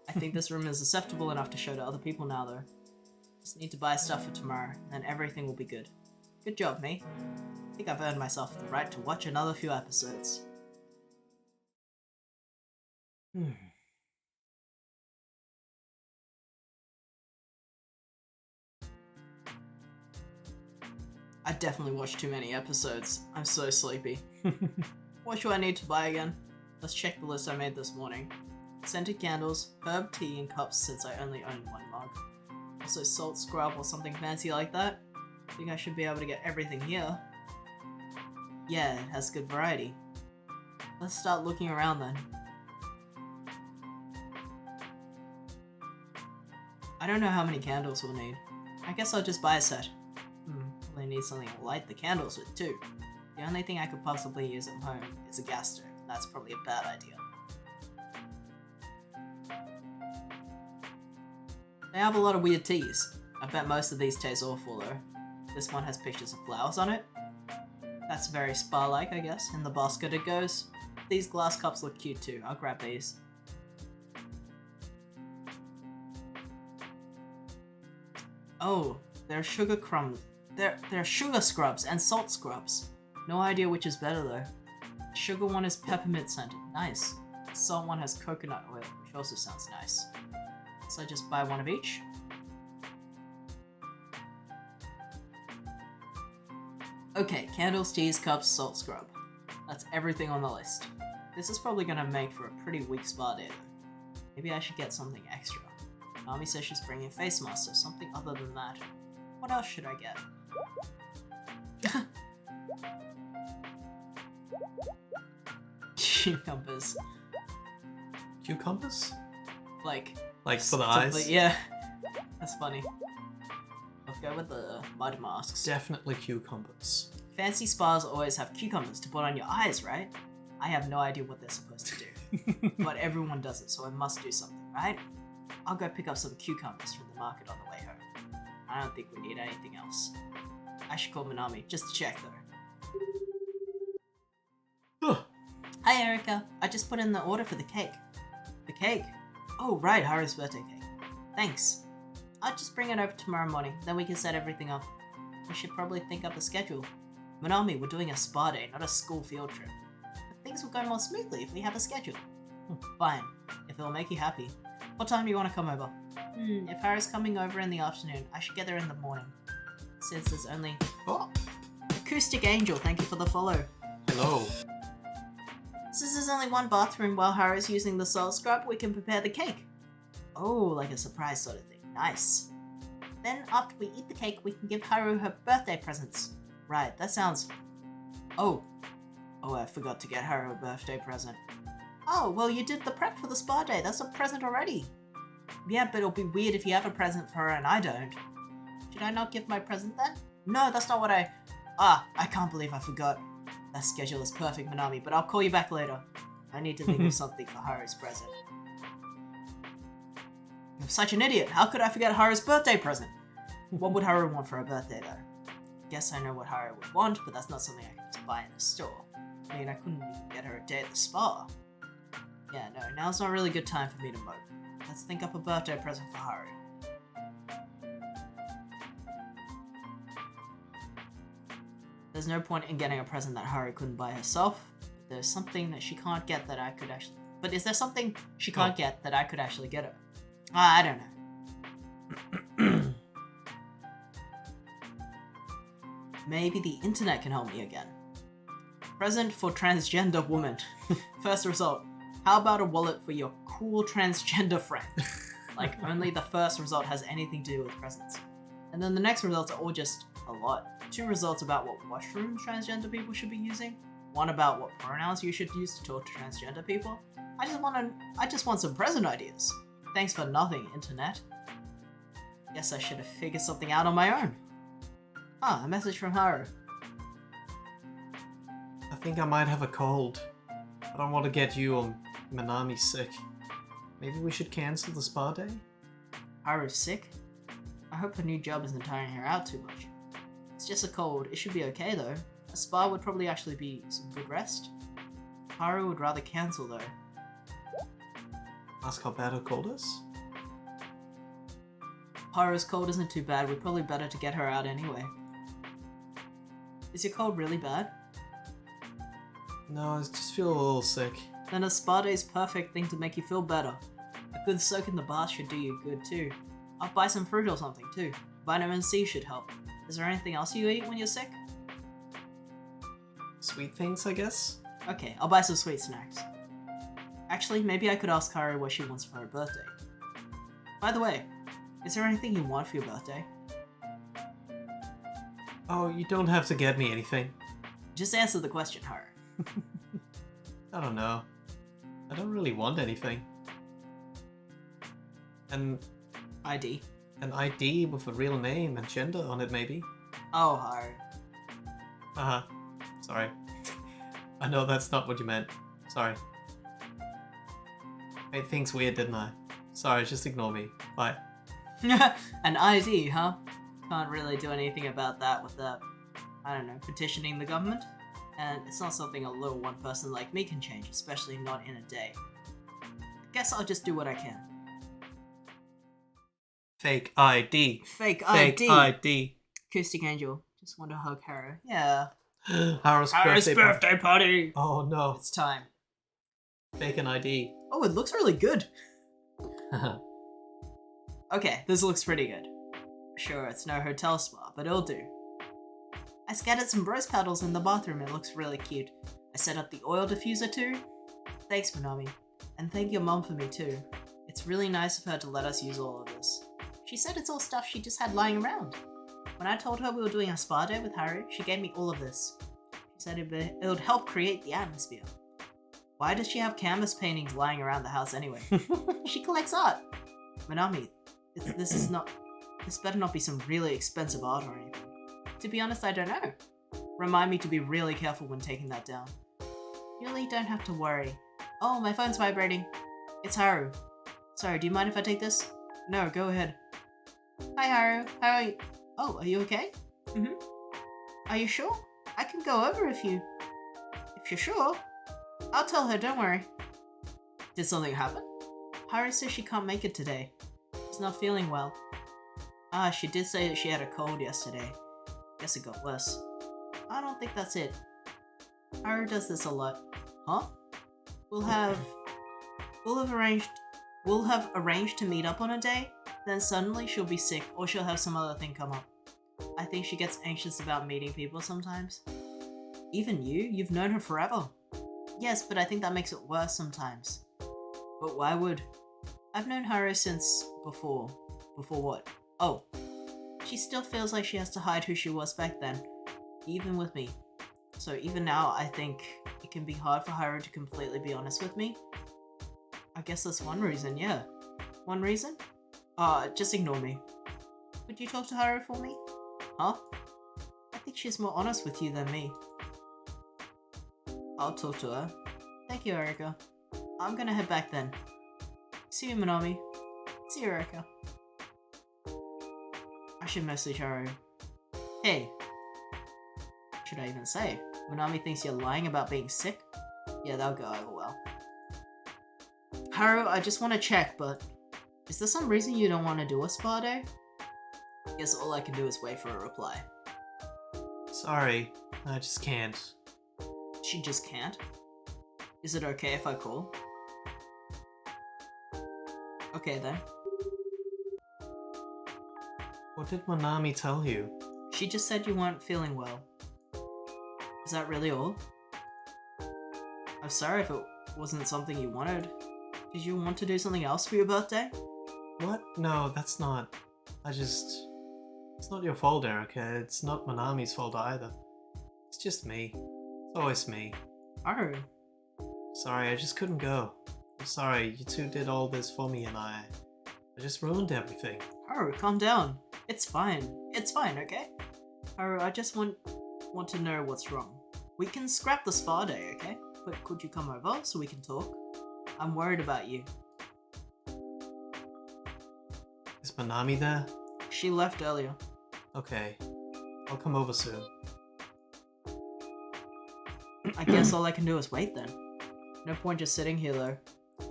[SPEAKER 1] I think this room is acceptable enough to show to other people now though. Just need to buy stuff for tomorrow, and then everything will be good. Good job, me. I think I've earned myself the right to watch another few episodes. I definitely watched too many episodes. I'm so sleepy. What do I need to buy again? Let's check the list I made this morning. Scented candles, herb tea in cups since I only own one mug. Also salt scrub or something fancy like that. Think I should be able to get everything here. Yeah, it has good variety. Let's start looking around then. I don't know how many candles we'll need. I guess I'll just buy a set. Probably need something to light the candles with too. The only thing I could possibly use at home is a gas stove. That's probably a bad idea. They have a lot of weird teas. I bet most of these taste awful though. This one has pictures of flowers on it. That's very spa-like, I guess. In the basket it goes. These glass cups look cute too. I'll grab these. Oh, they're sugar crumbs. They're sugar scrubs and salt scrubs. No idea which is better though. The sugar one is peppermint scented. Nice. The salt one has coconut oil, which also sounds nice. So I just buy one of each. Okay, candles, teas, cups, salt scrub. That's everything on the list. This is probably gonna make for a pretty weak spa day though. Maybe I should get something extra. Nami says she's bringing face masks, so something other than that. What else should I get? Cucumbers.
[SPEAKER 2] Cucumbers?
[SPEAKER 1] Like
[SPEAKER 2] for the eyes?
[SPEAKER 1] Yeah. That's funny. Let's go with the mud masks.
[SPEAKER 2] Definitely cucumbers.
[SPEAKER 1] Fancy spas always have cucumbers to put on your eyes, right? I have no idea what they're supposed to do. But everyone does it, so I must do something, right? I'll go pick up some cucumbers from the market on the way home. I don't think we need anything else. I should call Manami, just to check though. Hi Erica, I just put in the order for the cake. The cake? Oh right, Haru's birthday cake. Thanks. I'll just bring it over tomorrow morning, then we can set everything up. We should probably think up a schedule. Manami, we're doing a spa day, not a school field trip. But things will go more smoothly if we have a schedule. Fine, if it'll make you happy. What time do you want to come over? If Haru's coming over in the afternoon, I should get there in the morning. Since there's only... Oh! Acoustic Angel, thank you for the follow.
[SPEAKER 2] Hello.
[SPEAKER 1] Since there's only one bathroom while Haru's using the salt scrub, we can prepare the cake. Oh, like a surprise sort of thing. Nice. Then, after we eat the cake, we can give Haru her birthday presents. Right, that sounds... Oh, I forgot to get Haru a birthday present. Oh, well you did the prep for the spa day. That's a present already. Yeah, but it'll be weird if you have a present for her and I don't. Should I not give my present then? No, that's not what I can't believe I forgot. That schedule is perfect, Manami, but I'll call you back later. I need to think of something for Haru's present. I'm such an idiot. How could I forget Haru's birthday present? What would Haru want for her birthday though? Guess I know what Haru would want, but that's not something I can just buy in a store. I mean, I couldn't even get her a day at the spa. Yeah, no, now's not really a good time for me to mope. Let's think up a birthday present for Haru. There's no point in getting a present that Haru couldn't buy herself. But there's something that she can't get that I could actually... But is there something she can't get that I could actually get her? I don't know. Maybe the internet can help me again. Present for transgender woman. First result. How about a wallet for your cool transgender friend? Like, only the first result has anything to do with presents. And then the next results are all just a lot. 2 results about what washrooms transgender people should be using. 1 about what pronouns you should use to talk to transgender people. I just want some present ideas. Thanks for nothing, Internet. Guess I should have figured something out on my own. Ah, a message from Haru.
[SPEAKER 2] I think I might have a cold. I don't want to get you or Manami sick. Maybe we should cancel the spa day?
[SPEAKER 1] Haru's sick? I hope her new job isn't tiring her out too much. It's just a cold, it should be okay though. A spa would probably actually be some good rest. Haru would rather cancel though.
[SPEAKER 2] Ask how bad her cold is?
[SPEAKER 1] Haru's cold isn't too bad, we're probably better to get her out anyway. Is your cold really bad?
[SPEAKER 2] No, I just feel a little sick.
[SPEAKER 1] Then a spa day's perfect thing to make you feel better. A good soak in the bath should do you good too. I'll buy some fruit or something too. Vitamin C should help. Is there anything else you eat when you're sick?
[SPEAKER 2] Sweet things, I guess?
[SPEAKER 1] Okay, I'll buy some sweet snacks. Actually, maybe I could ask Haru what she wants for her birthday. By the way, is there anything you want for your birthday?
[SPEAKER 2] Oh, you don't have to get me anything.
[SPEAKER 1] Just answer the question, Haru.
[SPEAKER 2] I don't know. I don't really want anything. An
[SPEAKER 1] ID.
[SPEAKER 2] ID with a real name and gender on it, maybe?
[SPEAKER 1] Oh, Haru.
[SPEAKER 2] Uh-huh. Sorry. I know that's not what you meant. Sorry. Made things weird, didn't I? Sorry, just ignore me. Bye.
[SPEAKER 1] An ID, huh? Can't really do anything about that without, I don't know, petitioning the government. And it's not something a little one person like me can change, especially not in a day. I guess I'll just do what I can.
[SPEAKER 2] Fake ID.
[SPEAKER 1] Fake
[SPEAKER 2] Fake
[SPEAKER 1] ID.
[SPEAKER 2] ID.
[SPEAKER 1] Acoustic Angel. Just want to hug Haru. Yeah.
[SPEAKER 2] Haru's birthday
[SPEAKER 1] party!
[SPEAKER 2] Oh no.
[SPEAKER 1] It's time.
[SPEAKER 2] Fake an ID.
[SPEAKER 1] Oh, it looks really good. Okay, this looks pretty good. Sure, it's no hotel spa, but it'll do. I scattered some rose petals in the bathroom, it looks really cute. I set up the oil diffuser too. Thanks, Manami. And thank your mom for me too. It's really nice of her to let us use all of this. She said it's all stuff she just had lying around. When I told her we were doing a spa day with Haru, she gave me all of this. She said it would help create the atmosphere. Why does she have canvas paintings lying around the house anyway? She collects art. Manami, this better not be some really expensive art or anything. To be honest, I don't know. Remind me to be really careful when taking that down. You really don't have to worry. Oh, my phone's vibrating. It's Haru. Sorry, do you mind if I take this? No, go ahead. Hi, Haru. How are you? Oh, are you okay? Mm-hmm. Are you sure? I can go over if you're sure. I'll tell her, don't worry. Did something happen? Haru says she can't make it today. She's not feeling well. Ah, she did say that she had a cold yesterday. Guess it got worse. I don't think that's it. Haru does this a lot. Huh? We'll have arranged to meet up on a day, then suddenly she'll be sick or she'll have some other thing come up. I think she gets anxious about meeting people sometimes. Even you've known her forever. Yes, but I think that makes it worse sometimes. But why would? I've known Haru since before. Before what? Oh. She still feels like she has to hide who she was back then, even with me. So even now, I think it can be hard for Haru to completely be honest with me. I guess that's one reason, yeah. One reason? Just ignore me. Could you talk to Haru for me? Huh? I think she's more honest with you than me. I'll talk to her. Thank you, Erika. I'm gonna head back then. See you, Manami. See you, Erika. I should message Haru. Hey. What should I even say? Manami thinks you're lying about being sick? Yeah, that'll go over well. Haru, I just want to check, but is there some reason you don't want to do a spa day? Guess all I can do is wait for a reply.
[SPEAKER 2] Sorry, I just can't.
[SPEAKER 1] She just can't? Is it okay if I call? Okay then.
[SPEAKER 2] What did Manami tell you?
[SPEAKER 1] She just said you weren't feeling well. Is that really all? I'm sorry if it wasn't something you wanted. Did you want to do something else for your birthday?
[SPEAKER 2] What? No, that's not. It's not your fault, Erika. It's not Manami's fault either. It's just me. It's always me.
[SPEAKER 1] Haru.
[SPEAKER 2] Sorry, I just couldn't go. I'm sorry, you two did all this for me and I just ruined everything.
[SPEAKER 1] Haru, calm down. It's fine. It's fine, okay? Haru, I just want to know what's wrong. We can scrap the spa day, okay? But could you come over so we can talk? I'm worried about you.
[SPEAKER 2] Is Manami there?
[SPEAKER 1] She left earlier.
[SPEAKER 2] Okay, I'll come over soon.
[SPEAKER 1] I guess all I can do is wait then. No point just sitting here though.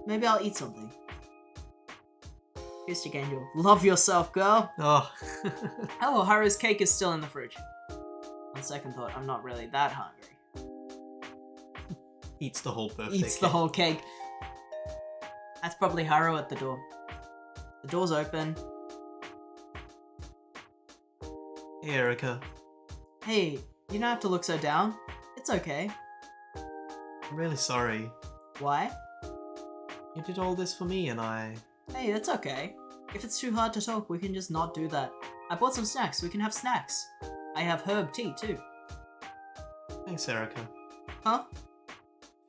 [SPEAKER 1] Maybe I'll eat something. Here's your Angel. Love yourself, girl!
[SPEAKER 2] Oh.
[SPEAKER 1] Hello, Haru's cake is still in the fridge. On second thought, I'm not really that hungry.
[SPEAKER 2] Eats the whole birthday
[SPEAKER 1] Eats the
[SPEAKER 2] cake.
[SPEAKER 1] whole cake. That's probably Haru at the door. The door's open.
[SPEAKER 2] Hey, Erica.
[SPEAKER 1] Hey, you don't have to look so down. It's okay.
[SPEAKER 2] I'm really sorry.
[SPEAKER 1] Why?
[SPEAKER 2] You did all this for me and I...
[SPEAKER 1] Hey, that's okay. If it's too hard to talk, we can just not do that. I bought some snacks. We can have snacks. I have herb tea, too.
[SPEAKER 2] Thanks, Erica.
[SPEAKER 1] Huh?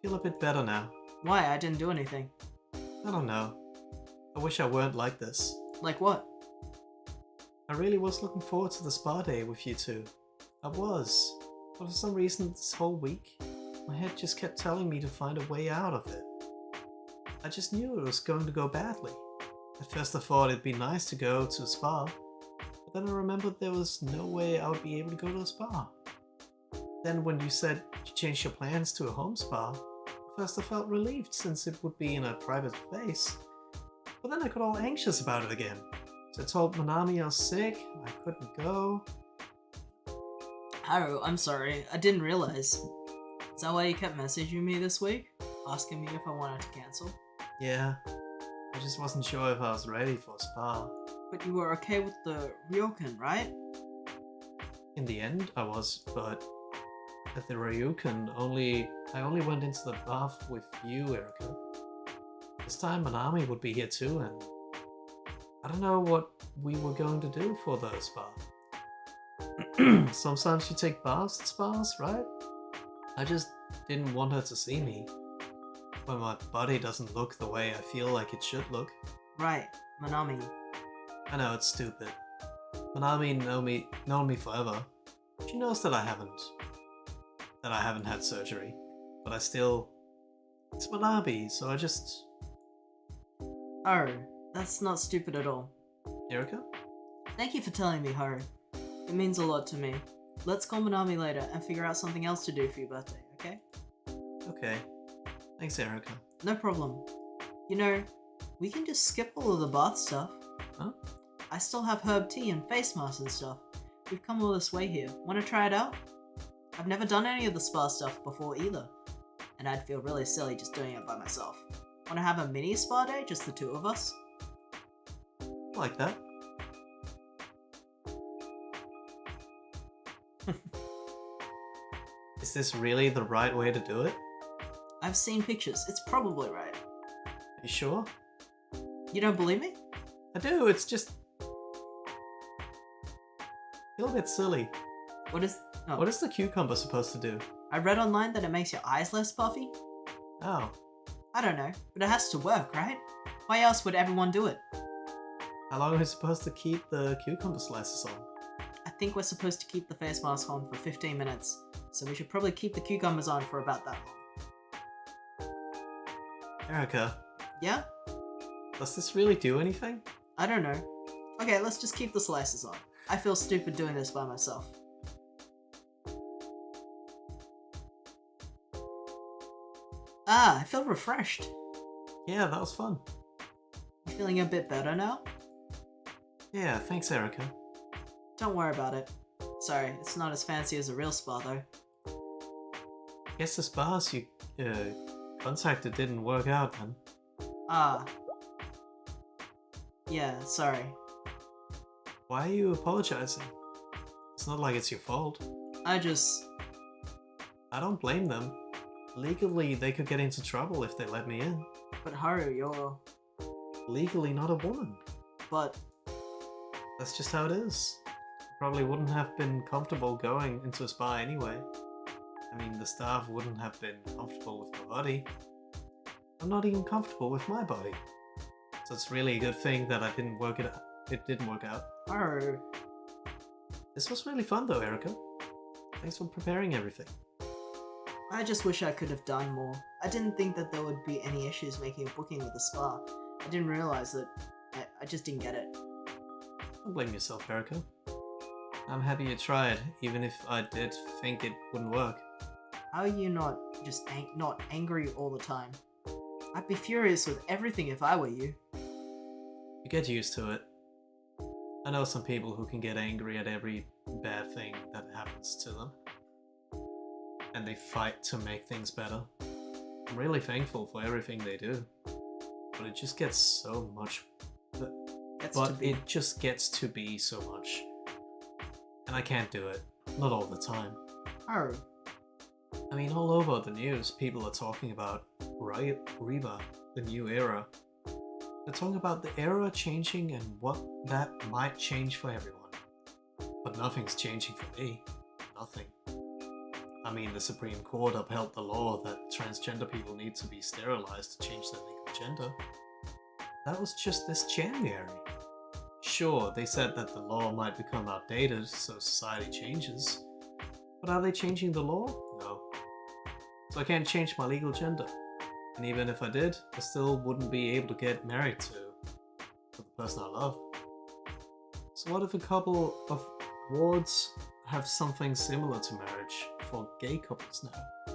[SPEAKER 2] Feel a bit better now.
[SPEAKER 1] Why? I didn't do anything.
[SPEAKER 2] I don't know. I wish I weren't like this.
[SPEAKER 1] Like what?
[SPEAKER 2] I really was looking forward to the spa day with you two. I was. But for some reason this whole week, my head just kept telling me to find a way out of it. I just knew it was going to go badly. At first I thought it'd be nice to go to a spa, but then I remembered there was no way I would be able to go to a spa. Then when you said you changed your plans to a home spa, at first I felt relieved since it would be in a private place, but then I got all anxious about it again. So I told Manami I was sick, I couldn't go.
[SPEAKER 1] Haru, I'm sorry. I didn't realize. Is that why you kept messaging me this week? Asking me if I wanted to cancel?
[SPEAKER 2] Yeah, I just wasn't sure if I was ready for a spa.
[SPEAKER 1] But you were okay with the ryokan, right?
[SPEAKER 2] In the end, I was, but at the Ryukan, I only went into the bath with you, Erica. This time Manami would be here too, and I don't know what we were going to do for the spa. Sometimes you take baths at spas, right? I just didn't want her to see me when my body doesn't look the way I feel like it should look.
[SPEAKER 1] Right, Manami.
[SPEAKER 2] I know it's stupid. Manami known me forever. She knows that I haven't had surgery, but I still. It's Manami, so I just.
[SPEAKER 1] Haru, that's not stupid at all.
[SPEAKER 2] Erica?
[SPEAKER 1] Thank you for telling me, Haru. It means a lot to me. Let's call Manami later and figure out something else to do for your birthday, okay?
[SPEAKER 2] Okay. Thanks, Erica.
[SPEAKER 1] No problem. You know, we can just skip all of the bath stuff.
[SPEAKER 2] Huh?
[SPEAKER 1] I still have herb tea and face masks and stuff. We've come all this way here. Want to try it out? I've never done any of the spa stuff before either, and I'd feel really silly just doing it by myself. Want to have a mini spa day, just the two of us?
[SPEAKER 2] Like that. Is this really the right way to do it?
[SPEAKER 1] I've seen pictures. It's probably right.
[SPEAKER 2] Are you sure?
[SPEAKER 1] You don't believe me?
[SPEAKER 2] I do, it's just. Feel a bit silly.
[SPEAKER 1] What is... Oh,
[SPEAKER 2] What is the cucumber supposed to do?
[SPEAKER 1] I read online that it makes your eyes less puffy.
[SPEAKER 2] Oh,
[SPEAKER 1] I don't know, but it has to work, right? Why else would everyone do it?
[SPEAKER 2] how long are we supposed to keep the cucumber slices on?
[SPEAKER 1] I think we're supposed to keep the face mask on for 15 minutes, so we should probably keep the cucumbers on for about that long.
[SPEAKER 2] Erica,
[SPEAKER 1] Yeah?
[SPEAKER 2] does this really do anything?
[SPEAKER 1] I don't know. Okay, let's just keep the slices on. I feel stupid doing this by myself. Ah, I feel refreshed.
[SPEAKER 2] Yeah, that was fun.
[SPEAKER 1] You feeling a bit better now?
[SPEAKER 2] Yeah, thanks, Erica.
[SPEAKER 1] Don't worry about it. Sorry, it's not as fancy as a real spa though.
[SPEAKER 2] Guess the spas you contacted didn't work out then.
[SPEAKER 1] Ah. Yeah, sorry.
[SPEAKER 2] Why are you apologizing? It's not like it's your fault.
[SPEAKER 1] I
[SPEAKER 2] don't blame them. Legally, they could get into trouble if they let me in.
[SPEAKER 1] But Haru, you're...
[SPEAKER 2] Legally, not a woman.
[SPEAKER 1] But...
[SPEAKER 2] That's just how it is. Probably wouldn't have been comfortable going into a spa anyway. I mean, the staff wouldn't have been comfortable with my body. I'm not even comfortable with my body. So it's really a good thing that it didn't work out.
[SPEAKER 1] Haru,
[SPEAKER 2] This was really fun though, Erica. Thanks for preparing everything.
[SPEAKER 1] I just wish I could have done more. I didn't think that there would be any issues making a booking with the spa. I didn't realize that. I just didn't get it.
[SPEAKER 2] Don't blame yourself, Erica. I'm happy you tried, even if I did think it wouldn't work.
[SPEAKER 1] How are you not just not angry all the time? I'd be furious with everything if I were you.
[SPEAKER 2] You get used to it. I know some people who can get angry at every bad thing that happens to them. And they fight to make things better. I'm really thankful for everything they do. But it just gets so much. It just gets to be so much. And I can't do it. Not all the time.
[SPEAKER 1] Haru,
[SPEAKER 2] I mean, all over the news, people are talking about Reba, the new era. They're talking about the era changing and what that might change for everyone. But nothing's changing for me. Nothing. I mean, the Supreme Court upheld the law that transgender people need to be sterilized to change their legal gender. That was just this January. Sure, they said that the law might become outdated, so society changes. But are they changing the law? No. So I can't change my legal gender. And even if I did, I still wouldn't be able to get married to the person I love. So what if a couple of wards have something similar to marriage for gay couples now?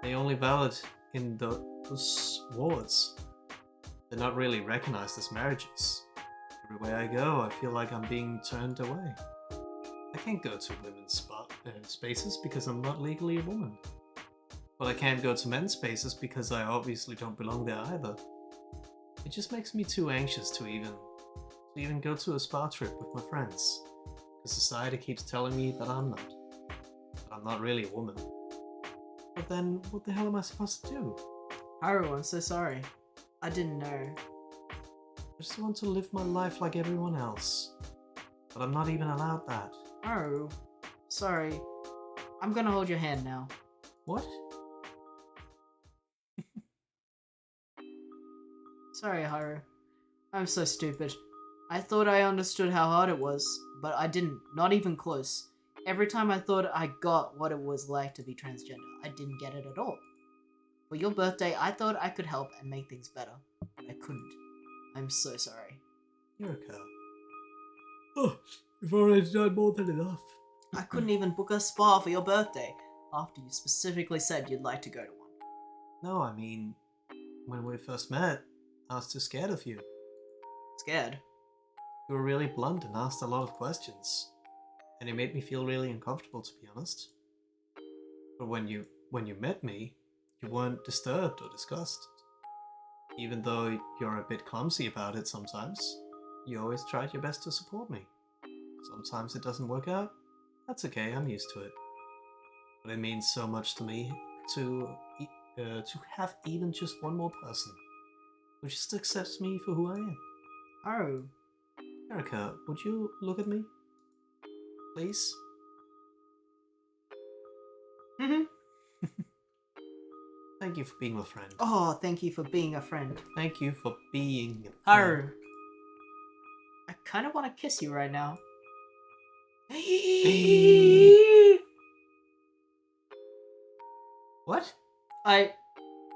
[SPEAKER 2] They're only valid in those wards. They're not really recognized as marriages. Everywhere I go, I feel like I'm being turned away. I can't go to women's spaces because I'm not legally a woman. But I can't go to men's spaces because I obviously don't belong there either. It just makes me too anxious to even go to a spa trip with my friends. Because society keeps telling me that I'm not really a woman. But then, what the hell am I supposed to do?
[SPEAKER 1] Haru, I'm so sorry. I didn't know.
[SPEAKER 2] I just want to live my life like everyone else. But I'm not even allowed that.
[SPEAKER 1] Haru, sorry. I'm gonna hold your hand now.
[SPEAKER 2] What?
[SPEAKER 1] Sorry, Haru. I'm so stupid. I thought I understood how hard it was, but I didn't. Not even close. Every time I thought I got what it was like to be transgender, I didn't get it at all. For your birthday, I thought I could help and make things better, but I couldn't. I'm so sorry.
[SPEAKER 2] Erica. Oh, you've already done more than enough.
[SPEAKER 1] I couldn't even book a spa for your birthday, after you specifically said you'd like to go to one.
[SPEAKER 2] No, I mean, when we first met, I was too scared of you.
[SPEAKER 1] Scared?
[SPEAKER 2] You were really blunt and asked a lot of questions. And it made me feel really uncomfortable, to be honest. But when you met me, you weren't disturbed or disgusted. Even though you're a bit clumsy about it sometimes, you always tried your best to support me. Sometimes it doesn't work out. That's okay, I'm used to it. But it means so much to me to have even just one more person who just accepts me for who I am.
[SPEAKER 1] Oh.
[SPEAKER 2] Erica, would you look at me? Please?
[SPEAKER 1] Mm-hmm.
[SPEAKER 2] Thank you for being my friend.
[SPEAKER 1] Oh, thank you for being a friend.
[SPEAKER 2] Thank you for being a friend.
[SPEAKER 1] Haru. I kind of want to kiss you right now.
[SPEAKER 2] What?
[SPEAKER 1] I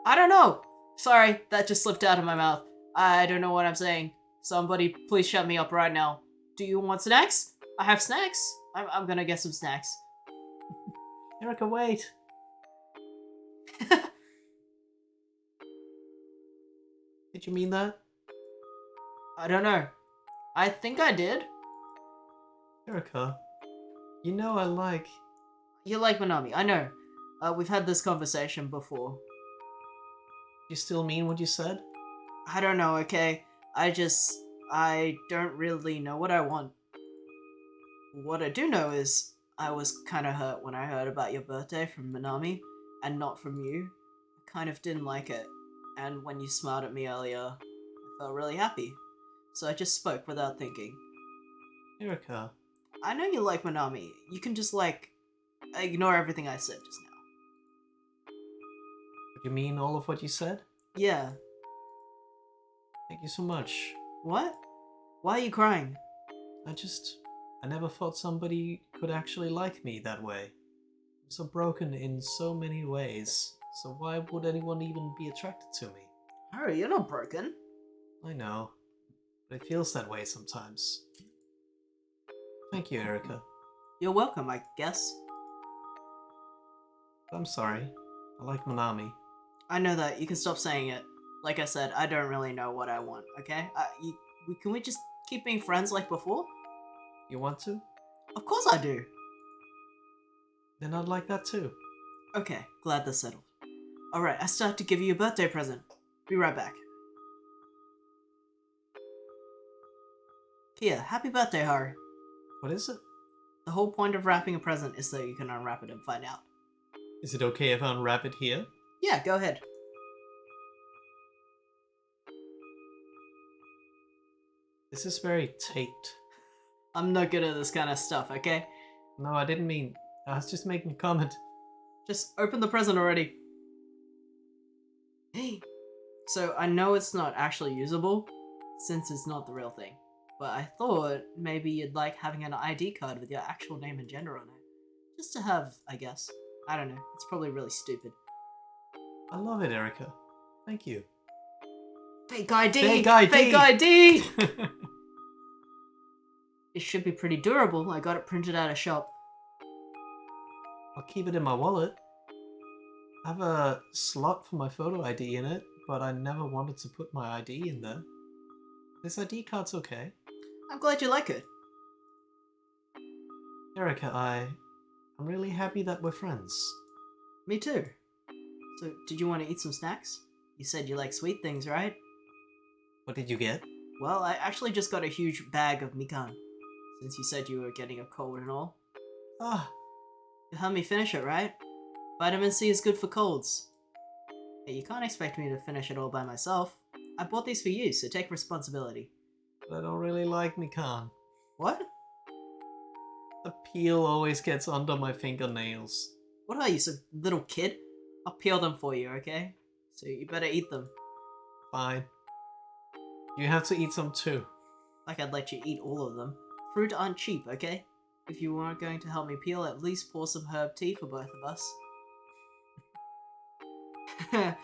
[SPEAKER 1] don't know. Sorry, that just slipped out of my mouth. I don't know what I'm saying. Somebody please shut me up right now. Do you want snacks? I have snacks. I'm gonna get some snacks.
[SPEAKER 2] Erica, wait. Did you mean that?
[SPEAKER 1] I don't know. I think I did.
[SPEAKER 2] Erica, you know I like...
[SPEAKER 1] You like Manami, I know. We've had this conversation before.
[SPEAKER 2] You still mean what you said?
[SPEAKER 1] I don't know, okay? I don't really know what I want. What I do know is I was kind of hurt when I heard about your birthday from Manami, and not from you. I kind of didn't like it, and when you smiled at me earlier, I felt really happy. So I just spoke without thinking.
[SPEAKER 2] Erica.
[SPEAKER 1] I know you like Manami. You can just, ignore everything I said just now.
[SPEAKER 2] You mean all of what you said?
[SPEAKER 1] Yeah.
[SPEAKER 2] Thank you so much.
[SPEAKER 1] What? Why are you crying?
[SPEAKER 2] I never thought somebody could actually like me that way. I'm so broken in so many ways, so why would anyone even be attracted to me?
[SPEAKER 1] Harry, you're not broken.
[SPEAKER 2] I know, but it feels that way sometimes. Thank you, Erica.
[SPEAKER 1] You're welcome, I guess.
[SPEAKER 2] I'm sorry. I like Manami.
[SPEAKER 1] I know that. You can stop saying it. Like I said, I don't really know what I want, okay? Can we just keep being friends like before?
[SPEAKER 2] You want to?
[SPEAKER 1] Of course I do.
[SPEAKER 2] Then I'd like that too.
[SPEAKER 1] Okay, glad that's settled. Alright, I still have to give you a birthday present. Be right back. Here, happy birthday, Harry.
[SPEAKER 2] What is it?
[SPEAKER 1] The whole point of wrapping a present is so you can unwrap it and find out.
[SPEAKER 2] Is it okay if I unwrap it here?
[SPEAKER 1] Yeah, go ahead.
[SPEAKER 2] This is very taped.
[SPEAKER 1] I'm not good at this kind of stuff, okay?
[SPEAKER 2] No, I didn't mean. I was just making a comment.
[SPEAKER 1] Just open the present already. Hey. So I know it's not actually usable, since it's not the real thing. But I thought maybe you'd like having an ID card with your actual name and gender on it. Just to have, I guess. I don't know. It's probably really stupid.
[SPEAKER 2] I love it, Erica. Thank you.
[SPEAKER 1] Fake ID!
[SPEAKER 2] Fake ID!
[SPEAKER 1] Fake ID! It should be pretty durable. I got it printed out of shop.
[SPEAKER 2] I'll keep it in my wallet. I have a slot for my photo ID in it, but I never wanted to put my ID in there. This ID card's okay.
[SPEAKER 1] I'm glad you like it.
[SPEAKER 2] Erica, I'm really happy that we're friends.
[SPEAKER 1] Me too. So, did you want to eat some snacks? You said you like sweet things, right?
[SPEAKER 2] What did you get?
[SPEAKER 1] Well, I actually just got a huge bag of mikan, since you said you were getting a cold and all.
[SPEAKER 2] Ah,
[SPEAKER 1] You helped me finish it, right? Vitamin C is good for colds. Hey, you can't expect me to finish it all by myself. I bought these for you, so take responsibility.
[SPEAKER 2] but I don't really like Mikan.
[SPEAKER 1] What?
[SPEAKER 2] The peel always gets under my fingernails.
[SPEAKER 1] What are you, some little kid? I'll peel them for you, okay? So you better eat them.
[SPEAKER 2] Fine. You have to eat some too.
[SPEAKER 1] Like I'd let you eat all of them. Fruit aren't cheap, okay? If you weren't going to help me peel, at least pour some herb tea for both of us.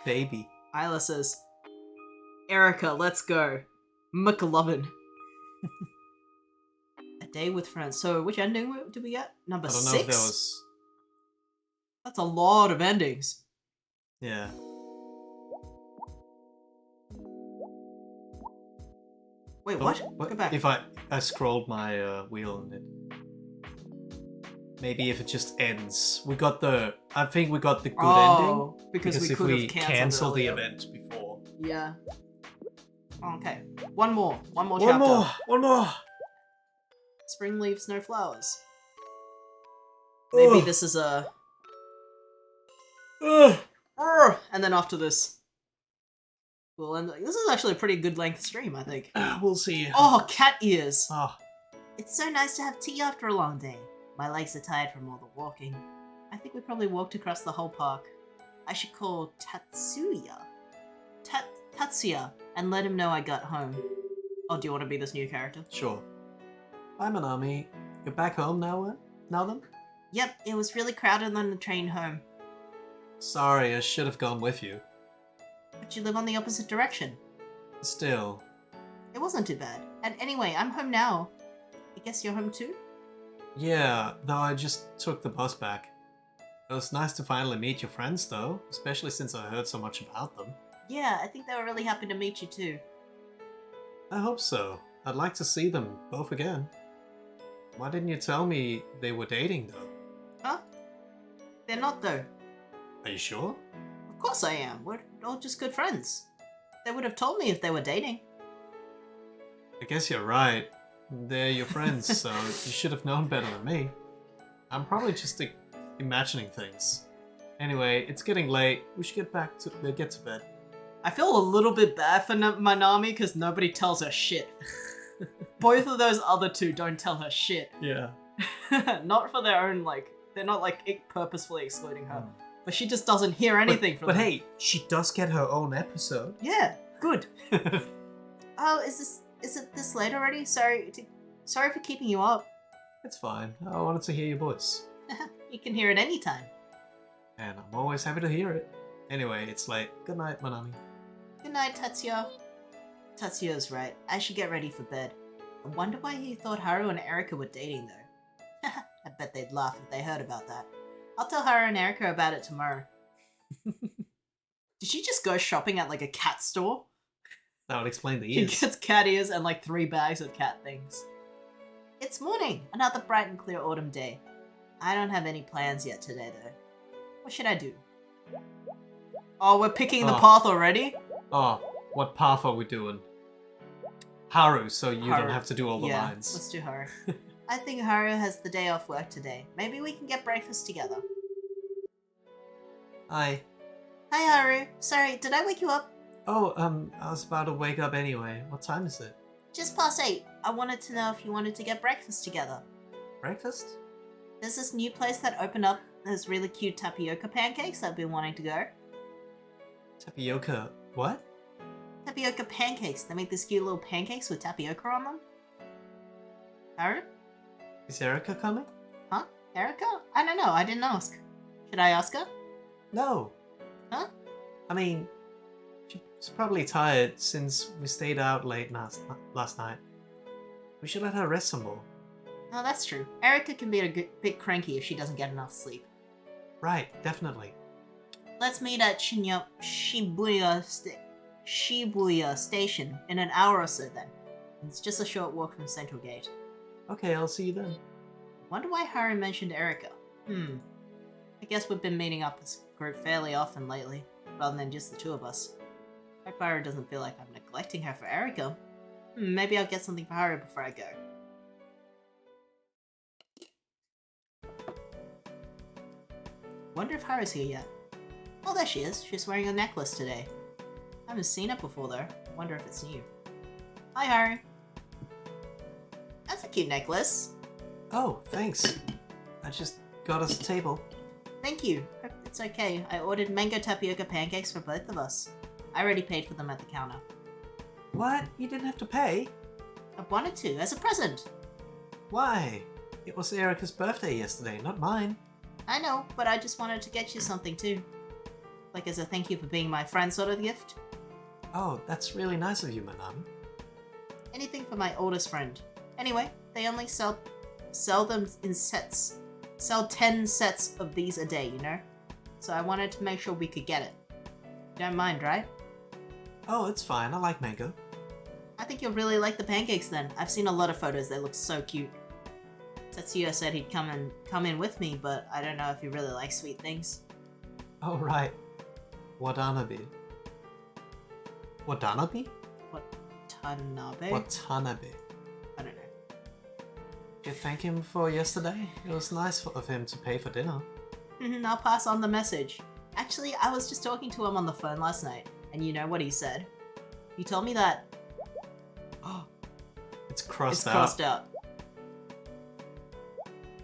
[SPEAKER 2] Baby.
[SPEAKER 1] Isla says, Erica, let's go. McLovin. A day with friends. So which ending did we get? Number
[SPEAKER 2] I don't know
[SPEAKER 1] 6?
[SPEAKER 2] if there was...
[SPEAKER 1] That's a lot of endings.
[SPEAKER 2] Yeah.
[SPEAKER 1] Wait, what? Go back.
[SPEAKER 2] If I scrolled my wheel and it... Maybe if it just ends. I think we got the good ending.
[SPEAKER 1] Because we
[SPEAKER 2] if
[SPEAKER 1] could
[SPEAKER 2] we
[SPEAKER 1] have
[SPEAKER 2] cancel the
[SPEAKER 1] earlier.
[SPEAKER 2] event before.
[SPEAKER 1] Yeah. Okay. One more
[SPEAKER 2] One
[SPEAKER 1] chapter.
[SPEAKER 2] One more!
[SPEAKER 1] Spring leaves, no flowers. Maybe
[SPEAKER 2] Ugh.
[SPEAKER 1] this is a...
[SPEAKER 2] Ugh.
[SPEAKER 1] And then after this... We'll end... This is actually a pretty good length stream, I think.
[SPEAKER 2] We'll see.
[SPEAKER 1] Oh, cat ears!
[SPEAKER 2] Oh,
[SPEAKER 1] It's so nice to have tea after a long day. My legs are tired from all the walking. I think we probably walked across the whole park. I should call Tatsuya. Tatsuya, and let him know I got home. Oh, do you want to be this new character?
[SPEAKER 2] sure. Hi, Manami. You're back home now then?
[SPEAKER 1] Yep, it was really crowded on the train home.
[SPEAKER 2] Sorry, I should have gone with you.
[SPEAKER 1] But you live on the opposite direction.
[SPEAKER 2] Still.
[SPEAKER 1] It wasn't too bad. And anyway, I'm home now. I guess you're home too?
[SPEAKER 2] Yeah, though I just took the bus back. It was nice to finally meet your friends, though, especially since I heard so much about them.
[SPEAKER 1] Yeah, I think they were really happy to meet you too.
[SPEAKER 2] I hope so. I'd like to see them both again. Why didn't you tell me they were dating, though?
[SPEAKER 1] Huh? They're not though.
[SPEAKER 2] Are you sure?
[SPEAKER 1] Of course I am. We're all just good friends. They would have told me if they were dating.
[SPEAKER 2] I guess you're right. They're your friends, so you should have known better than me. I'm probably just imagining things. Anyway, it's getting late. We should get to bed.
[SPEAKER 1] I feel a little bit bad for Manami because nobody tells her shit. Both of those other two don't tell her shit.
[SPEAKER 2] Yeah.
[SPEAKER 1] Not for their own, they're not purposefully excluding her. but she just doesn't hear anything from
[SPEAKER 2] But
[SPEAKER 1] them.
[SPEAKER 2] hey, she does get her own episode.
[SPEAKER 1] Yeah, good. Oh, is it this late already? Sorry for keeping you up.
[SPEAKER 2] It's fine. I wanted to hear your voice.
[SPEAKER 1] You can hear it anytime.
[SPEAKER 2] And I'm always happy to hear it. Anyway, it's late. Good night, Manami.
[SPEAKER 1] Good night, Tatsuya. Tatsuya's right. I should get ready for bed. I wonder why he thought Haru and Erika were dating, though. I bet they'd laugh if they heard about that. I'll tell Haru and Erika about it tomorrow. Did she just go shopping at like a cat store?
[SPEAKER 2] That would explain the
[SPEAKER 1] She
[SPEAKER 2] ears.
[SPEAKER 1] gets cat ears and like 3 bags of cat things. It's morning, another bright and clear autumn day. I don't have any plans yet today, though. What should I do? Oh, we're picking the
[SPEAKER 2] Oh.
[SPEAKER 1] path already?
[SPEAKER 2] Oh, what path are we doing? Haru, so you
[SPEAKER 1] Haru.
[SPEAKER 2] don't have to do all the
[SPEAKER 1] Yeah,
[SPEAKER 2] lines.
[SPEAKER 1] let's do Haru. I think Haru has the day off work today. Maybe we can get breakfast together.
[SPEAKER 2] Hi.
[SPEAKER 1] Hi, Haru. Sorry, did I wake you up?
[SPEAKER 2] Oh, I was about to wake up anyway. What time is it?
[SPEAKER 1] Just past 8. I wanted to know if you wanted to get breakfast together.
[SPEAKER 2] Breakfast?
[SPEAKER 1] There's this new place that opened up. There's really cute tapioca pancakes I've been wanting to go.
[SPEAKER 2] Tapioca. What?
[SPEAKER 1] Tapioca pancakes. They make these cute little pancakes with tapioca on them. Haru?
[SPEAKER 2] Is Erika coming?
[SPEAKER 1] Huh? Erika? I don't know. I didn't ask. Should I ask her?
[SPEAKER 2] No.
[SPEAKER 1] Huh?
[SPEAKER 2] I mean, she's probably tired since we stayed out late last night. We should let her rest some more.
[SPEAKER 1] Oh, that's true. Erika can be a bit cranky if she doesn't get enough sleep.
[SPEAKER 2] Right, definitely.
[SPEAKER 1] Let's meet at Shibuya Station in an hour or so then. It's just a short walk from Central Gate.
[SPEAKER 2] Okay, I'll see you then.
[SPEAKER 1] Wonder why Haru mentioned Erika. I guess we've been meeting up as a group fairly often lately, rather than just the 2 of us. Hope Haru doesn't feel like I'm neglecting her for Erika. Maybe I'll get something for Haru before I go. Wonder if Haru's here yet. Oh, there she is. She's wearing a necklace today. I haven't seen it before though. Wonder if it's new. Hi, Haru. That's a cute necklace.
[SPEAKER 2] Oh, thanks. I just got us a table.
[SPEAKER 1] Thank you. Hope it's okay. I ordered mango tapioca pancakes for both of us. I already paid for them at the counter.
[SPEAKER 2] What? You didn't have to pay?
[SPEAKER 1] I wanted to, as a present.
[SPEAKER 2] Why? It was Erika's birthday yesterday, not mine.
[SPEAKER 1] I know, but I just wanted to get you something too. Like as a thank you for being my friend sort of gift.
[SPEAKER 2] Oh, that's really nice of you, Manami.
[SPEAKER 1] Anything for my oldest friend. Anyway, they only sell them in sets. Sell 10 sets of these a day, you know? So I wanted to make sure we could get it. You don't mind, right?
[SPEAKER 2] Oh, it's fine. I like mango.
[SPEAKER 1] I think you'll really like the pancakes then. I've seen a lot of photos, they look so cute. Tetsuya said he'd come in with me, but I don't know if he really likes sweet things.
[SPEAKER 2] Oh, right. Watanabe. Watanabe?
[SPEAKER 1] Watanabe?
[SPEAKER 2] Watanabe.
[SPEAKER 1] I don't know.
[SPEAKER 2] Did you thank him for yesterday? It was nice of him to pay for dinner.
[SPEAKER 1] I'll pass on the message. Actually, I was just talking to him on the phone last night, and you know what he said? He told me that
[SPEAKER 2] It's crossed
[SPEAKER 1] it's
[SPEAKER 2] out.
[SPEAKER 1] crossed out.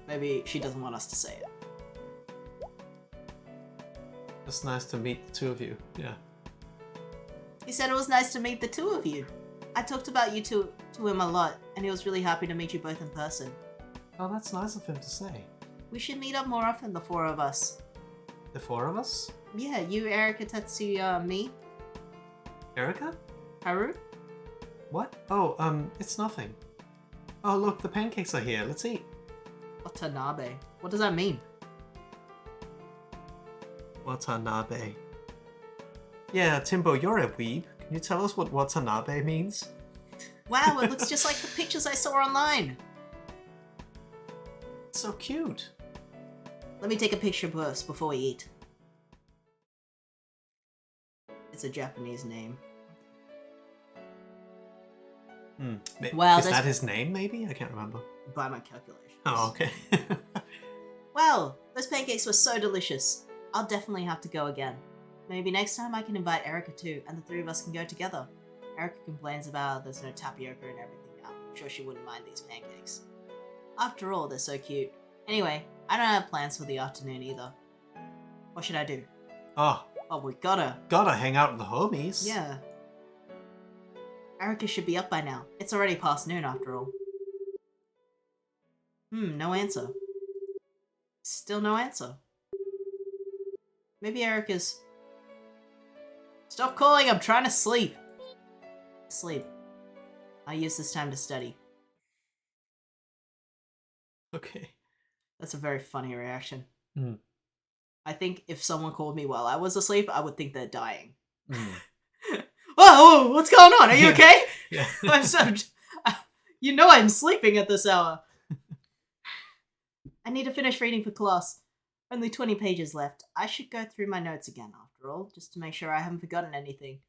[SPEAKER 1] Maybe she doesn't want us to say it.
[SPEAKER 2] It's nice to meet the 2 of you. Yeah.
[SPEAKER 1] He said it was nice to meet the 2 of you. I talked about you to him a lot, and he was really happy to meet you both in person.
[SPEAKER 2] Oh, that's nice of him to say.
[SPEAKER 1] We should meet up more often, the 4 of us.
[SPEAKER 2] The 4 of us?
[SPEAKER 1] Yeah, you, Erika, Tetsuya, me,
[SPEAKER 2] Erika?
[SPEAKER 1] Haru.
[SPEAKER 2] What? Oh, it's nothing. Oh, look, the pancakes are here. Let's eat.
[SPEAKER 1] Watanabe. What does that mean?
[SPEAKER 2] Watanabe. Yeah, Timbo, you're a weeb. Can you tell us what Watanabe means?
[SPEAKER 1] Wow, it looks just like the pictures I saw online.
[SPEAKER 2] It's so cute.
[SPEAKER 1] Let me take a picture first before we eat. It's a Japanese name.
[SPEAKER 2] Wow, is
[SPEAKER 1] that's-
[SPEAKER 2] that his name, maybe? I can't remember.
[SPEAKER 1] By my calculations.
[SPEAKER 2] Oh, okay.
[SPEAKER 1] Wow, those pancakes were so delicious. I'll definitely have to go again. Maybe next time I can invite Erika too, and the 3 of us can go together. Erika complains about there's no tapioca and everything now. I'm sure she wouldn't mind these pancakes. After all, they're so cute. Anyway, I don't have plans for the afternoon either. What should I do?
[SPEAKER 2] Oh,
[SPEAKER 1] Oh, we gotta.
[SPEAKER 2] gotta hang out with the homies.
[SPEAKER 1] Yeah. Erica should be up by now. It's already past noon after all. No answer. Still no answer. Maybe Erica's... Stop calling, I'm trying to sleep. Sleep. I use this time to study.
[SPEAKER 2] Okay.
[SPEAKER 1] That's a very funny reaction.
[SPEAKER 2] Mm.
[SPEAKER 1] I think if someone called me while I was asleep, I would think they're dying.
[SPEAKER 2] Mm.
[SPEAKER 1] Whoa, what's going on? Are you
[SPEAKER 2] Yeah.
[SPEAKER 1] okay?
[SPEAKER 2] Yeah.
[SPEAKER 1] I'm so... You know I'm sleeping at this hour. I need to finish reading for class. Only 20 pages left. I should go through my notes again, after all, just to make sure I haven't forgotten anything.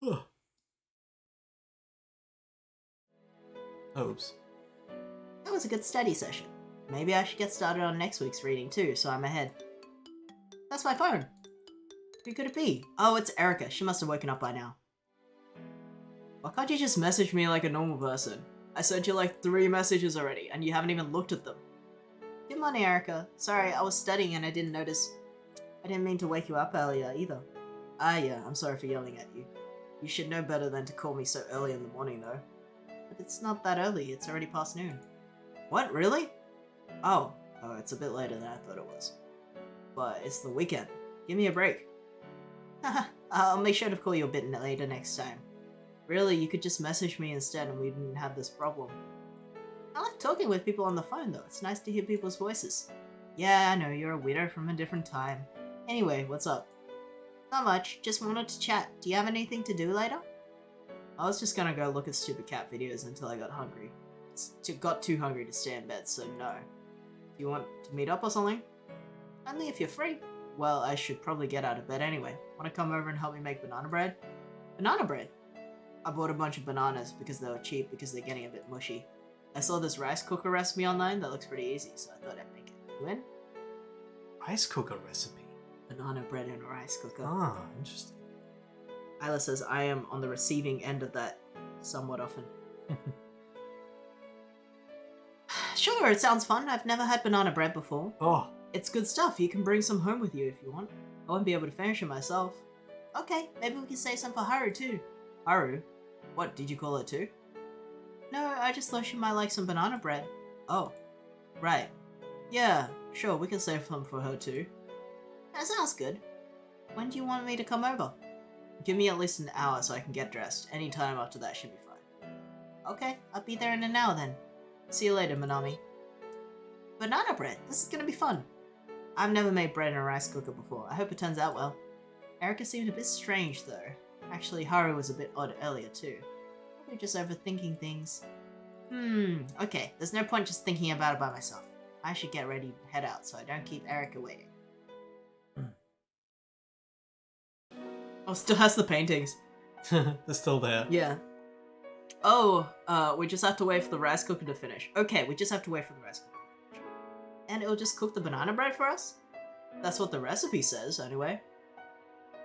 [SPEAKER 2] Oh. Oops.
[SPEAKER 1] That was a good study session. Maybe I should get started on next week's reading too, so I'm ahead. That's my phone. Who could it be? Oh, it's Erica. She must have woken up by now. Why can't you just message me like a normal person? I sent you like 3 messages already, and you haven't even looked at them. Good morning, Erica. Sorry, I was studying and I didn't notice. I didn't mean to wake you up earlier, either. Ah, yeah, I'm sorry for yelling at you. You should know better than to call me so early in the morning, though. But it's not that early, it's already past noon. What, really? Oh, it's a bit later than I thought it was. But it's the weekend. Give me a break. Haha, I'll make sure to call you a bit later next time. Really, you could just message me instead and we didn't have this problem. I like talking with people on the phone though, it's nice to hear people's voices. Yeah, I know, you're a weirdo from a different time. Anyway, what's up? Not much, just wanted to chat. Do you have anything to do later? I was just gonna go look at stupid cat videos until I got hungry. Got too hungry to stay in bed, so no. Do you want to meet up or something? Only if you're free. Well, I should probably get out of bed anyway. Wanna come over and help me make banana bread? Banana bread? I bought a bunch of bananas because they were cheap because they're getting a bit mushy. I saw this rice cooker recipe online that looks pretty easy, so I thought I'd make it. You in?
[SPEAKER 2] Rice cooker recipe.
[SPEAKER 1] Banana bread in a rice cooker.
[SPEAKER 2] Ah, interesting.
[SPEAKER 1] Isla says I am on the receiving end of that somewhat often. Sure, it sounds fun. I've never had banana bread before.
[SPEAKER 2] Oh,
[SPEAKER 1] It's good stuff. You can bring some home with you if you want. I won't be able to finish it myself. Okay, maybe we can save some for Haru too. Haru? What, did you call her too? No, I just thought she might like some banana bread. Oh, right. Yeah, sure, we can save some for her too. That sounds good. When do you want me to come over? Give me at least an hour so I can get dressed. Any time after that should be fine. Okay, I'll be there in an hour then. See you later, Manami. Banana bread, this is gonna be fun. I've never made bread in a rice cooker before. I hope it turns out well. Erica seemed a bit strange though. Actually, Haru was a bit odd earlier too. Probably just overthinking things. Okay, there's no point just thinking about it by myself. I should get ready to head out so I don't keep Erica waiting. Oh, still has the paintings.
[SPEAKER 2] they're still there.
[SPEAKER 1] Yeah. Oh, we just have to wait for the rice cooker to finish. Okay, we just have to wait for the rice cooker to finish. And it'll just cook the banana bread for us? That's what the recipe says, anyway.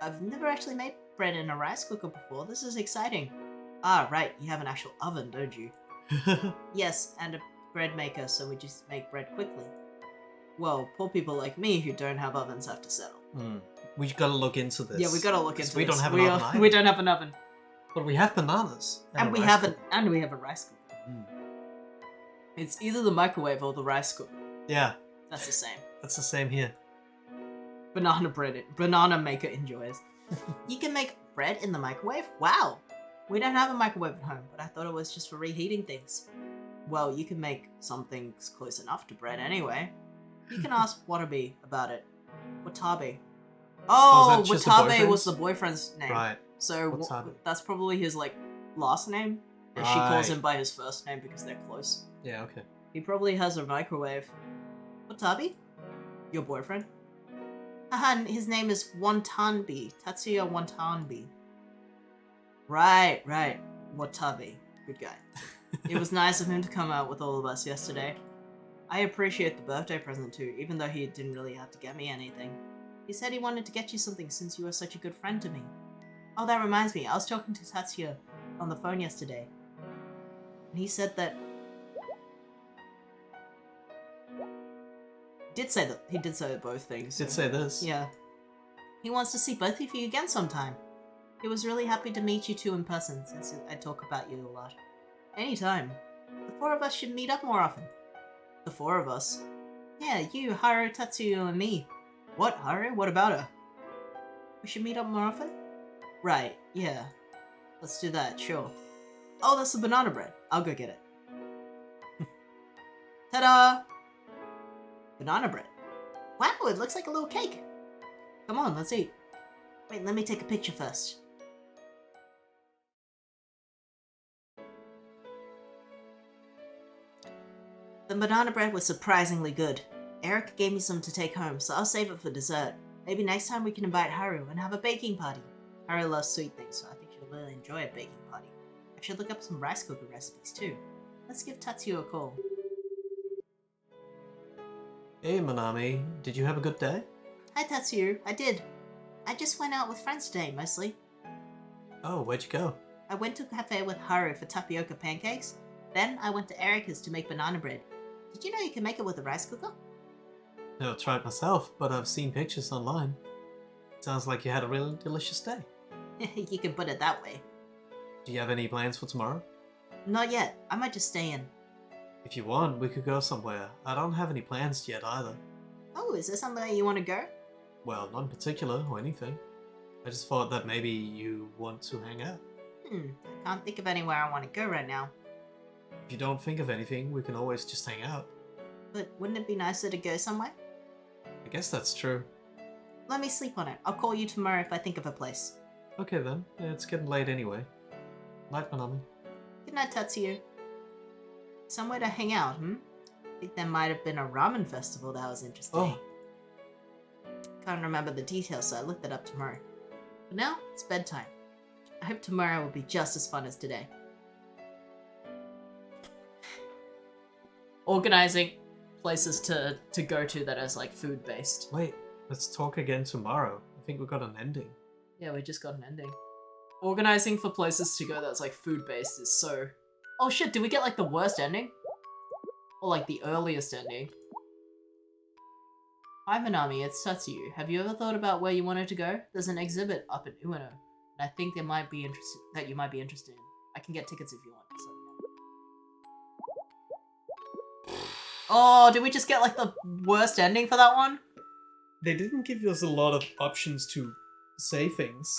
[SPEAKER 1] I've never actually made bread in a rice cooker before. This is exciting. Ah, right, you have an actual oven, don't you? Yes, and a bread maker, so we just make bread quickly. Well, poor people like me who don't have ovens have to settle.
[SPEAKER 2] We gotta look into this.
[SPEAKER 1] Yeah, we gotta look into this.
[SPEAKER 2] We don't have an oven either.
[SPEAKER 1] We don't have an oven.
[SPEAKER 2] But we have bananas.
[SPEAKER 1] And
[SPEAKER 2] a
[SPEAKER 1] we
[SPEAKER 2] rice
[SPEAKER 1] have
[SPEAKER 2] cooker.
[SPEAKER 1] and we have a rice cooker. It's either the microwave or the rice cooker.
[SPEAKER 2] Yeah,
[SPEAKER 1] That's the same.
[SPEAKER 2] that's the same here.
[SPEAKER 1] Banana bread. Banana maker enjoys. You can make bread in the microwave? Wow! We don't have a microwave at home, but I thought it was just for reheating things. Well, you can make some things close enough to bread anyway. You can ask Watabe about it. Watabe. Oh,
[SPEAKER 2] is that just the
[SPEAKER 1] Watabe was
[SPEAKER 2] boyfriend's?
[SPEAKER 1] the boyfriend's name.
[SPEAKER 2] Right.
[SPEAKER 1] So
[SPEAKER 2] Watabe.
[SPEAKER 1] that's probably his last name. And she calls
[SPEAKER 2] Right.
[SPEAKER 1] him by his first name because they're close.
[SPEAKER 2] Yeah, okay.
[SPEAKER 1] He probably has a microwave. Watabe? Your boyfriend? Haha, his name is Wantanbi. Tatsuya Wantanbi. Right. Watabe. Good guy. It was nice of him to come out with all of us yesterday. I appreciate the birthday present too, even though he didn't really have to get me anything. He said he wanted to get you something since you were such a good friend to me. Oh, that reminds me, I was talking to Tatsuya on the phone yesterday. And he said that did say that. He did say both things.
[SPEAKER 2] Did
[SPEAKER 1] so-
[SPEAKER 2] say this.
[SPEAKER 1] Yeah. He wants to see both of you again sometime. He was really happy to meet you two in person since I talk about you a lot. Anytime. The four of us should meet up more often. The four of us? Yeah, you, Haru, Tatsuya, and me. What, Haru? What about her? We should meet up more often? Right, yeah. Let's do that, sure. Oh, that's the banana bread. I'll go get it. Ta-da! Banana bread. Wow, it looks like a little cake. Come on, let's eat. Wait, let me take a picture first. The banana bread was surprisingly good. Eric gave me some to take home, so I'll save it for dessert. Maybe next time we can invite Haru and have a baking party. Haru loves sweet things, so I think she'll really enjoy a baking party. I should look up some rice cooker recipes too. Let's give Tatsuya a call.
[SPEAKER 2] Hey, Manami. Did you have a good day?
[SPEAKER 1] Hi Tatsuya, I did. I just went out with friends today, mostly.
[SPEAKER 2] Oh, where'd you go?
[SPEAKER 1] I went to a cafe with Haru for tapioca pancakes. Then I went to Erica's to make banana bread. Did you know you can make it with a rice cooker?
[SPEAKER 2] Never tried myself, but I've seen pictures online. Sounds like you had a really delicious day.
[SPEAKER 1] You can put it that way.
[SPEAKER 2] Do you have any plans for tomorrow?
[SPEAKER 1] Not yet. I might just stay in.
[SPEAKER 2] If you want, we could go somewhere. I don't have any plans yet either.
[SPEAKER 1] Oh, is there somewhere you want to go?
[SPEAKER 2] Well, not in particular or anything. I just thought that maybe you want to hang out.
[SPEAKER 1] I can't think of anywhere I want to go right now.
[SPEAKER 2] If you don't think of anything, we can always just hang out.
[SPEAKER 1] But wouldn't it be nicer to go somewhere?
[SPEAKER 2] I guess that's true.
[SPEAKER 1] Let me sleep on it. I'll call you tomorrow if I think of a place.
[SPEAKER 2] Okay then, yeah, it's getting late anyway. Night, Manami.
[SPEAKER 1] Good night, Tatsuya. Somewhere to hang out, I think there might have been a ramen festival that was interesting.
[SPEAKER 2] Oh.
[SPEAKER 1] Can't remember the details, so I looked it up tomorrow. But now, it's bedtime. I hope tomorrow will be just as fun as today. Organizing places to go to that is like food based.
[SPEAKER 2] Wait, let's talk again tomorrow. I think we got an ending.
[SPEAKER 1] Yeah, we just got an ending. Organizing for places to go that's like food based is so... Oh shit, did we get like the worst ending? Or like the earliest ending? Hi Manami, it's Tatsuya. Have you ever thought about where you wanted to go? There's an exhibit up in Ueno, and I think you might be interested in. I can get tickets if you want. So oh, did we just get like the worst ending for that one?
[SPEAKER 2] They didn't give us a lot of options to say things.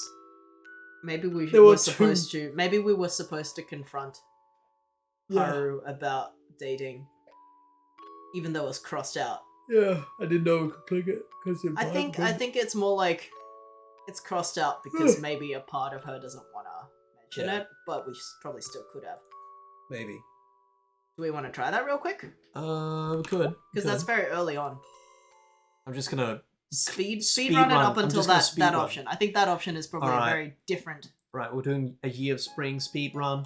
[SPEAKER 1] Maybe we
[SPEAKER 2] There were
[SPEAKER 1] were supposed to. Maybe we were supposed to confront Haru about dating, even though it was crossed out.
[SPEAKER 2] Yeah, I didn't know we could click it because
[SPEAKER 1] I think it's more like it's crossed out because maybe a part of her doesn't want to mention it, but we probably still could have.
[SPEAKER 2] maybe.
[SPEAKER 1] Do we want to try that real quick?
[SPEAKER 2] We could.
[SPEAKER 1] Because that's very early on.
[SPEAKER 2] I'm just gonna.
[SPEAKER 1] Speed
[SPEAKER 2] Speed
[SPEAKER 1] run it
[SPEAKER 2] run.
[SPEAKER 1] up
[SPEAKER 2] I'm
[SPEAKER 1] until
[SPEAKER 2] just gonna
[SPEAKER 1] that
[SPEAKER 2] speed run.
[SPEAKER 1] option. I think that option is probably
[SPEAKER 2] Alright.
[SPEAKER 1] very different.
[SPEAKER 2] Right, we're doing a Year of Spring speed run.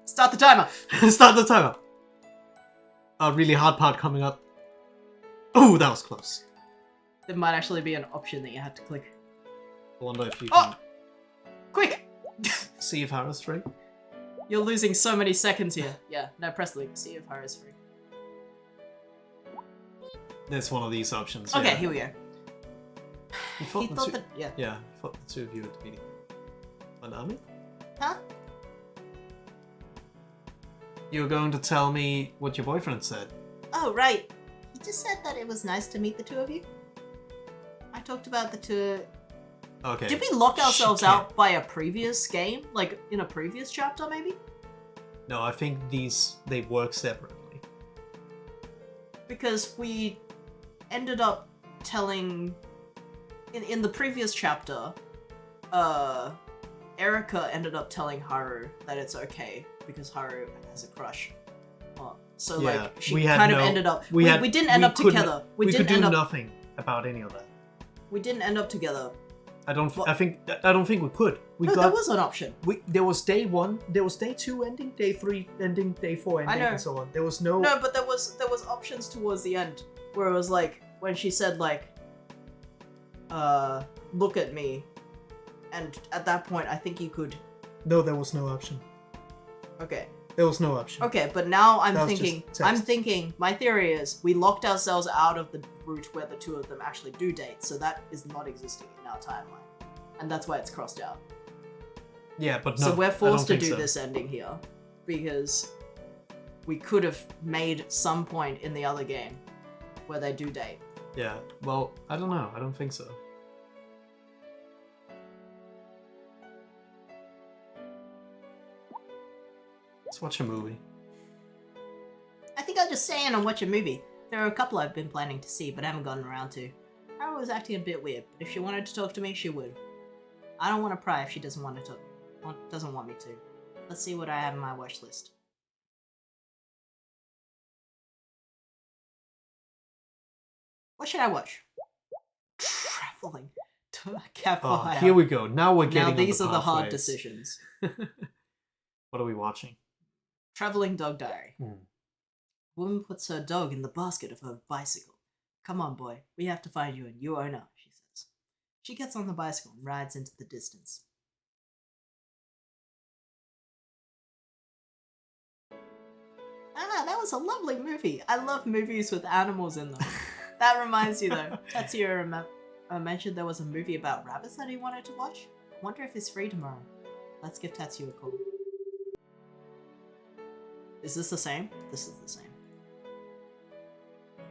[SPEAKER 1] Start the timer.
[SPEAKER 2] Start the timer. A really hard part coming up. Oh, that was close.
[SPEAKER 1] There might actually be an option that you have to click.
[SPEAKER 2] I wonder if you
[SPEAKER 1] Oh!
[SPEAKER 2] can
[SPEAKER 1] Quick!
[SPEAKER 2] see if Haru's free.
[SPEAKER 1] You're losing so many seconds here. Yeah, no, press loop. See if Haru's free.
[SPEAKER 2] There's one of these options.
[SPEAKER 1] Okay,
[SPEAKER 2] yeah.
[SPEAKER 1] here we go.
[SPEAKER 2] You
[SPEAKER 1] He
[SPEAKER 2] thought the
[SPEAKER 1] thought
[SPEAKER 2] two...
[SPEAKER 1] that... Yeah.
[SPEAKER 2] Yeah, I thought the two of you would meeting. Manami?
[SPEAKER 1] Huh?
[SPEAKER 2] You were going to tell me what your boyfriend said.
[SPEAKER 1] Oh, right. He just said that it was nice to meet the two of you. I talked about the two...
[SPEAKER 2] Okay.
[SPEAKER 1] Did we lock ourselves
[SPEAKER 2] Shit.
[SPEAKER 1] out by a previous game? Like, in a previous chapter, maybe?
[SPEAKER 2] No, I think they work separately.
[SPEAKER 1] Because we ended up telling... In the previous chapter, Erica ended up telling Haru that it's okay because Haru has a crush. So
[SPEAKER 2] Yeah,
[SPEAKER 1] like she
[SPEAKER 2] we had
[SPEAKER 1] kind of
[SPEAKER 2] no-
[SPEAKER 1] ended up.
[SPEAKER 2] we had-
[SPEAKER 1] We didn't end
[SPEAKER 2] we
[SPEAKER 1] up
[SPEAKER 2] couldn't-
[SPEAKER 1] together.
[SPEAKER 2] We could
[SPEAKER 1] didn't
[SPEAKER 2] do
[SPEAKER 1] end up.
[SPEAKER 2] nothing about any of that.
[SPEAKER 1] We didn't end up together.
[SPEAKER 2] I don't.
[SPEAKER 1] Well-
[SPEAKER 2] I don't think we could. We
[SPEAKER 1] No,
[SPEAKER 2] got.
[SPEAKER 1] there was an option.
[SPEAKER 2] There was day 1. There was day 2 ending, day 3 ending, day 4 ending,
[SPEAKER 1] know.
[SPEAKER 2] and so on. There was no.
[SPEAKER 1] No, but there was options towards the end where it was like when she said like, look at me, and at that point I think you could.
[SPEAKER 2] No, there was no option.
[SPEAKER 1] Okay,
[SPEAKER 2] There was no option.
[SPEAKER 1] Okay, but now I'm
[SPEAKER 2] That was
[SPEAKER 1] thinking.
[SPEAKER 2] just
[SPEAKER 1] I'm
[SPEAKER 2] text.
[SPEAKER 1] thinking. My theory is we locked ourselves out of the route where the two of them actually do date, so that is not existing in our timeline, and that's why it's crossed out.
[SPEAKER 2] Yeah, but no.
[SPEAKER 1] So we're
[SPEAKER 2] I don't
[SPEAKER 1] forced to
[SPEAKER 2] think
[SPEAKER 1] do
[SPEAKER 2] so.
[SPEAKER 1] this ending here because we could have made some point in the other game where they do date.
[SPEAKER 2] Yeah, well, I don't know. I don't think so. Let's watch a movie.
[SPEAKER 1] I think I'll just stay in and watch a movie. There are a couple I've been planning to see, but haven't gotten around to. Hara was acting a bit weird, but if she wanted to talk to me, she would. I don't want to pry if she doesn't want to talk. Doesn't want me to. Let's see what I have in my watch list. What should I watch? Traveling to a campfire.
[SPEAKER 2] Oh, here we go. Now we're getting
[SPEAKER 1] Now
[SPEAKER 2] on
[SPEAKER 1] these
[SPEAKER 2] the
[SPEAKER 1] are the hard
[SPEAKER 2] pathways.
[SPEAKER 1] decisions.
[SPEAKER 2] What are we watching?
[SPEAKER 1] Traveling Dog Diary.
[SPEAKER 2] Hmm.
[SPEAKER 1] Woman puts her dog in the basket of her bicycle. Come on, boy. We have to find you a new owner, she says. She gets on the bicycle and rides into the distance. Ah, that was a lovely movie. I love movies with animals in them. That reminds you, though. Tetsuya mentioned there was a movie about rabbits that he wanted to watch. I wonder if he's free tomorrow. Let's give Tetsuya a call. Is this the same? This is the same.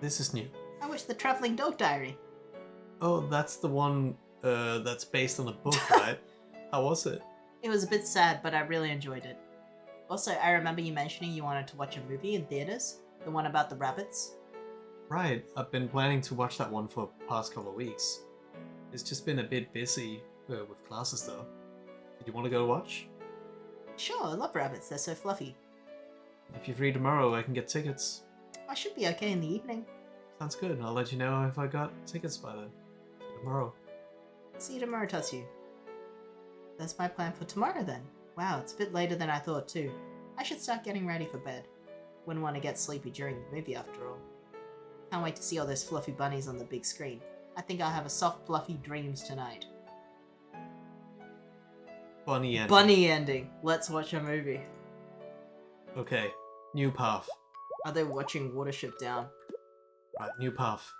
[SPEAKER 2] This is new.
[SPEAKER 1] I wish the Traveling Dog Diary.
[SPEAKER 2] Oh, that's the one that's based on a book, right? How was it?
[SPEAKER 1] It was a bit sad, but I really enjoyed it. Also, I remember you mentioning you wanted to watch a movie in theaters. The one about the rabbits.
[SPEAKER 2] Right, I've been planning to watch that one for the past couple of weeks. It's just been a bit busy with classes though. Did you want to go watch?
[SPEAKER 1] Sure, I love rabbits. They're so fluffy.
[SPEAKER 2] If you're free tomorrow, I can get tickets.
[SPEAKER 1] I should be okay in the evening.
[SPEAKER 2] Sounds good. I'll let you know if I got tickets by then. Tomorrow.
[SPEAKER 1] See you tomorrow, Tatsu. That's my plan for tomorrow then. Wow, it's a bit later than I thought too. I should start getting ready for bed. Wouldn't want to get sleepy during the movie after all. Can't wait to see all those fluffy bunnies on the big screen. I think I'll have a soft, fluffy dreams tonight.
[SPEAKER 2] Bunny ending.
[SPEAKER 1] Bunny ending. Let's watch a movie.
[SPEAKER 2] Okay, new path.
[SPEAKER 1] Are they watching Watership Down?
[SPEAKER 2] Right, new path.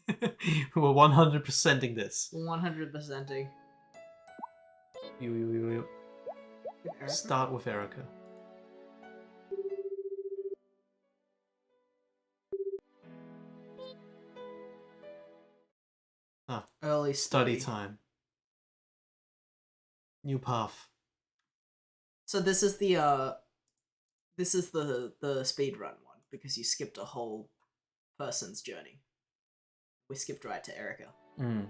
[SPEAKER 2] We're 100%ing this.
[SPEAKER 1] 100%ing.
[SPEAKER 2] You. Start with Erica.
[SPEAKER 1] Early
[SPEAKER 2] Study time. New path.
[SPEAKER 1] So this is the speedrun one because you skipped a whole person's journey. We skipped right to Erica.
[SPEAKER 2] Mm.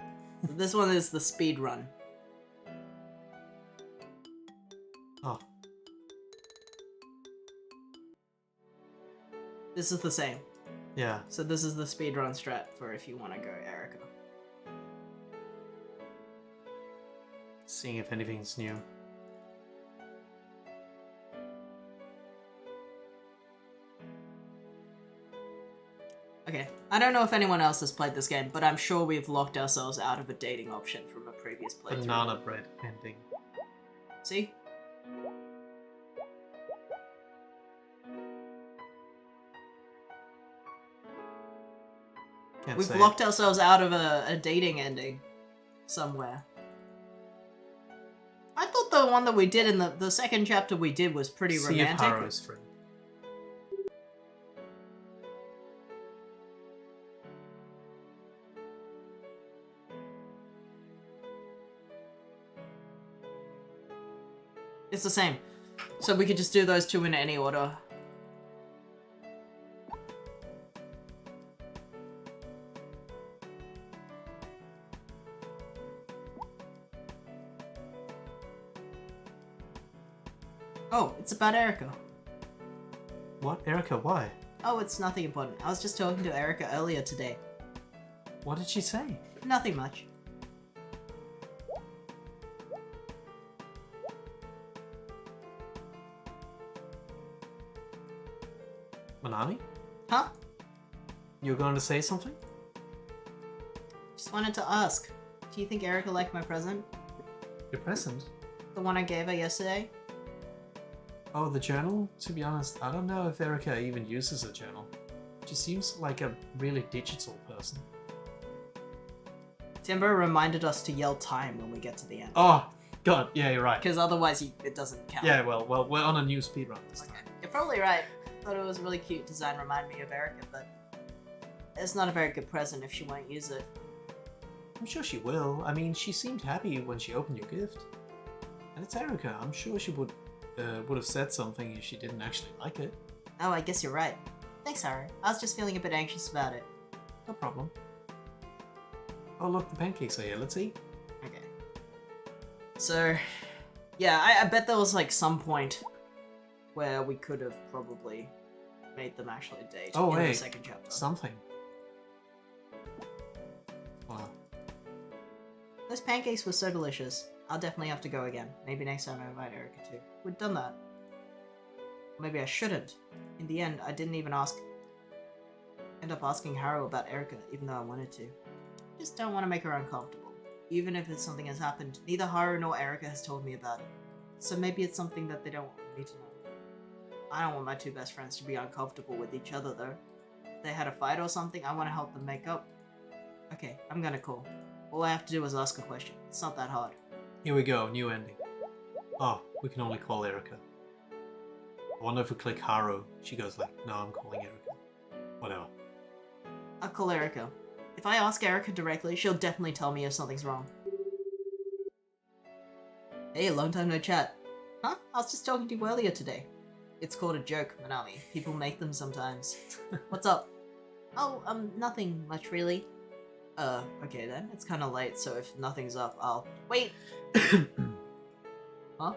[SPEAKER 1] So this one is the speedrun.
[SPEAKER 2] Oh,
[SPEAKER 1] This is the same.
[SPEAKER 2] yeah.
[SPEAKER 1] So this is the speedrun strat for if you want to go Erica.
[SPEAKER 2] Seeing if anything's new.
[SPEAKER 1] Okay, I don't know if anyone else has played this game, but I'm sure we've locked ourselves out of a dating option from a previous playthrough.
[SPEAKER 2] Banana bread ending.
[SPEAKER 1] See?
[SPEAKER 2] Can't
[SPEAKER 1] We've
[SPEAKER 2] say
[SPEAKER 1] locked ourselves out of a dating ending somewhere. I thought the one that we did in the second chapter we did was pretty
[SPEAKER 2] See if
[SPEAKER 1] romantic.
[SPEAKER 2] Haru is free.
[SPEAKER 1] It's the same. So we could just do those two in any order. Oh, it's about Erica.
[SPEAKER 2] What? Erica, why?
[SPEAKER 1] Oh, it's nothing important. I was just talking to Erica earlier today.
[SPEAKER 2] What did she say?
[SPEAKER 1] Nothing much.
[SPEAKER 2] Manami?
[SPEAKER 1] Huh?
[SPEAKER 2] You're going to say something?
[SPEAKER 1] Just wanted to ask. Do you think Erica liked my present?
[SPEAKER 2] Your present?
[SPEAKER 1] The one I gave her yesterday?
[SPEAKER 2] Oh, the journal? To be honest, I don't know if Erica even uses a journal. She seems like a really digital person.
[SPEAKER 1] Timbo reminded us to yell time when we get to the end.
[SPEAKER 2] Oh, God, yeah, you're right.
[SPEAKER 1] Because otherwise it doesn't count.
[SPEAKER 2] Yeah, well, we're on a new speedrun this
[SPEAKER 1] Okay.
[SPEAKER 2] time.
[SPEAKER 1] You're probably right. Thought it was a really cute design, remind me of Erica, but it's not a very good present if she won't use it.
[SPEAKER 2] I'm sure she will. I mean, she seemed happy when she opened your gift. And it's Erica. I'm sure she would have said something if she didn't actually like it.
[SPEAKER 1] Oh, I guess you're right. Thanks, Haru. I was just feeling a bit anxious about it.
[SPEAKER 2] No problem. Oh, look, the pancakes are here. Let's eat.
[SPEAKER 1] Okay. So, yeah, I bet there was like some point where we could have probably made them actually date
[SPEAKER 2] Oh,
[SPEAKER 1] in
[SPEAKER 2] wait.
[SPEAKER 1] the second chapter.
[SPEAKER 2] Something. Wow.
[SPEAKER 1] Those pancakes were so delicious. I'll definitely have to go again. Maybe next time I invite Erica too. We've done that. Maybe I shouldn't. In the end, I didn't even end up asking Haru about Erica, even though I wanted to. Just don't want to make her uncomfortable. Even if it's something has happened, neither Haru nor Erica has told me about it. So maybe it's something that they don't want me to know. I don't want my two best friends to be uncomfortable with each other though. If they had a fight or something, I want to help them make up. Okay, I'm gonna call. All I have to do is ask a question. It's not that hard.
[SPEAKER 2] Here we go, new ending. Oh, we can only call Erica. I wonder if we click Haru, she goes like, no, I'm calling Erica. Whatever.
[SPEAKER 1] I'll call Erica. If I ask Erica directly, she'll definitely tell me if something's wrong. Hey, long time no chat. Huh? I was just talking to you earlier today. It's called a joke, Manami. People make them sometimes. What's up? Oh, nothing much really. Okay then. It's kinda late, so if nothing's up, I'll... Wait! Huh?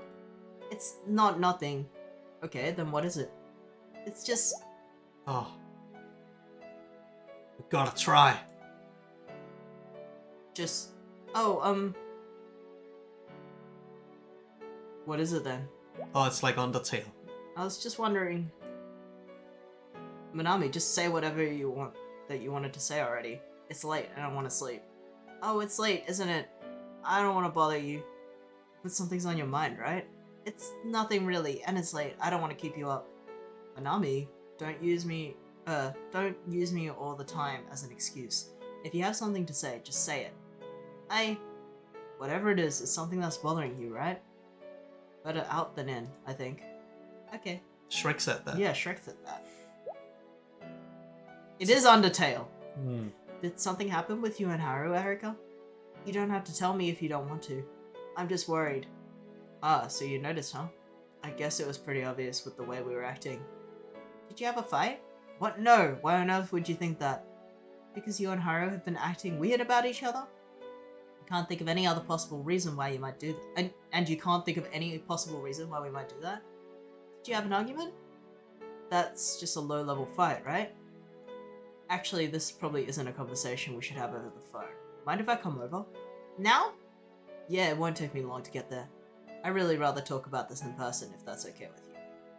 [SPEAKER 1] It's not nothing. Okay, then what is it? It's just...
[SPEAKER 2] Oh. We gotta try.
[SPEAKER 1] Just... Oh, what is it then?
[SPEAKER 2] Oh, it's like Undertale.
[SPEAKER 1] I was just wondering... Manami, just say whatever you want that you wanted to say already. It's late, and I want to sleep. Oh, it's late, isn't it? I don't want to bother you. But something's on your mind, right? It's nothing really, and it's late. I don't want to keep you up. Manami, don't use me all the time as an excuse. If you have something to say, just say it. Whatever it is something that's bothering you, right? Better out than in, I think. Okay.
[SPEAKER 2] Shrek said that.
[SPEAKER 1] Yeah, Shrek said that. It is Undertale.
[SPEAKER 2] Hmm.
[SPEAKER 1] Did something happen with you and Haru, Erica? You don't have to tell me if you don't want to. I'm just worried. Ah, so you noticed, huh? I guess it was pretty obvious with the way we were acting. Did you have a fight? What? No! Why on earth would you think that? Because you and Haru have been acting weird about each other? I can't think of any other possible reason why you might do that. And you can't think of any possible reason why we might do that? Did you have an argument? That's just a low-level fight, right? Actually, this probably isn't a conversation we should have over the phone. Mind if I come over? Now? Yeah, it won't take me long to get there. I'd really rather talk about this in person if that's okay with you.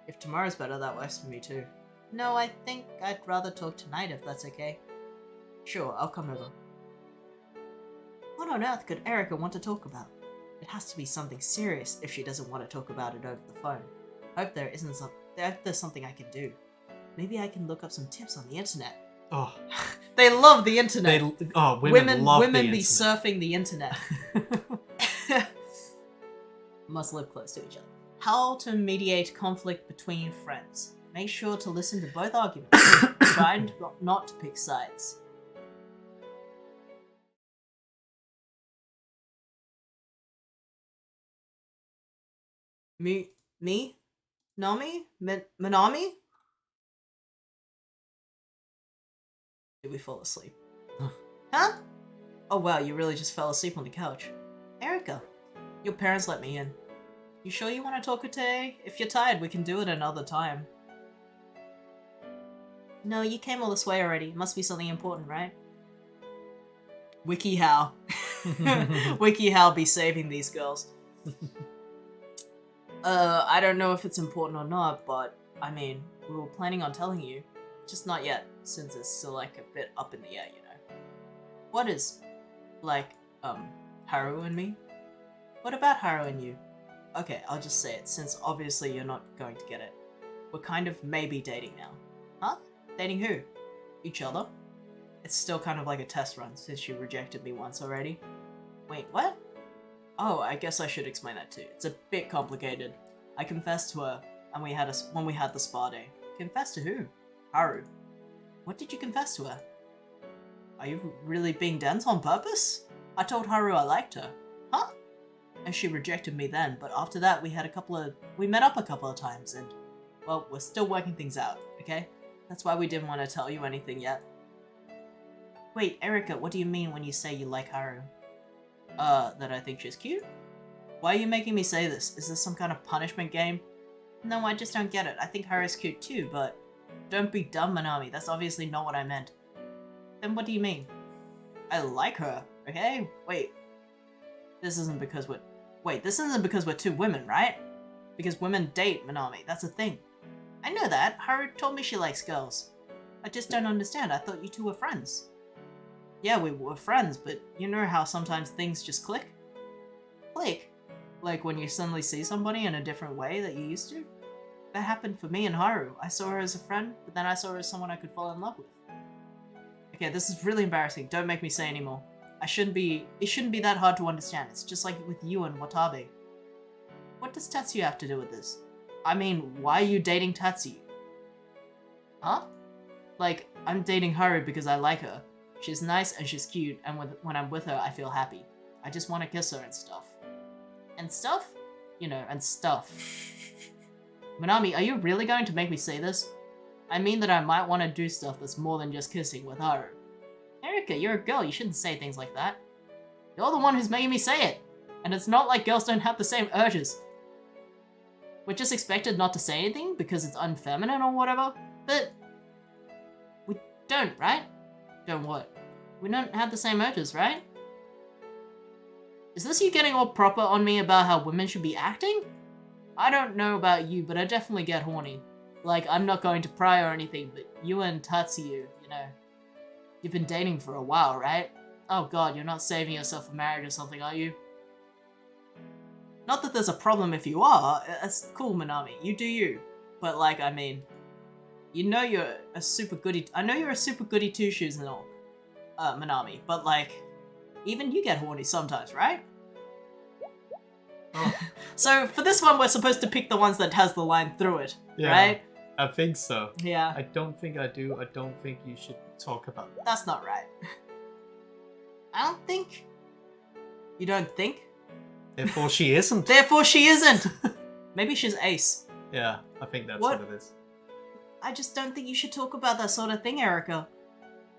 [SPEAKER 1] If tomorrow's better, that works for me too. No, I think I'd rather talk tonight if that's okay. Sure, I'll come over. What on earth could Erica want to talk about? It has to be something serious if she doesn't want to talk about it over the phone. Hope there's something I can do. Maybe I can look up some tips on the internet.
[SPEAKER 2] Oh.
[SPEAKER 1] They love the internet.
[SPEAKER 2] Women love
[SPEAKER 1] women
[SPEAKER 2] the
[SPEAKER 1] be
[SPEAKER 2] internet.
[SPEAKER 1] surfing the internet. Must live close to each other. How to mediate conflict between friends. Make sure to listen to both arguments. Try not to pick sides. Me? Nami? Manami? Did we fall asleep? Huh? Oh wow, you really just fell asleep on the couch. Erica, your parents let me in. You sure you want to talk today? If you're tired, we can do it another time. No, you came all this way already. Must be something important, right? WikiHow. WikiHow be saving these girls. I don't know if it's important or not, but, I mean, we were planning on telling you. Just not yet, since it's still, like, a bit up in the air, you know. What is? Like, Haru and me? What about Haru and you? Okay, I'll just say it, since obviously you're not going to get it. We're kind of maybe dating now. Huh? Dating who? Each other? It's still kind of like a test run, since you rejected me once already. Wait, what? Oh, I guess I should explain that too. It's a bit complicated. I confessed to her, and when we had the spa day. Confessed to who? Haru. What did you confess to her? Are you really being dense on purpose? I told Haru I liked her. Huh? And she rejected me then, but after that we met up a couple of times, and, well, we're still working things out, okay? That's why we didn't want to tell you anything yet. Wait, Erika, what do you mean when you say you like Haru? That I think she's cute? Why are you making me say this? Is this some kind of punishment game? No, I just don't get it. I think Haru's cute too, but... Don't be dumb, Manami. That's obviously not what I meant. Then what do you mean? I like her, okay? Wait. This isn't because we're two women, right? Because women date, Manami. That's a thing. I know that. Haru told me she likes girls. I just don't understand. I thought you two were friends. Yeah, we were friends, but you know how sometimes things just click? Click? Like when you suddenly see somebody in a different way that you used to? That happened for me and Haru. I saw her as a friend, but then I saw her as someone I could fall in love with. Okay, this is really embarrassing. Don't make me say anymore. It shouldn't be that hard to understand. It's just like with you and Watabe. What does Tatsuya have to do with this? I mean, why are you dating Tatsuya? Huh? Like, I'm dating Haru because I like her. She's nice and she's cute, and when I'm with her, I feel happy. I just want to kiss her and stuff. And stuff? You know, and stuff. Manami, are you really going to make me say this? I mean that I might want to do stuff that's more than just kissing with Haru. Erika, you're a girl, you shouldn't say things like that. You're the one who's making me say it! And it's not like girls don't have the same urges. We're just expected not to say anything because it's unfeminine or whatever, but... we don't, right? Don't what? We don't have the same urges, right? Is this you getting all proper on me about how women should be acting? I don't know about you, but I definitely get horny. Like, I'm not going to pry or anything, but you and Tatsuya, you know, you've been dating for a while, right? Oh god, you're not saving yourself for marriage or something, are you? Not that there's a problem if you are. That's cool, Manami. You do you. But, like, I mean, you know you're a super goody. I know you're a super goody two-shoes and all, Manami, but, like, even you get horny sometimes, right?
[SPEAKER 2] Oh.
[SPEAKER 1] So, for this one, we're supposed to pick the ones that has the line through it,
[SPEAKER 2] Yeah,
[SPEAKER 1] right?
[SPEAKER 2] I think so.
[SPEAKER 1] Yeah.
[SPEAKER 2] I don't think I do. I don't think you should talk about that.
[SPEAKER 1] That's not right. I don't think. You don't think?
[SPEAKER 2] Therefore, she isn't.
[SPEAKER 1] Therefore, she isn't! Maybe she's ace.
[SPEAKER 2] Yeah, I think that's
[SPEAKER 1] What?
[SPEAKER 2] what it is.
[SPEAKER 1] I just don't think you should talk about that sort of thing, Erika.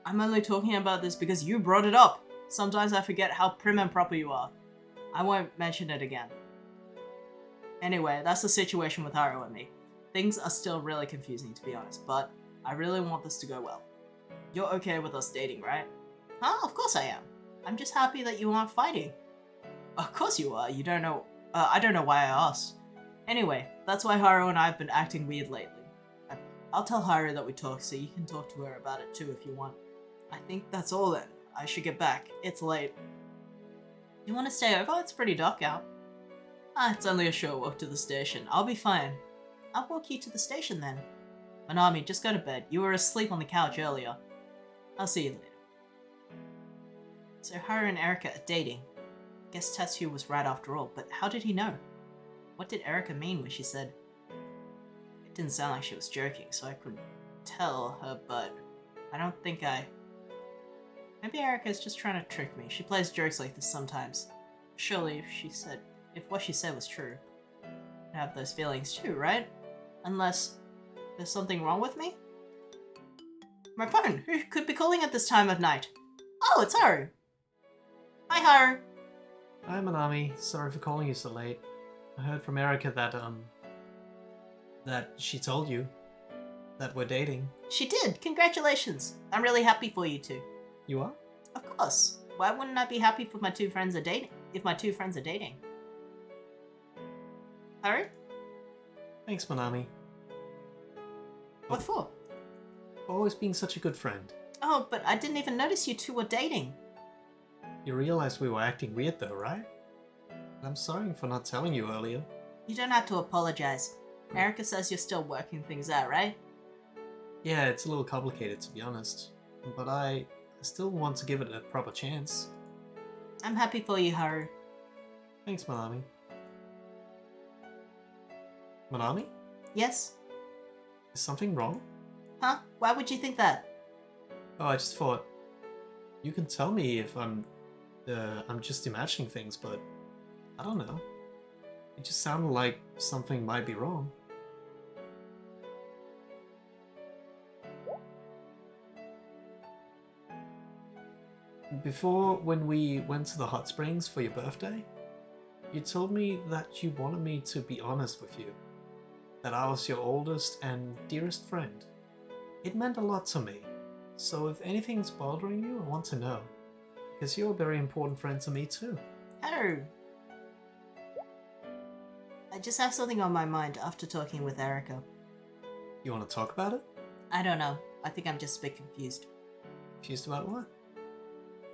[SPEAKER 1] I'm only talking about this because you brought it up. Sometimes I forget how prim and proper you are. I won't mention it again. Anyway, that's the situation with Haru and me. Things are still really confusing, to be honest, but I really want this to go well. You're okay with us dating, right? Huh? Of course I am. I'm just happy that you aren't fighting. Of course you are. You don't know. I don't know why I asked. Anyway, that's why Haru and I have been acting weird lately. I'll tell Haru that we talked, so you can talk to her about it too if you want. I think that's all then. I should get back. It's late. You want to stay over? It's pretty dark out. It's only a short walk to the station. I'll be fine. I'll walk you to the station then. Manami, just go to bed. You were asleep on the couch earlier. I'll see you later. So Haru and Erika are dating. Guess Tetsuya was right after all, but how did he know? What did Erika mean when she said... It didn't sound like she was joking, so I couldn't tell her, but I don't think Maybe Erika's just trying to trick me. She plays jokes like this sometimes. Surely if what she said was true, I'd have those feelings too, right? Unless there's something wrong with me? My phone! Who could be calling at this time of night? Oh, it's Haru! Hi, Haru!
[SPEAKER 2] Hi, Manami. Sorry for calling you so late. I heard from Erika that she told you that we're dating.
[SPEAKER 1] She did! Congratulations! I'm really happy for you two.
[SPEAKER 2] You are?
[SPEAKER 1] Of course. Why wouldn't I be happy if my two friends are dating? Haru?
[SPEAKER 2] Thanks, Manami.
[SPEAKER 1] What for?
[SPEAKER 2] For always being such a good friend.
[SPEAKER 1] Oh, but I didn't even notice you two were dating.
[SPEAKER 2] You realized we were acting weird though, right? I'm sorry for not telling you earlier.
[SPEAKER 1] You don't have to apologize. Erica says you're still working things out, right?
[SPEAKER 2] Yeah, it's a little complicated to be honest, but I still want to give it a proper chance.
[SPEAKER 1] I'm happy for you, Haru.
[SPEAKER 2] Thanks, Manami. Manami?
[SPEAKER 1] Yes?
[SPEAKER 2] Is something wrong?
[SPEAKER 1] Huh? Why would you think that?
[SPEAKER 2] Oh, I just thought you can tell me if I'm just imagining things, but I don't know. It just sounded like something might be wrong. Before, when we went to the hot springs for your birthday, you told me that you wanted me to be honest with you. That I was your oldest and dearest friend. It meant a lot to me. So if anything's bothering you, I want to know. Because you're a very important friend to me too.
[SPEAKER 1] Haru! I just have something on my mind after talking with Erica.
[SPEAKER 2] You want to talk about it?
[SPEAKER 1] I don't know. I think I'm just a bit confused.
[SPEAKER 2] Confused about what?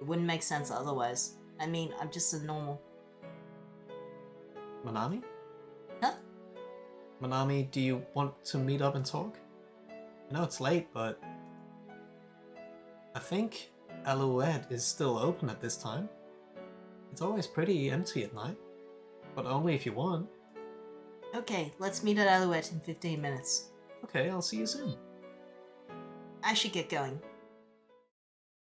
[SPEAKER 1] It wouldn't make sense otherwise. I mean, I'm just a normal...
[SPEAKER 2] Manami?
[SPEAKER 1] Huh?
[SPEAKER 2] Manami, do you want to meet up and talk? I know it's late, but I think Alouette is still open at this time. It's always pretty empty at night, but only if you want.
[SPEAKER 1] Okay, let's meet at Alouette in 15 minutes.
[SPEAKER 2] Okay, I'll see you soon.
[SPEAKER 1] I should get going.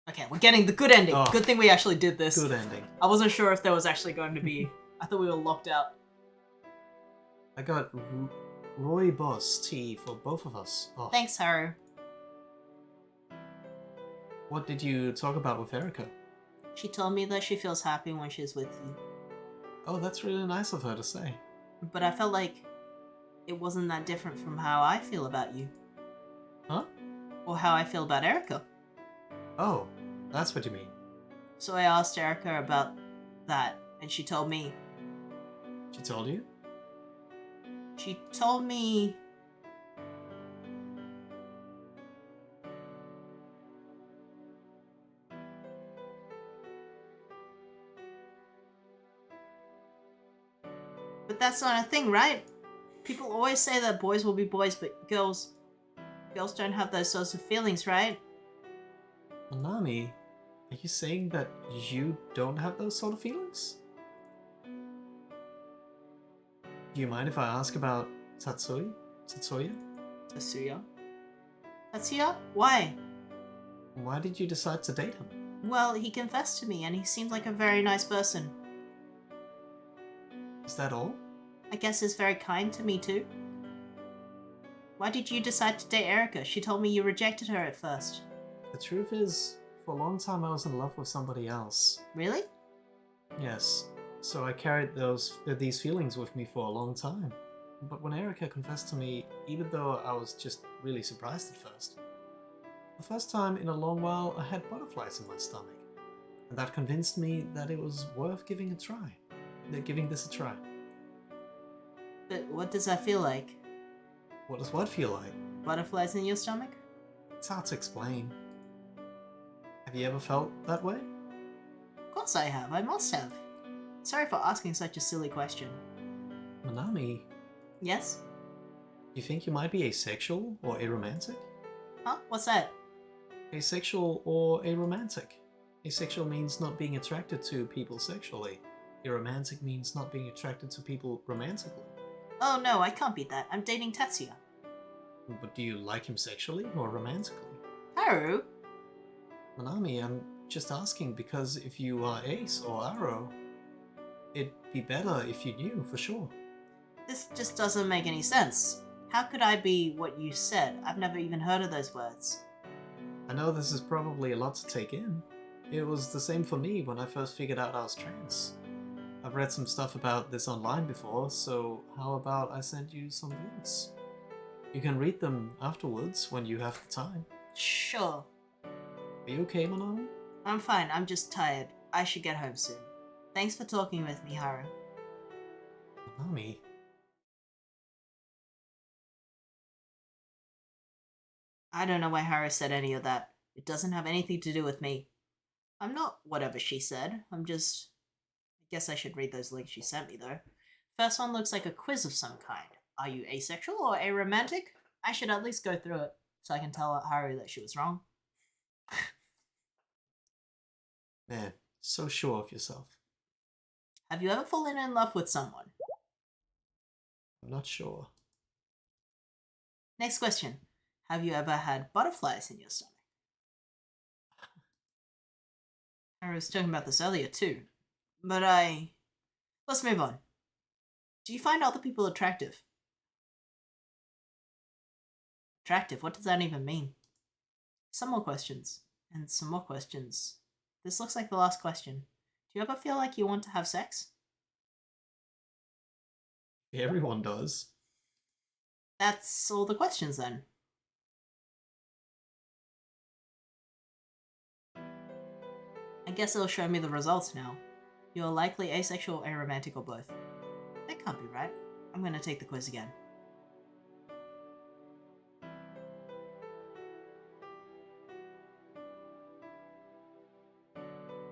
[SPEAKER 1] Okay, we're getting the good ending.
[SPEAKER 2] Oh,
[SPEAKER 1] good thing we actually did this.
[SPEAKER 2] Good ending.
[SPEAKER 1] I wasn't sure if there was actually going to be... I thought we were locked out.
[SPEAKER 2] I got Roy Boss tea for both of us. Oh.
[SPEAKER 1] Thanks, Haru.
[SPEAKER 2] What did you talk about with Erica?
[SPEAKER 1] She told me that she feels happy when she's with you.
[SPEAKER 2] Oh, that's really nice of her to say.
[SPEAKER 1] But I felt like it wasn't that different from how I feel about you.
[SPEAKER 2] Huh?
[SPEAKER 1] Or how I feel about Erica.
[SPEAKER 2] Oh, that's what you mean.
[SPEAKER 1] So I asked Erica about that, and she told me.
[SPEAKER 2] She told you?
[SPEAKER 1] She told me... But that's not a thing, right? People always say that boys will be boys, but girls don't have those sorts of feelings, right?
[SPEAKER 2] Manami, are you saying that you don't have those sort of feelings? Do you mind if I ask about Tatsuya?
[SPEAKER 1] Tatsuya? Tatsuya? Why?
[SPEAKER 2] Why did you decide to date him?
[SPEAKER 1] Well, he confessed to me, and he seemed like a very nice person.
[SPEAKER 2] Is that all?
[SPEAKER 1] I guess he's very kind to me too. Why did you decide to date Erica? She told me you rejected her at first.
[SPEAKER 2] The truth is, for a long time I was in love with somebody else.
[SPEAKER 1] Really?
[SPEAKER 2] Yes, so I carried these feelings with me for a long time. But when Erica confessed to me, even though I was just really surprised at first, the first time in a long while I had butterflies in my stomach. And that convinced me that it was worth giving this a try.
[SPEAKER 1] But what does that feel like?
[SPEAKER 2] What does what feel like?
[SPEAKER 1] Butterflies in your stomach?
[SPEAKER 2] It's hard to explain. Have you ever felt that way?
[SPEAKER 1] Of course I have. I must have. Sorry for asking such a silly question.
[SPEAKER 2] Manami,
[SPEAKER 1] Yes?
[SPEAKER 2] you think you might be asexual or aromantic?
[SPEAKER 1] Huh? What's that?
[SPEAKER 2] Asexual or aromantic. Asexual means not being attracted to people sexually. Aromantic means not being attracted to people romantically.
[SPEAKER 1] Oh no, I can't beat that. I'm dating Tatsuya.
[SPEAKER 2] But do you like him sexually or romantically?
[SPEAKER 1] Haru?
[SPEAKER 2] Manami, I'm just asking because if you are ace or aro, it'd be better if you knew for sure.
[SPEAKER 1] This just doesn't make any sense. How could I be what you said? I've never even heard of those words.
[SPEAKER 2] I know this is probably a lot to take in. It was the same for me when I first figured out I was trans. I've read some stuff about this online before, so how about I send you some links? You can read them afterwards when you have the time.
[SPEAKER 1] Sure.
[SPEAKER 2] Are you okay, Manami?
[SPEAKER 1] I'm fine. I'm just tired. I should get home soon. Thanks for talking with me, Haru.
[SPEAKER 2] Manami?
[SPEAKER 1] I don't know why Haru said any of that. It doesn't have anything to do with me. I'm not whatever she said. I guess I should read those links she sent me, though. First one looks like a quiz of some kind. Are you asexual or aromantic? I should at least go through it so I can tell Haru that she was wrong.
[SPEAKER 2] Man, so sure of yourself.
[SPEAKER 1] Have you ever fallen in love with someone?
[SPEAKER 2] I'm not sure.
[SPEAKER 1] Next question. Have you ever had butterflies in your stomach? I was talking about this earlier too. But let's move on. Do you find other people attractive? Attractive? What does that even mean? Some more questions. And some more questions. This looks like the last question. Do you ever feel like you want to have sex?
[SPEAKER 2] Everyone does.
[SPEAKER 1] That's all the questions then. I guess it'll show me the results now. You're likely asexual, aromantic, or both. That can't be right. I'm gonna take the quiz again.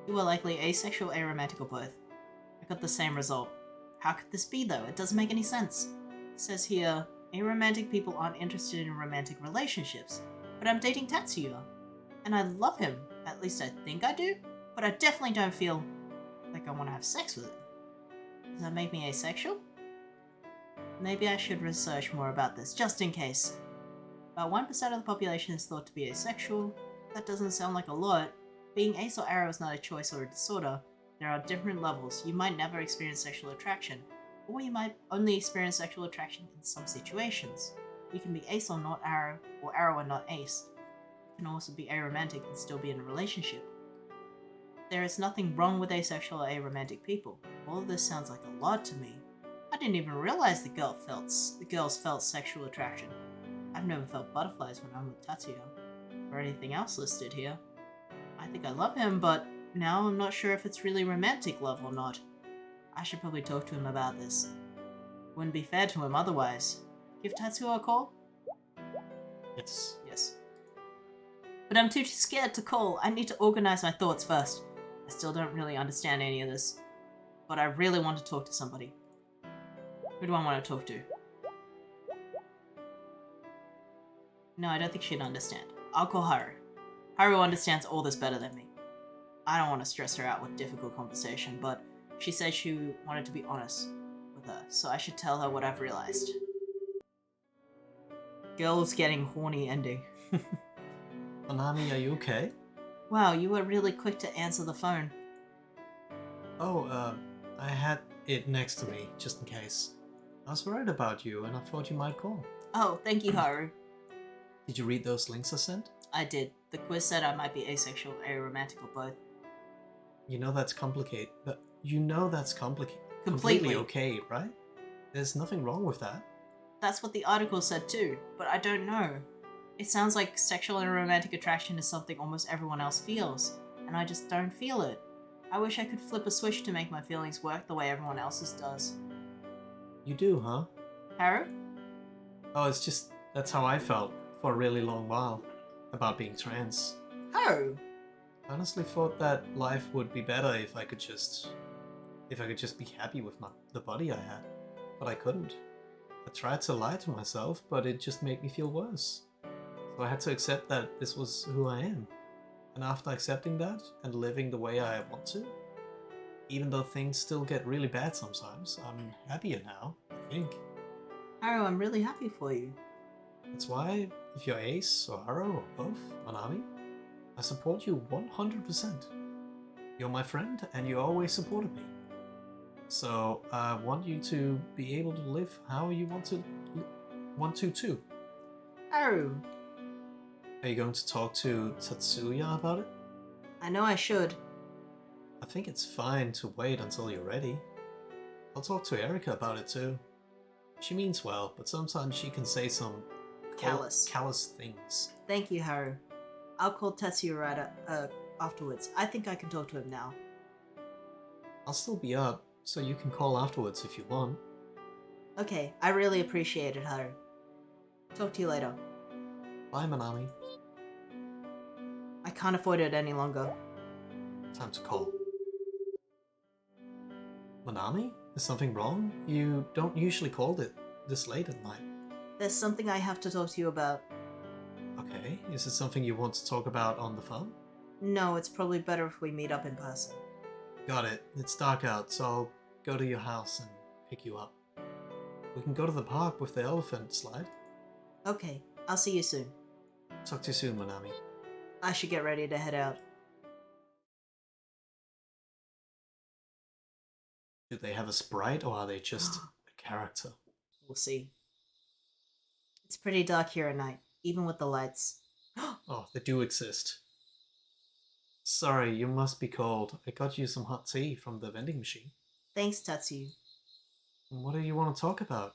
[SPEAKER 1] You are likely asexual, aromantic, or both. I got the same result. How could this be though? It doesn't make any sense. It says here, aromantic people aren't interested in romantic relationships, but I'm dating Tatsuya. And I love him, at least I think I do, but I definitely don't feel like I want to have sex with him. Does that make me asexual? Maybe I should research more about this, just in case. About 1% of the population is thought to be asexual. That doesn't sound like a lot. Being ace or aro is not a choice or a disorder. There are different levels. You might never experience sexual attraction, or you might only experience sexual attraction in some situations. You can be ace or not aro, or aro and not ace. You can also be aromantic and still be in a relationship. There is nothing wrong with asexual or aromantic people. All of this sounds like a lot to me. I didn't even realize the girls felt sexual attraction. I've never felt butterflies when I'm with Tatsuya, or anything else listed here. I think I love him, but now I'm not sure if it's really romantic love or not. I should probably talk to him about this. Wouldn't be fair to him otherwise. Give Tatsuya a call?
[SPEAKER 2] Yes.
[SPEAKER 1] Yes. But I'm too scared to call. I need to organize my thoughts first. I still don't really understand any of this. But I really want to talk to somebody. Who do I want to talk to? No, I don't think she'd understand. I'll call Haru. Haru understands all this better than me. I don't want to stress her out with difficult conversation, but she said she wanted to be honest with her, so I should tell her what I've realized. Girls getting horny ending.
[SPEAKER 2] Anami, are you okay?
[SPEAKER 1] Wow, you were really quick to answer the phone.
[SPEAKER 2] Oh, I had it next to me, just in case. I was worried about you, and I thought you might call.
[SPEAKER 1] Oh, thank you, Haru.
[SPEAKER 2] Did you read those links I sent?
[SPEAKER 1] I did. The quiz said I might be asexual, aromantic, or both.
[SPEAKER 2] You know that's complicated. Completely
[SPEAKER 1] Completely.
[SPEAKER 2] okay, right? There's nothing wrong with that.
[SPEAKER 1] That's what the article said too, but I don't know. It sounds like sexual and romantic attraction is something almost everyone else feels, and I just don't feel it. I wish I could flip a switch to make my feelings work the way everyone else's does.
[SPEAKER 2] You do, huh?
[SPEAKER 1] Haru?
[SPEAKER 2] Oh, it's just that's how I felt for a really long while about being trans.
[SPEAKER 1] Haru?
[SPEAKER 2] I honestly thought that life would be better if I could just be happy with the body I had, but I couldn't. I tried to lie to myself, but it just made me feel worse. So I had to accept that this was who I am. And after accepting that and living the way I want to, even though things still get really bad sometimes, I'm happier now, I think.
[SPEAKER 1] Haru, I'm really happy for you.
[SPEAKER 2] That's why, if you're Ace or Haro or both, Manami, I support you 100%. You're my friend and you always supported me. So I want you to be able to live how you want to too.
[SPEAKER 1] Haru.
[SPEAKER 2] Are you going to talk to Tatsuya about it?
[SPEAKER 1] I know I should.
[SPEAKER 2] I think it's fine to wait until you're ready. I'll talk to Erika about it too. She means well, but sometimes she can say some callous things.
[SPEAKER 1] Thank you, Haru. I'll call Tetsuya right afterwards. I think I can talk to him now.
[SPEAKER 2] I'll still be up, so you can call afterwards if you want.
[SPEAKER 1] Okay, I really appreciate it, Haru. Talk to you later.
[SPEAKER 2] Bye, Manami.
[SPEAKER 1] I can't afford it any longer.
[SPEAKER 2] Time to call. Manami? Is something wrong? You don't usually call it this late at night.
[SPEAKER 1] There's something I have to talk to you about.
[SPEAKER 2] Okay, is it something you want to talk about on the phone?
[SPEAKER 1] No, it's probably better if we meet up in person.
[SPEAKER 2] Got it. It's dark out, so I'll go to your house and pick you up. We can go to the park with the elephant slide.
[SPEAKER 1] Okay, I'll see you soon.
[SPEAKER 2] Talk to you soon, Manami.
[SPEAKER 1] I should get ready to head out.
[SPEAKER 2] Do they have a sprite or are they just a character?
[SPEAKER 1] We'll see. It's pretty dark here at night, even with the lights.
[SPEAKER 2] Oh, they do exist. Sorry, you must be cold. I got you some hot tea from the vending machine.
[SPEAKER 1] Thanks, Tatsuyu.
[SPEAKER 2] What do you want to talk about?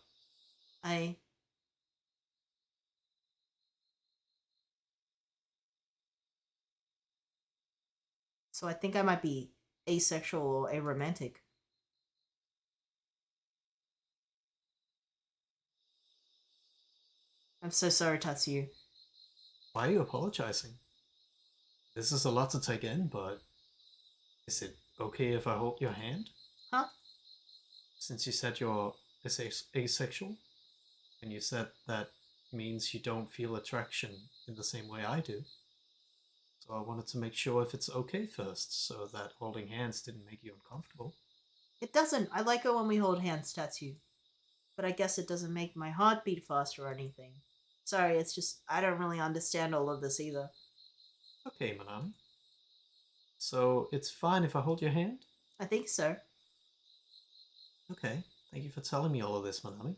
[SPEAKER 1] So I think I might be asexual or aromantic. I'm so sorry, Tatsuyu.
[SPEAKER 2] Why are you apologizing? This is a lot to take in, but is it okay if I hold your hand?
[SPEAKER 1] Huh?
[SPEAKER 2] Since you said you're asexual, and you said that means you don't feel attraction in the same way I do. So I wanted to make sure if it's okay first, so that holding hands didn't make you uncomfortable.
[SPEAKER 1] It doesn't. I like it when we hold hands, Tatsuyu. But I guess it doesn't make my heart beat faster or anything. Sorry, it's just I don't really understand all of this either.
[SPEAKER 2] Okay, Manami. So it's fine if I hold your hand?
[SPEAKER 1] I think so.
[SPEAKER 2] Okay, thank you for telling me all of this, Manami.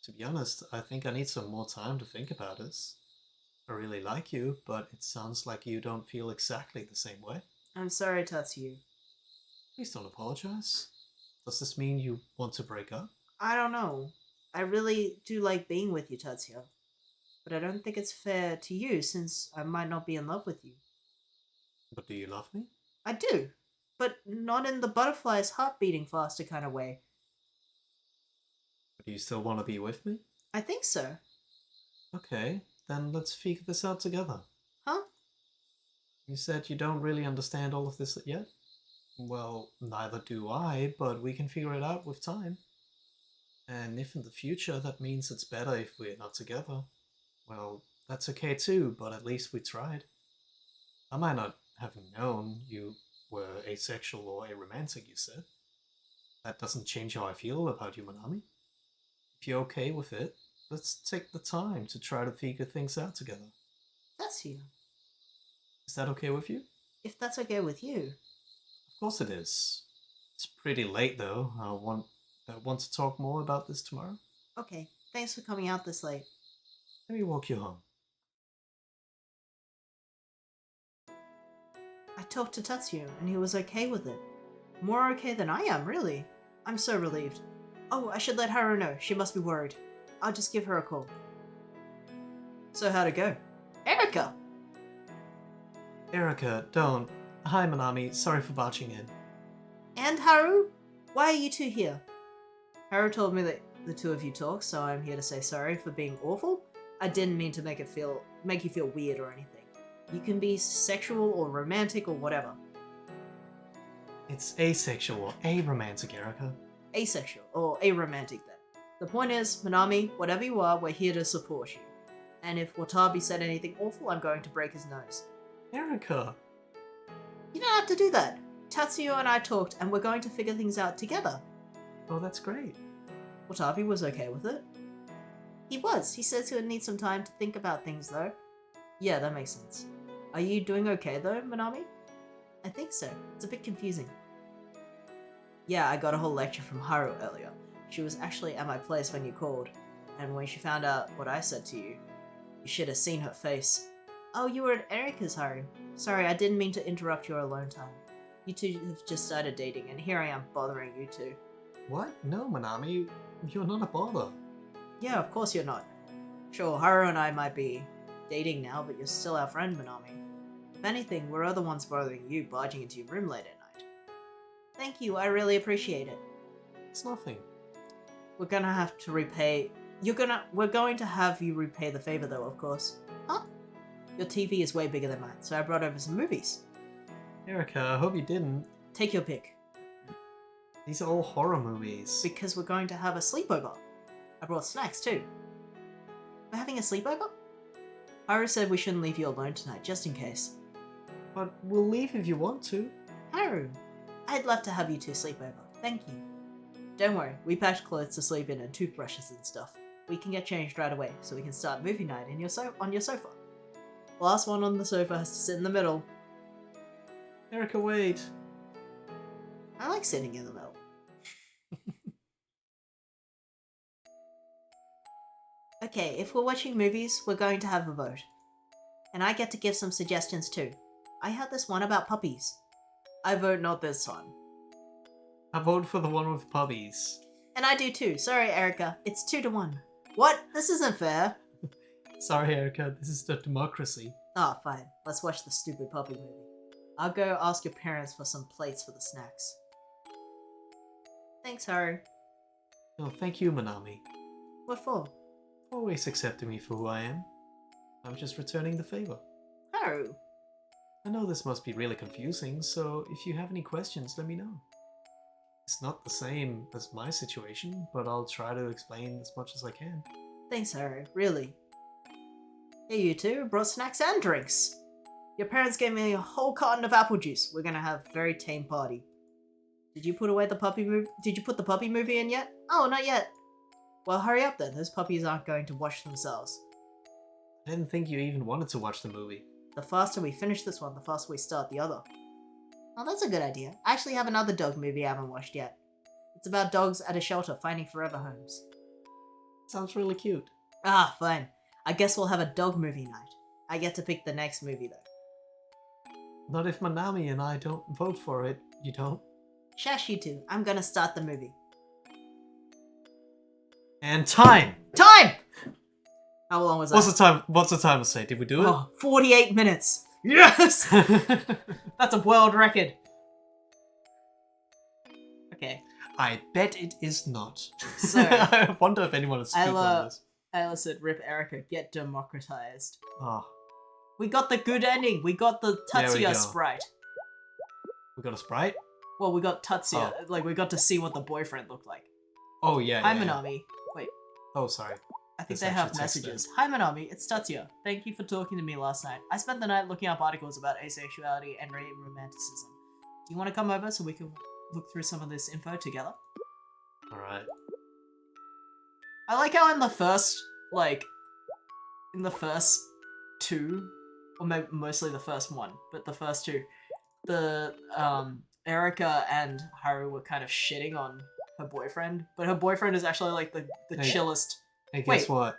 [SPEAKER 2] To be honest, I think I need some more time to think about this. I really like you, but it sounds like you don't feel exactly the same way.
[SPEAKER 1] I'm sorry, Tatsuyu.
[SPEAKER 2] Please don't apologize. Does this mean you want to break up?
[SPEAKER 1] I don't know. I really do like being with you, Tatsuya. But I don't think it's fair to you since I might not be in love with you.
[SPEAKER 2] But do you love me?
[SPEAKER 1] I do, but not in the butterfly's heart beating faster kind of way.
[SPEAKER 2] But do you still want to be with me?
[SPEAKER 1] I think so.
[SPEAKER 2] Okay, then let's figure this out together.
[SPEAKER 1] Huh?
[SPEAKER 2] You said you don't really understand all of this yet? Well, neither do I, but we can figure it out with time. And if in the future that means it's better if we're not together, well, that's okay too, but at least we tried. I might not have known you were asexual or aromantic, you said. That doesn't change how I feel about you, Manami. If you're okay with it, let's take the time to try to figure things out together.
[SPEAKER 1] Tatsuya.
[SPEAKER 2] Is that okay with you?
[SPEAKER 1] If that's okay with you.
[SPEAKER 2] Of course it is. It's pretty late though. I want to talk more about this tomorrow.
[SPEAKER 1] Okay, thanks for coming out this late.
[SPEAKER 2] Let me walk you home.
[SPEAKER 1] I talked to Tatsuya and he was okay with it. More okay than I am, really. I'm so relieved. Oh, I should let Haru know. She must be worried. I'll just give her a call. So how'd it go? Erica!
[SPEAKER 2] Erica, don't. Hi, Manami. Sorry for barging in.
[SPEAKER 1] And Haru? Why are you two here? Haru told me that the two of you talk, so I'm here to say sorry for being awful. I didn't mean to make you feel weird or anything. You can be sexual or romantic or whatever.
[SPEAKER 2] It's asexual or aromantic, Erica.
[SPEAKER 1] Asexual or aromantic then. The point is, Manami, whatever you are, we're here to support you. And if Watabi said anything awful, I'm going to break his nose.
[SPEAKER 2] Erica!
[SPEAKER 1] You don't have to do that. Tatsuya and I talked, and we're going to figure things out together.
[SPEAKER 2] Oh, that's great.
[SPEAKER 1] Watabi was okay with it. He was. He says he would need some time to think about things, though. Yeah, that makes sense. Are you doing okay, though, Manami? I think so. It's a bit confusing. Yeah, I got a whole lecture from Haru earlier. She was actually at my place when you called, and when she found out what I said to you, you should have seen her face. Oh, you were at Erika's, Haru. Sorry, I didn't mean to interrupt your alone time. You two have just started dating, and here I am bothering you two.
[SPEAKER 2] What? No, Manami. You're not a bother.
[SPEAKER 1] Yeah, of course you're not. Sure, Haru and I might be dating now, but you're still our friend, Manami. If anything, we're the ones bothering you barging into your room late at night. Thank you, I really appreciate it.
[SPEAKER 2] It's nothing.
[SPEAKER 1] We're going to have to have you repay the favor though, of course. Huh? Your TV is way bigger than mine, so I brought over some movies.
[SPEAKER 2] Erica, I hope you didn't.
[SPEAKER 1] Take your pick.
[SPEAKER 2] These are all horror movies.
[SPEAKER 1] Because we're going to have a sleepover. I brought snacks too. We're having a sleepover? Haru said we shouldn't leave you alone tonight, just in case.
[SPEAKER 2] But we'll leave if you want to.
[SPEAKER 1] Haru, I'd love to have you two sleep over. Thank you. Don't worry, we packed clothes to sleep in and toothbrushes and stuff. We can get changed right away, so we can start movie night on your sofa. The last one on the sofa has to sit in the middle.
[SPEAKER 2] Erica, wait.
[SPEAKER 1] I like sitting in the middle. Okay, if we're watching movies, we're going to have a vote. And I get to give some suggestions too. I had this one about puppies. I vote not this time.
[SPEAKER 2] I vote for the one with puppies.
[SPEAKER 1] And I do too. Sorry, Erica. It's 2-1. What? This isn't fair.
[SPEAKER 2] Sorry, Erica. This is the democracy.
[SPEAKER 1] Ah, fine. Let's watch the stupid puppy movie. I'll go ask your parents for some plates for the snacks. Thanks, Haru.
[SPEAKER 2] Oh, thank you, Manami.
[SPEAKER 1] What for?
[SPEAKER 2] Always accepting me for who I am. I'm just returning the favor.
[SPEAKER 1] Haru.
[SPEAKER 2] I know this must be really confusing, so if you have any questions, let me know. It's not the same as my situation, but I'll try to explain as much as I can.
[SPEAKER 1] Thanks, Haru. Really. Hey, you two. Brought snacks and drinks. Your parents gave me a whole carton of apple juice. We're gonna have a very tame party. Did you put away the puppy movie? Did you put the puppy movie in yet? Oh, not yet. Well, hurry up then. Those puppies aren't going to wash themselves.
[SPEAKER 2] I didn't think you even wanted to watch the movie.
[SPEAKER 1] The faster we finish this one, the faster we start the other. Oh, that's a good idea. I actually have another dog movie I haven't watched yet. It's about dogs at a shelter finding forever homes.
[SPEAKER 2] Sounds really cute.
[SPEAKER 1] Ah, fine. I guess we'll have a dog movie night. I get to pick the next movie though.
[SPEAKER 2] Not if Manami and I don't vote for it, you don't?
[SPEAKER 1] Shush, you two. I'm gonna start the movie.
[SPEAKER 2] And time!
[SPEAKER 1] Time! How long was that?
[SPEAKER 2] What's the timer say? Did we do it?
[SPEAKER 1] Oh, 48 minutes. Yes! That's a world record. Okay.
[SPEAKER 2] I bet it is not.
[SPEAKER 1] So,
[SPEAKER 2] I wonder if anyone has speak on this.
[SPEAKER 1] Ayla said, "Rip Erica, get democratized."
[SPEAKER 2] Oh,
[SPEAKER 1] We got the good ending. We got the
[SPEAKER 2] There we go.
[SPEAKER 1] Tatsuya sprite.
[SPEAKER 2] we got a sprite?
[SPEAKER 1] Well, we got Tatsuya. Like, we got to see what the boyfriend looked like.
[SPEAKER 2] Oh, yeah.
[SPEAKER 1] Hi,
[SPEAKER 2] yeah.
[SPEAKER 1] Manami. Wait,
[SPEAKER 2] Oh, sorry.
[SPEAKER 1] I think
[SPEAKER 2] That's
[SPEAKER 1] they have
[SPEAKER 2] actually text
[SPEAKER 1] messages. Hi, Manami. It's Tatsuya. Thank you for talking to me last night. I spent the night looking up articles about asexuality and romanticism. Do you want to come over so we can look through some of this info together?
[SPEAKER 2] Alright.
[SPEAKER 1] I like how in the first two, or maybe mostly the first one, but the first two, the Erica and Haru were kind of shitting on her boyfriend, but her boyfriend is actually like the
[SPEAKER 2] Hey.
[SPEAKER 1] chillest.
[SPEAKER 2] Hey, guess
[SPEAKER 1] Wait.
[SPEAKER 2] what?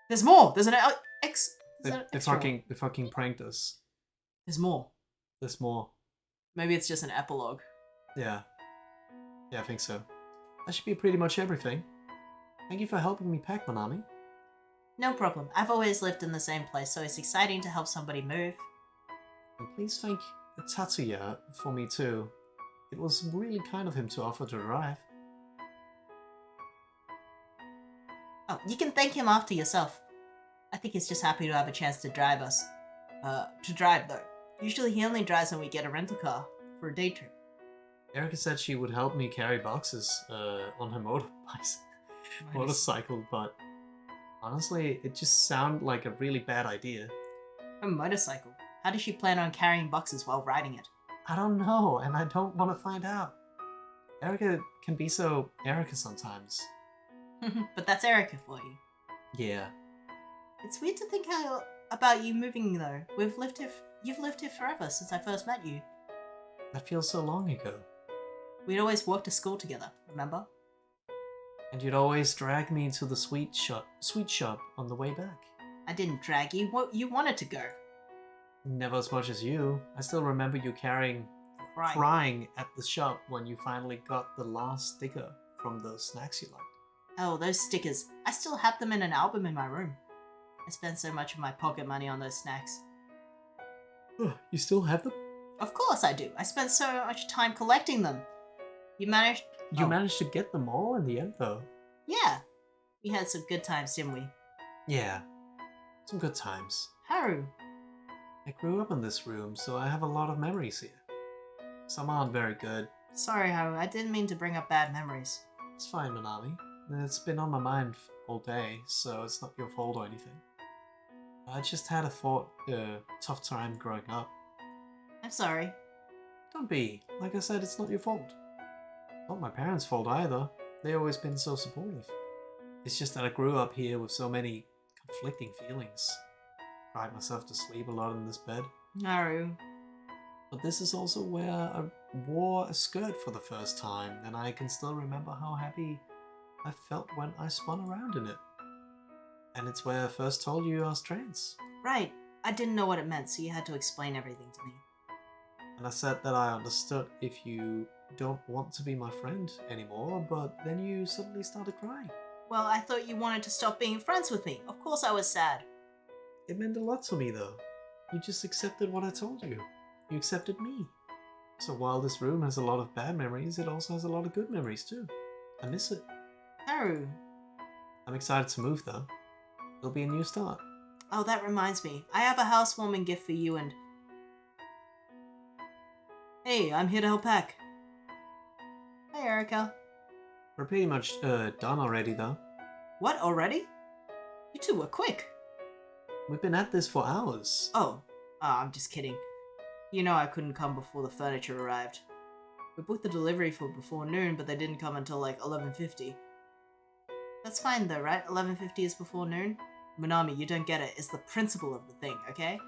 [SPEAKER 1] There's more. There's an X.
[SPEAKER 2] They
[SPEAKER 1] extra one.
[SPEAKER 2] fucking pranked us.
[SPEAKER 1] There's more.
[SPEAKER 2] There's more.
[SPEAKER 1] Maybe it's just an epilogue.
[SPEAKER 2] Yeah. Yeah, I think so. That should be pretty much everything. Thank you for helping me pack, Manami.
[SPEAKER 1] No problem. I've always lived in the same place, so it's exciting to help somebody move.
[SPEAKER 2] And please thank Tatsuya for me too. It was really kind of him to offer to drive.
[SPEAKER 1] Oh, you can thank him after yourself. I think he's just happy to have a chance to drive us. To drive though. Usually he only drives when we get a rental car for a day trip.
[SPEAKER 2] Erica said she would help me carry boxes on her motorcycle, but honestly, it just sounded like a really bad idea.
[SPEAKER 1] A motorcycle? How does she plan on carrying boxes while riding it?
[SPEAKER 2] I don't know, and I don't want to find out. Erica can be so Erica sometimes.
[SPEAKER 1] But that's Erica for you.
[SPEAKER 2] Yeah.
[SPEAKER 1] It's weird to think about you moving though. You've lived here forever since I first met you.
[SPEAKER 2] That feels so long ago.
[SPEAKER 1] We'd always walk to school together, remember?
[SPEAKER 2] And you'd always drag me into the sweet shop on the way back.
[SPEAKER 1] I didn't drag you. You wanted to go.
[SPEAKER 2] Never as much as you. I still remember you crying at the shop when you finally got the last sticker from the snacks you liked.
[SPEAKER 1] Oh, those stickers. I still have them in an album in my room. I spent so much of my pocket money on those snacks.
[SPEAKER 2] You still have them?
[SPEAKER 1] Of course I do. I spent so much time collecting them. You managed
[SPEAKER 2] to get them all in the end, though.
[SPEAKER 1] Yeah. We had some good times, didn't we?
[SPEAKER 2] Yeah. Some good times.
[SPEAKER 1] Haru.
[SPEAKER 2] I grew up in this room, so I have a lot of memories here. Some aren't very good,
[SPEAKER 1] Sorry, Haru, I didn't mean to bring up bad memories.
[SPEAKER 2] It's fine, Manami. It's been on my mind all day, so it's not your fault or anything. I just had a tough time growing up.
[SPEAKER 1] I'm sorry.
[SPEAKER 2] Don't be. Like I said, it's not your fault. Not my parents' fault either. They've always been so supportive. It's just that I grew up here with so many conflicting feelings. Cried myself to sleep a lot in this bed.
[SPEAKER 1] Haru.
[SPEAKER 2] But this is also where I wore a skirt for the first time, and I can still remember how happy I felt when I spun around in it. And it's where I first told you I was trans.
[SPEAKER 1] Right. I didn't know what it meant, so you had to explain everything to me.
[SPEAKER 2] And I said that I understood if you don't want to be my friend anymore, but then you suddenly started crying.
[SPEAKER 1] Well, I thought you wanted to stop being friends with me. Of course I was sad.
[SPEAKER 2] It meant a lot to me though. You just accepted what I told you. You accepted me. So while this room has a lot of bad memories, it also has a lot of good memories too. I miss it.
[SPEAKER 1] Haru.
[SPEAKER 2] I'm excited to move though. It'll be a new start.
[SPEAKER 1] Oh, that reminds me. I have a housewarming gift for you and... Hey, I'm here to help pack. Hey, Erica.
[SPEAKER 2] We're pretty much done already though.
[SPEAKER 1] What, already? You two were quick.
[SPEAKER 2] We've been at this for hours.
[SPEAKER 1] Oh, I'm just kidding. You know I couldn't come before the furniture arrived. We booked the delivery for before noon, but they didn't come until like 11:50. That's fine though, right? 11:50 is before noon? Manami, you don't get it. It's the principle of the thing, okay?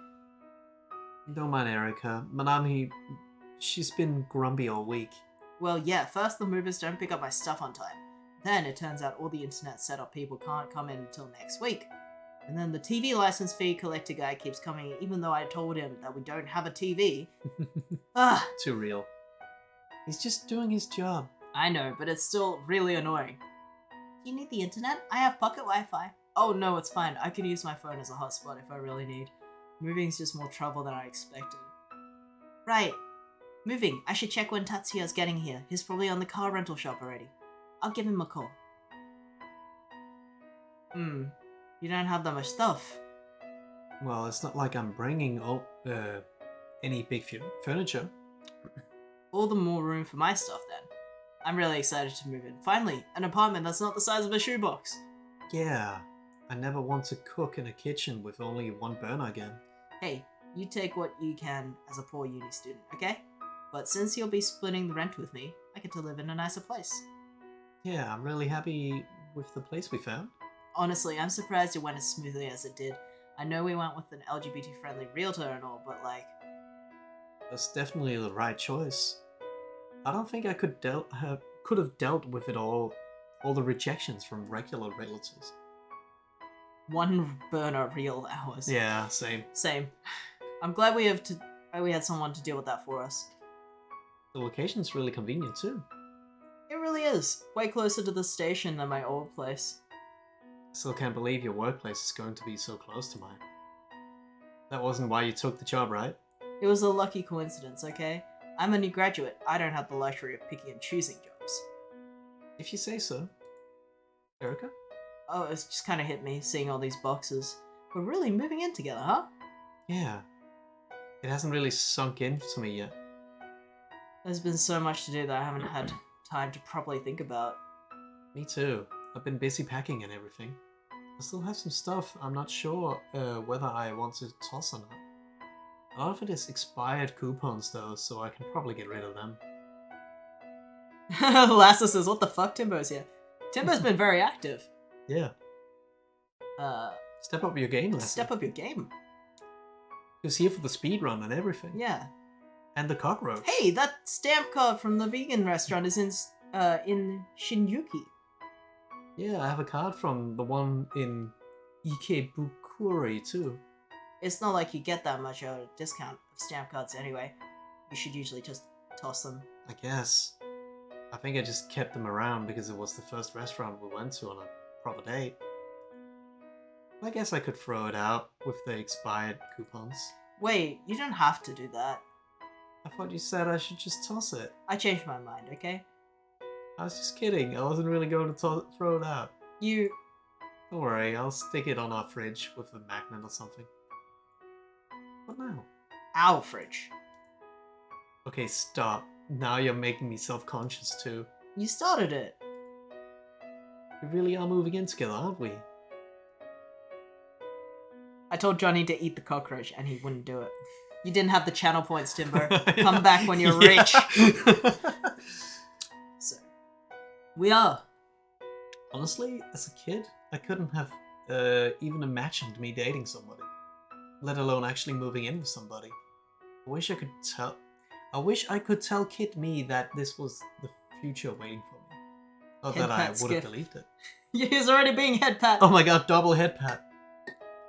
[SPEAKER 2] Don't mind Erica. Manami, she's been grumpy all week.
[SPEAKER 1] Well, yeah, first the movers don't pick up my stuff on time. Then it turns out all the internet setup people can't come in until next week. And then the TV license fee collector guy keeps coming even though I told him that we don't have a TV. Ah,
[SPEAKER 2] Too real. He's just doing his job.
[SPEAKER 1] I know, but it's still really annoying. Do you need the internet? I have pocket Wi-Fi. Oh no, it's fine. I can use my phone as a hotspot if I really need. Moving's just more trouble than I expected. Right. Moving. I should check when Tatsuya's getting here. He's probably on the car rental shop already. I'll give him a call. You don't have that much stuff.
[SPEAKER 2] Well, it's not like I'm bringing any big furniture.
[SPEAKER 1] All the more room for my stuff then. I'm really excited to move in. Finally, an apartment that's not the size of a shoebox.
[SPEAKER 2] Yeah, I never want to cook in a kitchen with only one burner again.
[SPEAKER 1] Hey, you take what you can as a poor uni student, okay? But since you'll be splitting the rent with me, I get to live in a nicer place.
[SPEAKER 2] Yeah, I'm really happy with the place we found.
[SPEAKER 1] Honestly, I'm surprised it went as smoothly as it did. I know we went with an LGBT-friendly realtor and all, but like...
[SPEAKER 2] That's definitely the right choice. I don't think I could have dealt with it all the rejections from regular realtors.
[SPEAKER 1] One burner real hours.
[SPEAKER 2] Yeah, same.
[SPEAKER 1] Same. I'm glad we had someone to deal with that for us.
[SPEAKER 2] The location's really convenient too.
[SPEAKER 1] It really is. Way closer to the station than my old place.
[SPEAKER 2] Still can't believe your workplace is going to be so close to mine. That wasn't why you took the job, right?
[SPEAKER 1] It was a lucky coincidence, okay? I'm a new graduate. I don't have the luxury of picking and choosing jobs.
[SPEAKER 2] If you say so. Erica?
[SPEAKER 1] Oh, it's just kind of hit me, seeing all these boxes. We're really moving in together, huh?
[SPEAKER 2] Yeah. It hasn't really sunk in to me yet.
[SPEAKER 1] There's been so much to do that I haven't had time to properly think about.
[SPEAKER 2] Me too. I've been busy packing and everything. I still have some stuff I'm not sure whether I want to toss or not. A lot of it is expired coupons though, so I can probably get rid of them.
[SPEAKER 1] Lassa says, what the fuck? Timbo's here. Timbo's been very active.
[SPEAKER 2] Yeah. Step up your game, Lassa.
[SPEAKER 1] Step up your game.
[SPEAKER 2] He was here for the speed run and everything.
[SPEAKER 1] Yeah.
[SPEAKER 2] And the cockroach.
[SPEAKER 1] Hey, that stamp card from the vegan restaurant is in Shinjuku.
[SPEAKER 2] Yeah, I have a card from the one in Ikebukuri too.
[SPEAKER 1] It's not like you get that much of a discount of stamp cards anyway. You should usually just toss them.
[SPEAKER 2] I guess. I think I just kept them around because it was the first restaurant we went to on a proper date. I guess I could throw it out with the expired coupons.
[SPEAKER 1] Wait, you don't have to do that.
[SPEAKER 2] I thought you said I should just toss it.
[SPEAKER 1] I changed my mind, okay?
[SPEAKER 2] I was just kidding. I wasn't really going to throw it out.
[SPEAKER 1] You...
[SPEAKER 2] Don't worry, I'll stick it on our fridge with a magnet or something. What now?
[SPEAKER 1] Our fridge.
[SPEAKER 2] Okay, stop. Now you're making me self-conscious too.
[SPEAKER 1] You started it.
[SPEAKER 2] We really are moving in together, aren't we?
[SPEAKER 1] I told Johnny to eat the cockroach and he wouldn't do it. You didn't have the channel points, Timber. Come back when you're rich. So, we are.
[SPEAKER 2] Honestly, as a kid, I couldn't have even imagined me dating somebody, let alone actually moving in with somebody. I wish I could tell kid me that this was the future waiting for me. Not
[SPEAKER 1] Head
[SPEAKER 2] that I
[SPEAKER 1] pat
[SPEAKER 2] would have
[SPEAKER 1] skiff.
[SPEAKER 2] believed it.
[SPEAKER 1] He's already being head pat.
[SPEAKER 2] Oh my god, double head pat.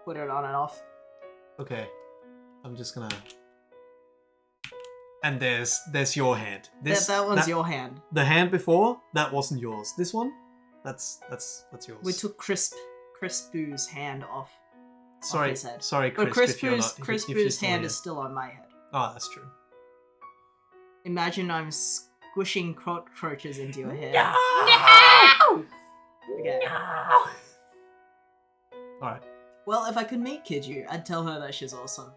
[SPEAKER 1] Put it on and off.
[SPEAKER 2] Okay, I'm just gonna. And there's your hand.
[SPEAKER 1] That one's your hand.
[SPEAKER 2] The hand before that wasn't yours. This one, that's yours.
[SPEAKER 1] We took Crispoo's hand off.
[SPEAKER 2] Sorry,
[SPEAKER 1] his head.
[SPEAKER 2] sorry,
[SPEAKER 1] But
[SPEAKER 2] Crisp, if you're not- if
[SPEAKER 1] Crispoo's
[SPEAKER 2] you're still
[SPEAKER 1] hand
[SPEAKER 2] here.
[SPEAKER 1] is still on my head.
[SPEAKER 2] Oh, that's true.
[SPEAKER 1] Imagine I'm squishing cockroaches into your head.
[SPEAKER 2] No!
[SPEAKER 1] Okay.
[SPEAKER 2] Alright.
[SPEAKER 1] Well, if I could meet Kiju, I'd tell her that she's awesome.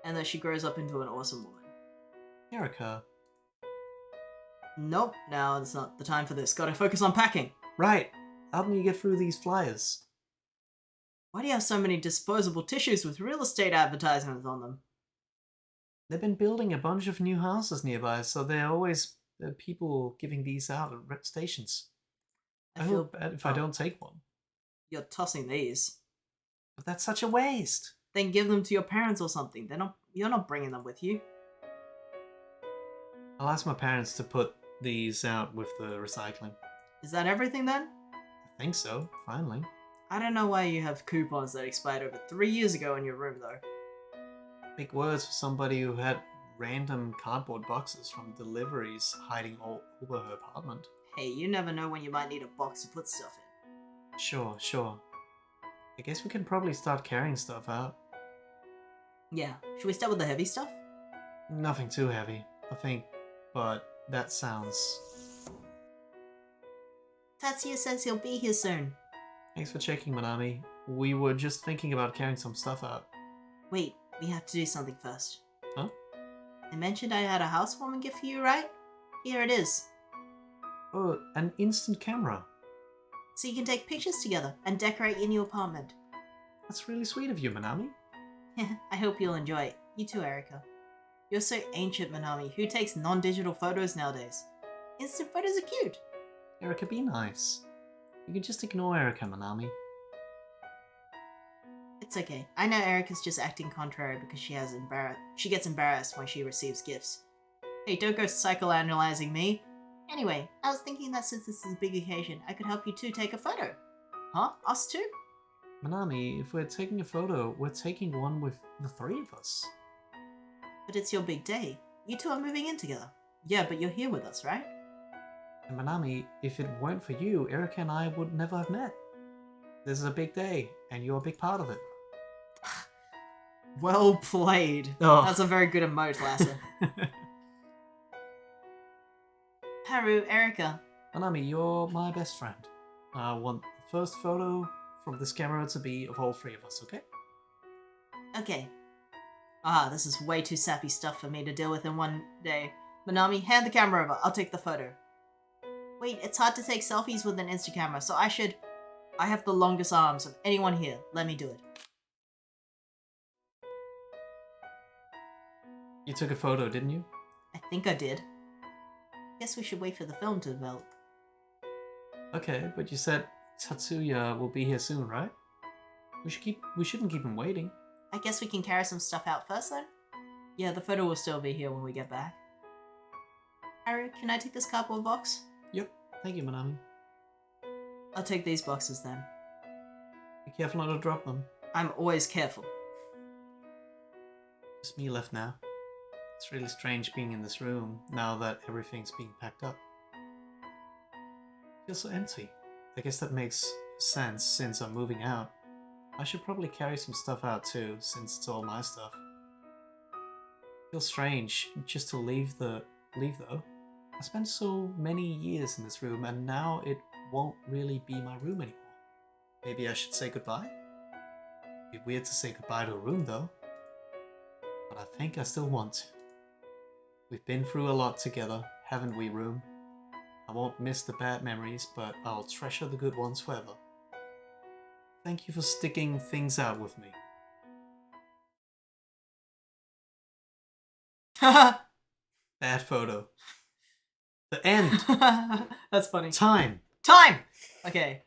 [SPEAKER 1] And that she grows up into an awesome woman.
[SPEAKER 2] Erica.
[SPEAKER 1] Nope, now it's not the time for this. Gotta focus on packing.
[SPEAKER 2] Right. Help me get through these flyers.
[SPEAKER 1] Why do you have so many disposable tissues with real estate advertisements on them?
[SPEAKER 2] They've been building a bunch of new houses nearby, so there are always people giving these out at stations. I feel bad if I don't take one.
[SPEAKER 1] You're tossing these.
[SPEAKER 2] But that's such a waste.
[SPEAKER 1] Then give them to your parents or something. You're not bringing them with you.
[SPEAKER 2] I'll ask my parents to put these out with the recycling.
[SPEAKER 1] Is that everything then?
[SPEAKER 2] I think so, finally.
[SPEAKER 1] I don't know why you have coupons that expired over 3 years ago in your room though.
[SPEAKER 2] Big words for somebody who had random cardboard boxes from deliveries hiding all over her apartment.
[SPEAKER 1] Hey, you never know when you might need a box to put stuff in.
[SPEAKER 2] Sure. I guess we can probably start carrying stuff out.
[SPEAKER 1] Yeah, should we start with the heavy stuff?
[SPEAKER 2] Nothing too heavy, I think, but that sounds...
[SPEAKER 1] Tatsuya says he'll be here soon.
[SPEAKER 2] Thanks for checking, Manami. We were just thinking about carrying some stuff out.
[SPEAKER 1] Wait, we have to do something first.
[SPEAKER 2] Huh?
[SPEAKER 1] I mentioned I had a housewarming gift for you, right? Here it is.
[SPEAKER 2] Oh, an instant camera.
[SPEAKER 1] So you can take pictures together and decorate your new apartment.
[SPEAKER 2] That's really sweet of you, Manami.
[SPEAKER 1] I hope you'll enjoy it. You too, Erica. You're so ancient, Manami. Who takes non-digital photos nowadays? Instant photos are cute.
[SPEAKER 2] Erica, be nice. You can just ignore Erica, Manami.
[SPEAKER 1] It's okay. I know Erica's just acting contrary because she gets embarrassed when she receives gifts. Hey, don't go psychoanalyzing me. Anyway, I was thinking that since this is a big occasion, I could help you two take a photo. Huh? Us too?
[SPEAKER 2] Manami, if we're taking a photo, we're taking one with the three of us.
[SPEAKER 1] But it's your big day. You two are moving in together. Yeah, but you're here with us, right?
[SPEAKER 2] And Manami, if it weren't for you, Erica and I would never have met. This is a big day, and you're a big part of it.
[SPEAKER 1] Well played.
[SPEAKER 2] Oh.
[SPEAKER 1] That's a very good emote, Lasser. Haru, Erica.
[SPEAKER 2] Manami, you're my best friend. I want the first photo from this camera to be of all three of us, okay?
[SPEAKER 1] Okay. This is way too sappy stuff for me to deal with in one day. Manami, hand the camera over. I'll take the photo. Wait, it's hard to take selfies with an Insta camera, so I have the longest arms of anyone here. Let me do it.
[SPEAKER 2] You took a photo, didn't you?
[SPEAKER 1] I think I did. Guess we should wait for the film to develop.
[SPEAKER 2] Okay, but you said Tatsuya will be here soon, right? We shouldn't keep him waiting.
[SPEAKER 1] I guess we can carry some stuff out first then? Yeah, the photo will still be here when we get back. Haru, can I take this cardboard box?
[SPEAKER 2] Yep, thank you, Manami.
[SPEAKER 1] I'll take these boxes then.
[SPEAKER 2] Be careful not to drop them.
[SPEAKER 1] I'm always careful.
[SPEAKER 2] Just me left now. It's really strange being in this room now that everything's being packed up. It feels so empty. I guess that makes sense since I'm moving out. I should probably carry some stuff out too, since it's all my stuff. It feels strange just to leave though. I spent so many years in this room and now it won't really be my room anymore. Maybe I should say goodbye? It'd be weird to say goodbye to a room though. But I think I still want to. We've been through a lot together, haven't we, Room? I won't miss the bad memories, but I'll treasure the good ones forever. Thank you for sticking things out with me. Bad photo. The end.
[SPEAKER 1] That's funny.
[SPEAKER 2] Time.
[SPEAKER 1] Time! Okay.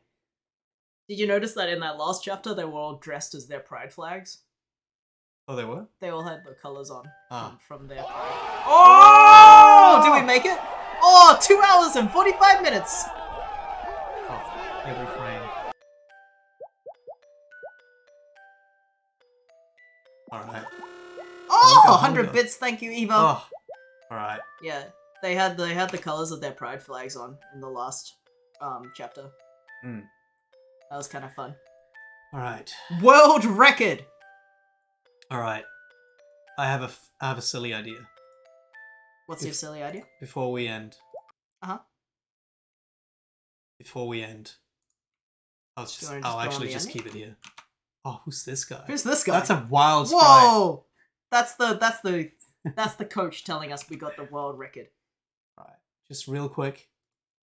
[SPEAKER 1] Did you notice that in that last chapter they were all dressed as their pride flags?
[SPEAKER 2] Oh, they were?
[SPEAKER 1] They all had the colours on from their pride.
[SPEAKER 2] Oh!
[SPEAKER 1] Did we make it? Oh, 2 hours and 45 minutes!
[SPEAKER 2] Oh, every frame. Alright.
[SPEAKER 1] Oh,
[SPEAKER 2] Hunga,
[SPEAKER 1] 100
[SPEAKER 2] hunga.
[SPEAKER 1] bits, thank you, Eva.
[SPEAKER 2] Oh. Alright.
[SPEAKER 1] Yeah, they had the colours of their pride flags on in the last chapter.
[SPEAKER 2] Mm.
[SPEAKER 1] That was kind of fun.
[SPEAKER 2] Alright.
[SPEAKER 1] World record!
[SPEAKER 2] Alright. I have a silly idea.
[SPEAKER 1] What's your silly idea?
[SPEAKER 2] Before we end.
[SPEAKER 1] Uh-huh.
[SPEAKER 2] Before we end. I'll
[SPEAKER 1] you wanna just
[SPEAKER 2] I'll
[SPEAKER 1] go on
[SPEAKER 2] actually
[SPEAKER 1] the
[SPEAKER 2] just
[SPEAKER 1] ending?
[SPEAKER 2] keep it here. Oh, who's this guy?
[SPEAKER 1] Who's this guy?
[SPEAKER 2] That's a wild sprite.
[SPEAKER 1] Whoa! That's the coach telling us we got the world record.
[SPEAKER 2] Right. Just real quick.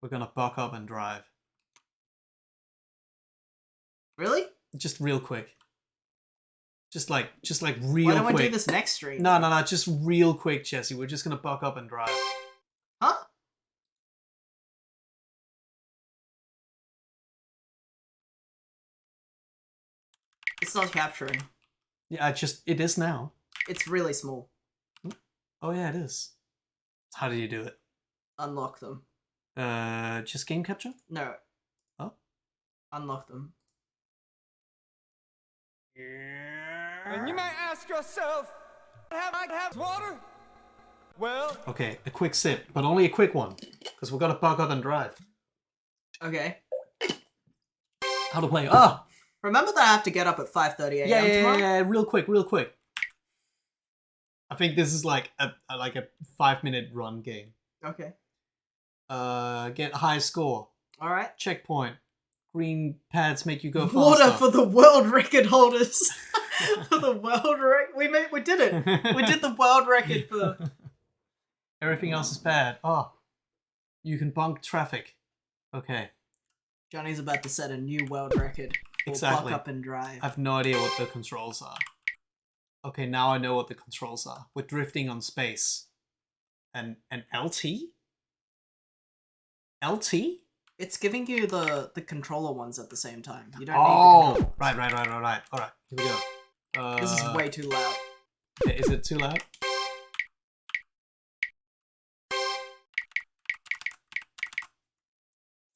[SPEAKER 2] We're gonna buck up and drive.
[SPEAKER 1] Really?
[SPEAKER 2] Just real quick. Just like real
[SPEAKER 1] Why don't
[SPEAKER 2] quick.
[SPEAKER 1] we do this next stream?
[SPEAKER 2] No, just real quick, Jesse. We're just gonna buck up and drive.
[SPEAKER 1] Huh? It's not capturing.
[SPEAKER 2] Yeah, it is now.
[SPEAKER 1] It's really small.
[SPEAKER 2] Oh yeah, it is. How do you do it?
[SPEAKER 1] Unlock them.
[SPEAKER 2] Just game capture?
[SPEAKER 1] No.
[SPEAKER 2] Oh?
[SPEAKER 1] Unlock them.
[SPEAKER 3] And you may ask yourself, have I have water? Well,
[SPEAKER 2] Okay, a quick sip, but only a quick one, because we're gonna buck up and drive.
[SPEAKER 1] Okay.
[SPEAKER 2] How to play? Ah,
[SPEAKER 1] Remember that I have to get up at 5:30 a.m. tomorrow?
[SPEAKER 2] yeah. Real quick. I think this is like a 5-minute run game.
[SPEAKER 1] Okay.
[SPEAKER 2] Get high score.
[SPEAKER 1] All right.
[SPEAKER 2] Checkpoint. Green pads make you go faster.
[SPEAKER 1] Water for the world record holders. For the world record, we did it. We did the world record for.
[SPEAKER 2] Everything else is bad. Oh, you can bunk traffic. Okay.
[SPEAKER 1] Johnny's about to set a new world record. We'll
[SPEAKER 2] Exactly.
[SPEAKER 1] buck up and drive.
[SPEAKER 2] I have no idea what the controls are. Okay, now I know what the controls are. We're drifting on space. And LT? LT?
[SPEAKER 1] It's giving you the controller ones at the same time. You don't
[SPEAKER 2] Oh,
[SPEAKER 1] need the controller.
[SPEAKER 2] right. Alright, here we go.
[SPEAKER 1] This is way too loud.
[SPEAKER 2] Is it too loud?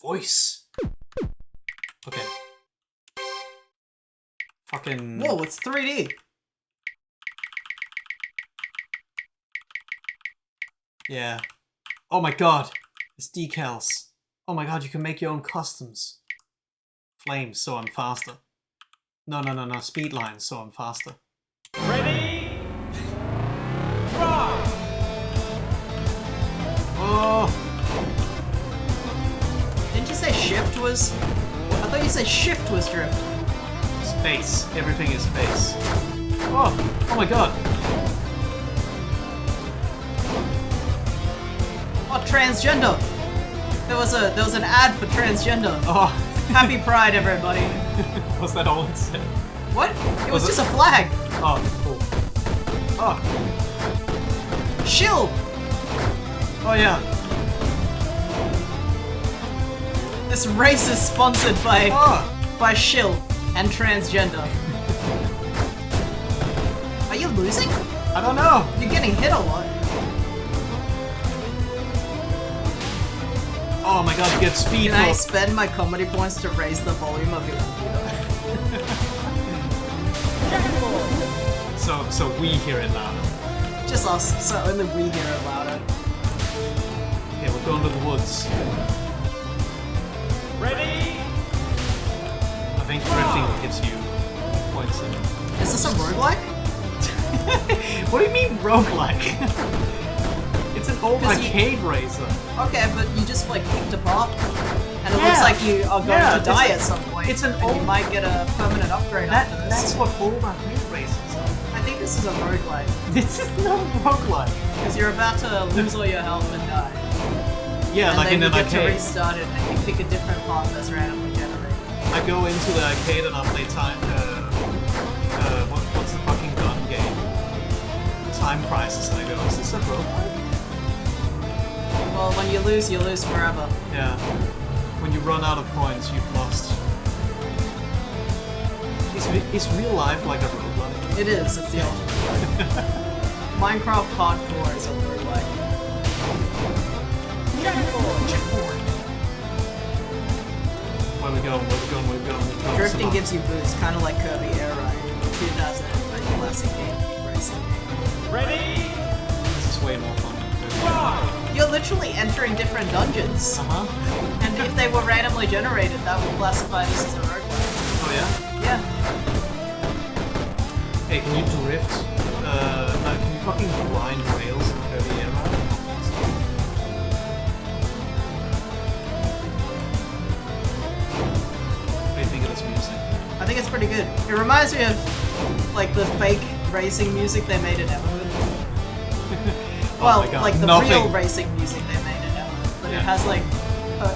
[SPEAKER 2] Voice. Okay. Fucking.
[SPEAKER 1] Whoa, it's 3D.
[SPEAKER 2] Yeah. Oh my god. It's decals. Oh my god, you can make your own customs. Flames, so I'm faster. No. Speed lines, so I'm faster.
[SPEAKER 3] ready? Drive!
[SPEAKER 2] Oh!
[SPEAKER 1] Didn't you say shift was? I thought you said shift was drift.
[SPEAKER 2] Space. Everything is space. Oh my god.
[SPEAKER 1] Oh, transgender. There was an ad for transgender.
[SPEAKER 2] Oh.
[SPEAKER 1] Happy Pride, everybody.
[SPEAKER 2] Was that all it said?
[SPEAKER 1] What? It was
[SPEAKER 2] Was it-
[SPEAKER 1] just a flag.
[SPEAKER 2] Oh, cool. Oh.
[SPEAKER 1] Shield.
[SPEAKER 2] Oh yeah.
[SPEAKER 1] This race is sponsored by
[SPEAKER 2] Oh.
[SPEAKER 1] Shield and transgender. Are you losing?
[SPEAKER 2] I don't know.
[SPEAKER 1] You're getting hit a lot.
[SPEAKER 2] Oh my god, you get speed.
[SPEAKER 1] Can I
[SPEAKER 2] for-
[SPEAKER 1] spend my comedy points to raise the volume of your computer?
[SPEAKER 2] So we hear it louder.
[SPEAKER 1] Just us, so only we hear it louder.
[SPEAKER 2] Okay, we're going to the woods.
[SPEAKER 3] Ready?
[SPEAKER 2] I think drifting gives you points in.
[SPEAKER 1] Is this a roguelike?
[SPEAKER 2] What do you mean roguelike? It's an old
[SPEAKER 1] 'Cause
[SPEAKER 2] arcade racer.
[SPEAKER 1] Okay, but you just like picked apart, and it looks like you are going to die at some point.
[SPEAKER 2] it's an
[SPEAKER 1] and you
[SPEAKER 2] old-
[SPEAKER 1] might get a permanent upgrade after this.
[SPEAKER 2] That's what old arcade racers are.
[SPEAKER 1] I think this is a roguelike.
[SPEAKER 2] This is not a roguelike.
[SPEAKER 1] Because you're about to lose all your health and die.
[SPEAKER 2] Yeah,
[SPEAKER 1] And
[SPEAKER 2] like
[SPEAKER 1] then
[SPEAKER 2] in
[SPEAKER 1] you
[SPEAKER 2] an
[SPEAKER 1] get to
[SPEAKER 2] arcade.
[SPEAKER 1] restart it and you pick a different path that's randomly generated.
[SPEAKER 2] I go into the arcade and I play time. What's the fucking gun game? Time Crisis, and I go, is this a roguelike?
[SPEAKER 1] Well, when you lose forever.
[SPEAKER 2] Yeah. When you run out of points, you've lost. Is real life like a roguelike?
[SPEAKER 1] It is, it's the ultimate. Minecraft Hardcore is a roguelike.
[SPEAKER 2] Where we going?
[SPEAKER 1] Drifting gives you boost, kind of like Kirby Air Ride, 2009 classic game, racing game.
[SPEAKER 3] Ready?
[SPEAKER 2] This is way more fun than Kirby.
[SPEAKER 1] You're literally entering different dungeons,
[SPEAKER 2] Uh-huh.
[SPEAKER 1] and if they were randomly generated, that would classify this as a roguelike.
[SPEAKER 2] Oh yeah?
[SPEAKER 1] Yeah.
[SPEAKER 2] Hey, can you drift? No, can you fucking grind rails in Kirby Air Ride? What do you think of this music?
[SPEAKER 1] I think it's pretty good. It reminds me of, like, the fake racing music they made in Everwood.
[SPEAKER 2] Oh
[SPEAKER 1] Well,
[SPEAKER 2] my God,
[SPEAKER 1] like the
[SPEAKER 2] nothing.
[SPEAKER 1] real racing music they made in Everwood. But
[SPEAKER 2] Yeah.
[SPEAKER 1] it has, like,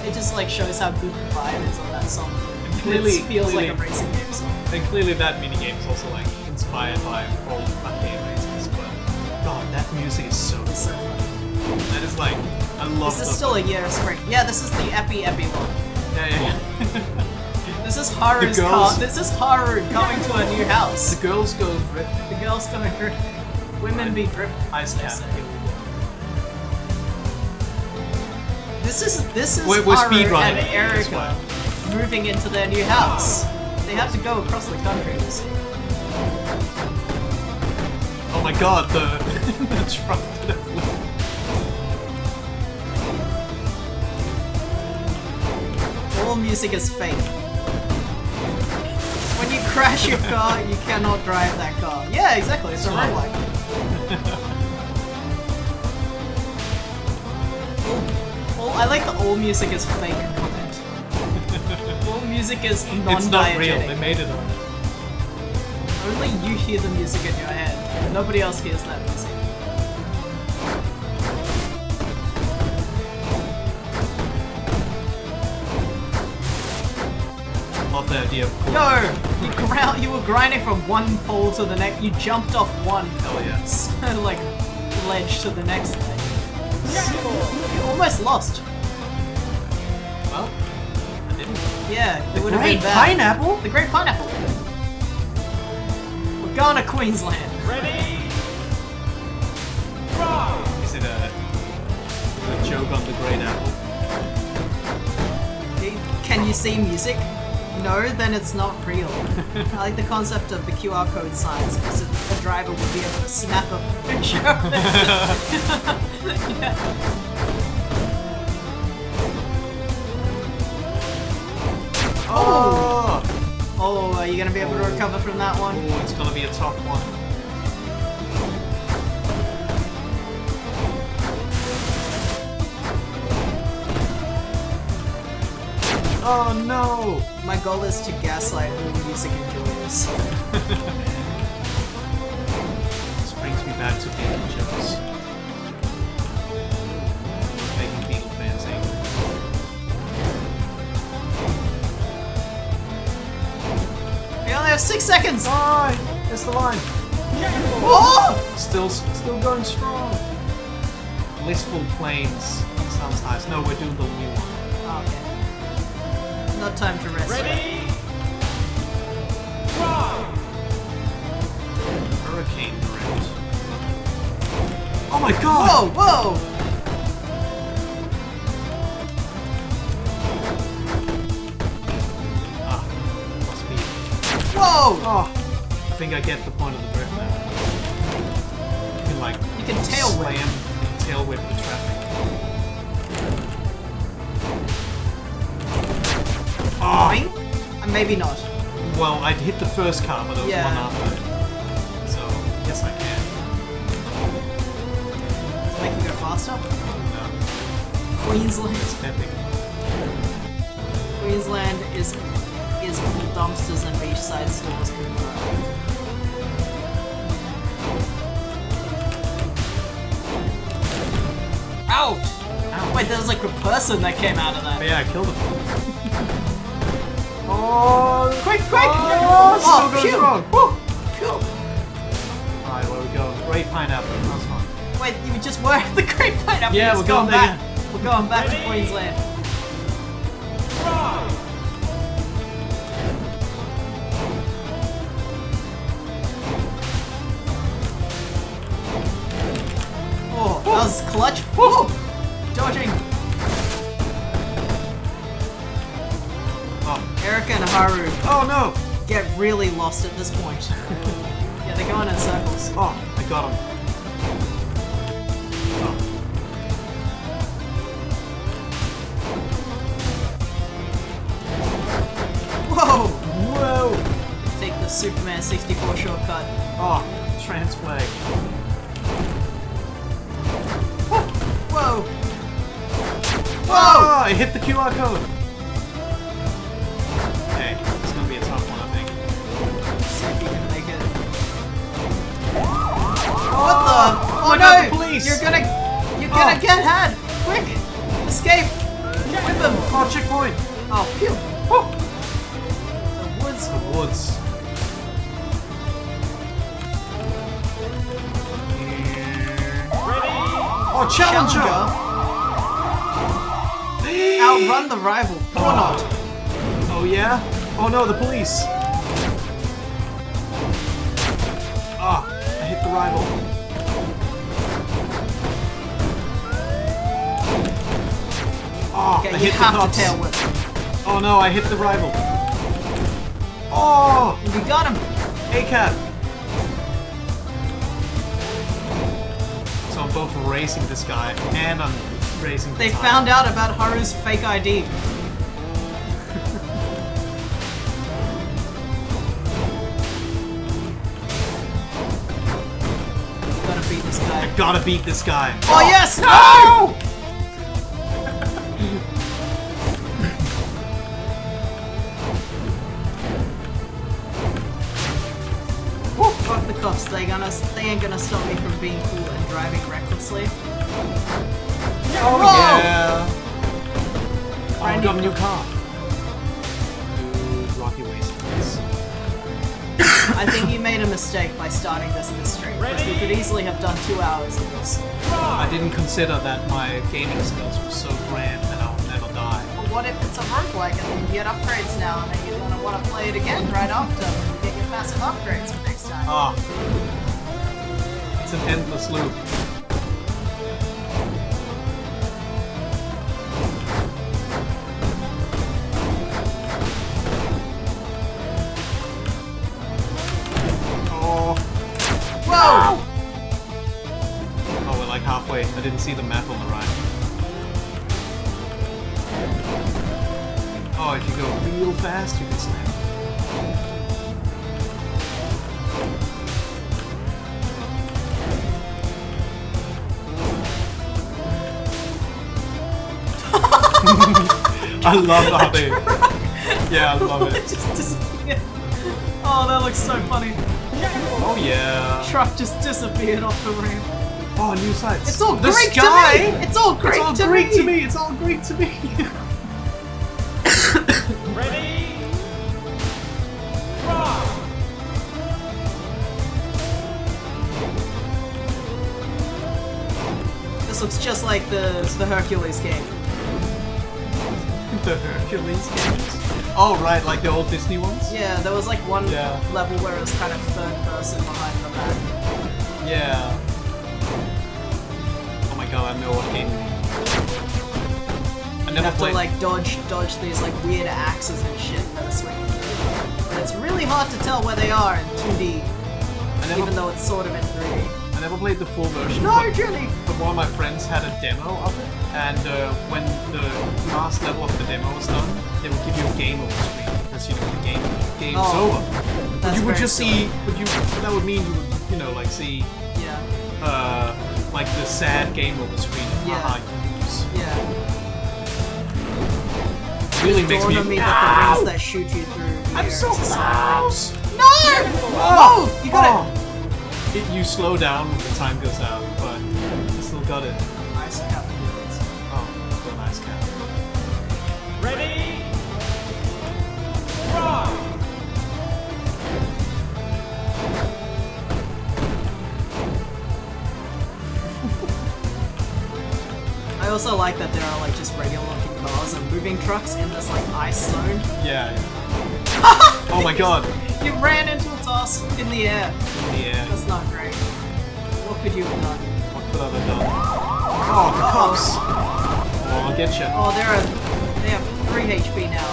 [SPEAKER 1] it just, like, shows how good the vibe is on that song.
[SPEAKER 2] And clearly-
[SPEAKER 1] It feels like a
[SPEAKER 2] clearly-
[SPEAKER 1] racing game song.
[SPEAKER 2] And clearly that minigame is also like inspired by old arcade races, but god, that music is so
[SPEAKER 1] It's so
[SPEAKER 2] good.
[SPEAKER 1] fun.
[SPEAKER 2] That is like, I love
[SPEAKER 1] This is
[SPEAKER 2] the-
[SPEAKER 1] still a year of spring. Yeah, this is the Epi one.
[SPEAKER 2] Yeah.
[SPEAKER 1] This is Haru's
[SPEAKER 2] The
[SPEAKER 1] car.
[SPEAKER 2] girls-
[SPEAKER 1] This is Haru coming to a new house.
[SPEAKER 2] The girls go drift.
[SPEAKER 1] The girls gonna drift. Women be drift.
[SPEAKER 2] Ice
[SPEAKER 1] they
[SPEAKER 2] cap.
[SPEAKER 1] say. This is
[SPEAKER 2] We're
[SPEAKER 1] Haru
[SPEAKER 2] speedrunning,
[SPEAKER 1] and
[SPEAKER 2] that's
[SPEAKER 1] Erika
[SPEAKER 2] why.
[SPEAKER 1] moving into their new house. They have to go across the country. You see.
[SPEAKER 2] Oh my god, the the truck did a flip.
[SPEAKER 1] All music is fake. When you crash your car, you cannot drive that car. Yeah, exactly. It's a
[SPEAKER 2] Right.
[SPEAKER 1] roguelike. I like that all music is fake comment. All music is non-diegetic.
[SPEAKER 2] It's not real, they made it up.
[SPEAKER 1] Only you hear the music in your head. Nobody else hears that music.
[SPEAKER 2] Love the idea of
[SPEAKER 1] No! You were grinding from one pole to the next. You jumped off one
[SPEAKER 2] Hell yeah.
[SPEAKER 1] like ledge to the next ledge. You almost lost.
[SPEAKER 2] Well, I didn't.
[SPEAKER 1] Yeah,
[SPEAKER 2] The
[SPEAKER 1] it would have been
[SPEAKER 2] Great
[SPEAKER 1] bad.
[SPEAKER 2] Pineapple?
[SPEAKER 1] The Great Pineapple. We're going to Queensland.
[SPEAKER 3] Ready? Rock!
[SPEAKER 2] Is it a joke on the Great Apple?
[SPEAKER 1] Can you see music? No, then it's not real. I like the concept of the QR code signs because the driver would be able to snap a picture of it. Yeah.
[SPEAKER 2] Oh!
[SPEAKER 1] Oh, are you gonna be able to recover from that one?
[SPEAKER 2] Oh, it's gonna be a tough one. Oh no!
[SPEAKER 1] My goal is to gaslight all music enjoyers.
[SPEAKER 2] This brings me back to Beatle jokes. Making Beatle fans angry.
[SPEAKER 1] We only have 6 seconds!
[SPEAKER 2] Alright! That's the line.
[SPEAKER 1] Oh!
[SPEAKER 2] Still going strong. Blissful Plains. That sounds nice. No, we're doing the new one.
[SPEAKER 1] Oh, okay. Not time to rest.
[SPEAKER 3] Ready? Rock!
[SPEAKER 2] Hurricane Drift. Oh my god!
[SPEAKER 1] Whoa, whoa!
[SPEAKER 2] Ah, must be.
[SPEAKER 1] Whoa!
[SPEAKER 2] Oh, I think I get the point of the drift now. You can like
[SPEAKER 1] You can tail
[SPEAKER 2] slam,
[SPEAKER 1] whip.
[SPEAKER 2] you can tail whip the traffic. Oh,
[SPEAKER 1] Boing? Maybe not.
[SPEAKER 2] well, I'd hit the first car, but there was
[SPEAKER 1] Yeah.
[SPEAKER 2] one after it. So, yes I can.
[SPEAKER 1] Does it make you go faster?
[SPEAKER 2] No,
[SPEAKER 1] Queensland.
[SPEAKER 2] it's epic.
[SPEAKER 1] Queensland is all dumpsters and beachside stores combined. out! Wait, there was like a person that came out of that.
[SPEAKER 2] But yeah, I killed him. Oh!
[SPEAKER 1] Quick!
[SPEAKER 2] Oh, still goes
[SPEAKER 1] phew.
[SPEAKER 2] wrong.
[SPEAKER 1] Woo. Phew.
[SPEAKER 2] Alright, where we go? Great pineapple. That's fun.
[SPEAKER 1] Wait, you just were at the Great Pineapple.
[SPEAKER 2] Yeah,
[SPEAKER 1] It's
[SPEAKER 2] we're going
[SPEAKER 1] back.
[SPEAKER 2] there.
[SPEAKER 1] We're going back to Queensland. Oh, that was clutch. Woo! Dodging.
[SPEAKER 2] Oh.
[SPEAKER 1] Erica and Haru
[SPEAKER 2] Oh no!
[SPEAKER 1] get really lost at this point. Yeah, they're going in circles.
[SPEAKER 2] Oh, I got him. Oh.
[SPEAKER 1] Whoa!
[SPEAKER 2] Whoa!
[SPEAKER 1] Take the Superman 64 shortcut.
[SPEAKER 2] Oh, trans flag.
[SPEAKER 1] Whoa! Whoa!
[SPEAKER 2] Oh, I hit the QR code. Okay, it's gonna be a tough one, I think.
[SPEAKER 1] See if you can make it. What the? Oh
[SPEAKER 2] my
[SPEAKER 1] no!
[SPEAKER 2] God, the police!
[SPEAKER 1] You're gonna
[SPEAKER 2] Oh.
[SPEAKER 1] get had! Quick! Escape! Whip him!
[SPEAKER 2] Oh, checkpoint!
[SPEAKER 1] Oh, phew!
[SPEAKER 2] Woo.
[SPEAKER 1] The woods.
[SPEAKER 2] The woods. Oh, Challenger!
[SPEAKER 1] Outrun the rival. Or not.
[SPEAKER 2] Oh yeah? Oh no, the police! Ah, I hit the rival. Oh,
[SPEAKER 1] Okay,
[SPEAKER 2] I
[SPEAKER 1] you
[SPEAKER 2] hit the
[SPEAKER 1] have
[SPEAKER 2] cops.
[SPEAKER 1] to tail whip.
[SPEAKER 2] Oh no, I hit the rival. Oh!
[SPEAKER 1] We got him.
[SPEAKER 2] A-Cat! So I'm both racing this guy and I'm racing the
[SPEAKER 1] They
[SPEAKER 2] time.
[SPEAKER 1] found out about Haru's fake ID. Gotta beat this guy.
[SPEAKER 2] Gotta beat this guy.
[SPEAKER 1] Oh yes!
[SPEAKER 2] No!
[SPEAKER 1] Fuck the cops. They ain't gonna stop me from being cool and driving recklessly.
[SPEAKER 2] Oh
[SPEAKER 1] Whoa!
[SPEAKER 2] yeah! Oh, I got a new car. Ooh, Rocky Wastelands.
[SPEAKER 1] I think you made a mistake by starting this stream, because we could easily have done 2 hours of this.
[SPEAKER 2] I didn't consider that my gaming skills were so grand that I'll never die.
[SPEAKER 1] But what if it's a roguelike and then you get upgrades now and then you're gonna want to play it again right after when you get your massive upgrades for next time?
[SPEAKER 2] Ah. It's an endless loop. Oh.
[SPEAKER 1] Whoa!
[SPEAKER 2] Oh, we're like halfway. I didn't see the map on the right. Oh, if you go real fast, you can slam. I love how they... Yeah, I love
[SPEAKER 1] It
[SPEAKER 2] it.
[SPEAKER 1] just disappeared. Oh, that looks so funny.
[SPEAKER 2] Oh yeah.
[SPEAKER 1] Truck just disappeared off the ramp.
[SPEAKER 2] Oh, new sights.
[SPEAKER 1] It's all
[SPEAKER 2] the
[SPEAKER 1] Greek
[SPEAKER 2] sky!
[SPEAKER 1] to me! It's all Greek,
[SPEAKER 2] It's all
[SPEAKER 1] to,
[SPEAKER 2] Greek
[SPEAKER 1] me.
[SPEAKER 2] to me! It's all Greek to me!
[SPEAKER 3] Ready? Rock!
[SPEAKER 1] This looks just like the Hercules game.
[SPEAKER 2] The Hercules games? Oh, right, like the old Disney ones?
[SPEAKER 1] Yeah, there was like one
[SPEAKER 2] Yeah.
[SPEAKER 1] level where it was kind of third person behind the back.
[SPEAKER 2] Yeah. Oh my god, I know what game you mean. I
[SPEAKER 1] You
[SPEAKER 2] never
[SPEAKER 1] have to
[SPEAKER 2] played...
[SPEAKER 1] like dodge these like weird axes and shit that are swinging through. But it's really hard to tell where they are in 2D,
[SPEAKER 2] I never,
[SPEAKER 1] even though it's sort of in 3D.
[SPEAKER 2] I never played the full version.
[SPEAKER 1] No,
[SPEAKER 2] but,
[SPEAKER 1] Jenny!
[SPEAKER 2] but one of my friends had a demo of it, and when the last level of the demo was done, they would give you a game over screen, because you know the game's
[SPEAKER 1] Oh,
[SPEAKER 2] over.
[SPEAKER 1] That's
[SPEAKER 2] You would
[SPEAKER 1] very
[SPEAKER 2] just see, that would mean you would, you know, like see,
[SPEAKER 1] Yeah,
[SPEAKER 2] like the sad game over screen.
[SPEAKER 1] Yeah.
[SPEAKER 2] Haha, you lose.
[SPEAKER 1] yeah.
[SPEAKER 2] Really makes
[SPEAKER 1] Dawned
[SPEAKER 2] me.
[SPEAKER 1] on me that the rings that shoot you through the
[SPEAKER 2] I'm
[SPEAKER 1] air
[SPEAKER 2] so
[SPEAKER 1] is a sign.
[SPEAKER 2] close.
[SPEAKER 1] No! Oh! You got it!
[SPEAKER 2] You slow down when the time goes out, but you still got it.
[SPEAKER 1] I nice cat fields.
[SPEAKER 2] Oh, so nice cat.
[SPEAKER 3] Ready? Ride!
[SPEAKER 1] I also like that there are like just regular looking cars and moving trucks in this like ice zone.
[SPEAKER 2] Yeah. Oh my god.
[SPEAKER 1] You ran into its ass in the air.
[SPEAKER 2] Yeah.
[SPEAKER 1] That's not great. What could you have done?
[SPEAKER 2] What could I have done? Oh, the cops! Oh, I'll get you.
[SPEAKER 1] Oh, they have 3 HP now.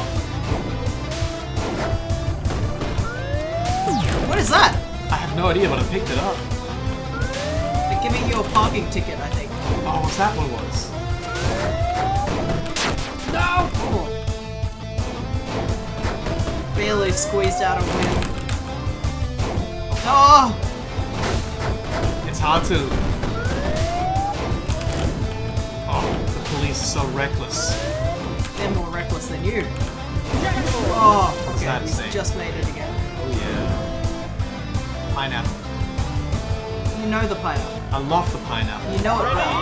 [SPEAKER 1] What is that?
[SPEAKER 2] I have no idea, but I picked it up.
[SPEAKER 1] They're giving you a parking ticket, I think.
[SPEAKER 2] Oh, was that what it was?
[SPEAKER 1] No! Oh. Barely squeezed out a win. Oh!
[SPEAKER 2] It's hard to... Oh, the police are so reckless.
[SPEAKER 1] They're more reckless than you. Oh,
[SPEAKER 2] What's that
[SPEAKER 1] okay, he's
[SPEAKER 2] say?
[SPEAKER 1] just made it again.
[SPEAKER 2] Oh yeah. Pineapple.
[SPEAKER 1] You know the pineapple.
[SPEAKER 2] I love the pineapple.
[SPEAKER 1] You know it well.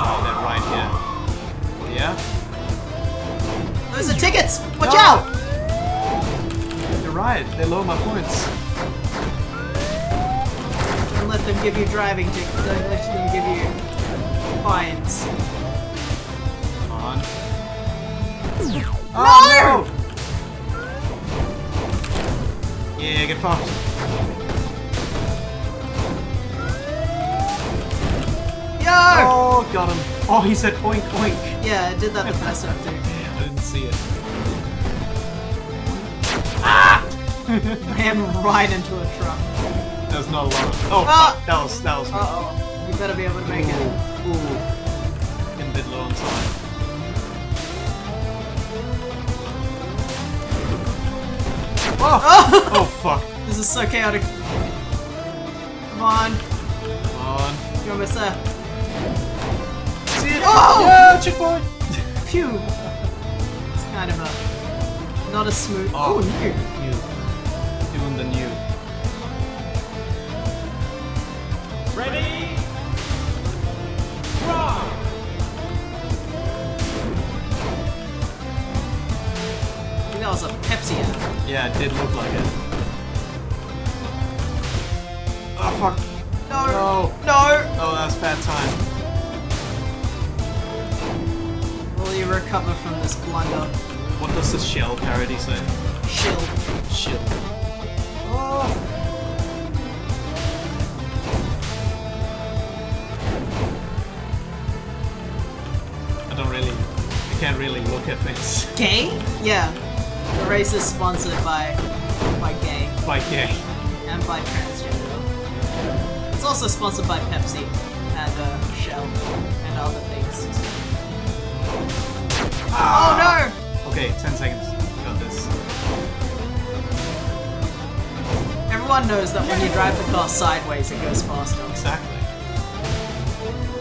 [SPEAKER 2] Oh, they're right here. Yeah?
[SPEAKER 1] Those are tickets! Watch
[SPEAKER 2] No!
[SPEAKER 1] out!
[SPEAKER 2] You're right, they lower my points.
[SPEAKER 1] Don't let them give you driving tickets. Don't let them give you fines.
[SPEAKER 2] Come on.
[SPEAKER 1] No!
[SPEAKER 2] Oh no! Yeah, get fucked.
[SPEAKER 1] Yo!
[SPEAKER 2] Oh, got him. Oh, he said oink oink.
[SPEAKER 1] Yeah, I did that the first time too.
[SPEAKER 2] I didn't see it.
[SPEAKER 1] Ran right into a truck.
[SPEAKER 2] There's not a lot of... Oh,
[SPEAKER 1] Ah!
[SPEAKER 2] fuck. That was me.
[SPEAKER 1] Uh-oh. You better be able to make it.
[SPEAKER 2] Ooh. Getting a bit low on time. Oh!
[SPEAKER 1] Oh!
[SPEAKER 2] Oh, fuck.
[SPEAKER 1] This is so chaotic. Come on.
[SPEAKER 2] Come on.
[SPEAKER 1] You almost there.
[SPEAKER 2] See it?
[SPEAKER 1] Oh!
[SPEAKER 2] Yeah, checkpoint!
[SPEAKER 1] Phew. It's kind of a... not a smooth...
[SPEAKER 2] Oh.
[SPEAKER 1] Oh, new.
[SPEAKER 2] New. Doing the new.
[SPEAKER 3] Ready? Ride!
[SPEAKER 1] I think that was a Pepsi ad.
[SPEAKER 2] Yeah, it did look like it. Oh, fuck.
[SPEAKER 1] No!
[SPEAKER 2] No.
[SPEAKER 1] No!
[SPEAKER 2] Oh, that's bad time.
[SPEAKER 1] Will you recover from this blunder?
[SPEAKER 2] What does the shell parody say?
[SPEAKER 1] Shill.
[SPEAKER 2] Shit. Oh. I can't really look at things.
[SPEAKER 1] Gay? Yeah. The race is sponsored by gay
[SPEAKER 2] Like, yeah.
[SPEAKER 1] and by transgender. It's also sponsored by Pepsi and Shell and other things. Oh no!
[SPEAKER 2] Okay, 10 seconds. Got this.
[SPEAKER 1] Everyone knows that when you drive the car sideways, it goes faster.
[SPEAKER 2] Exactly.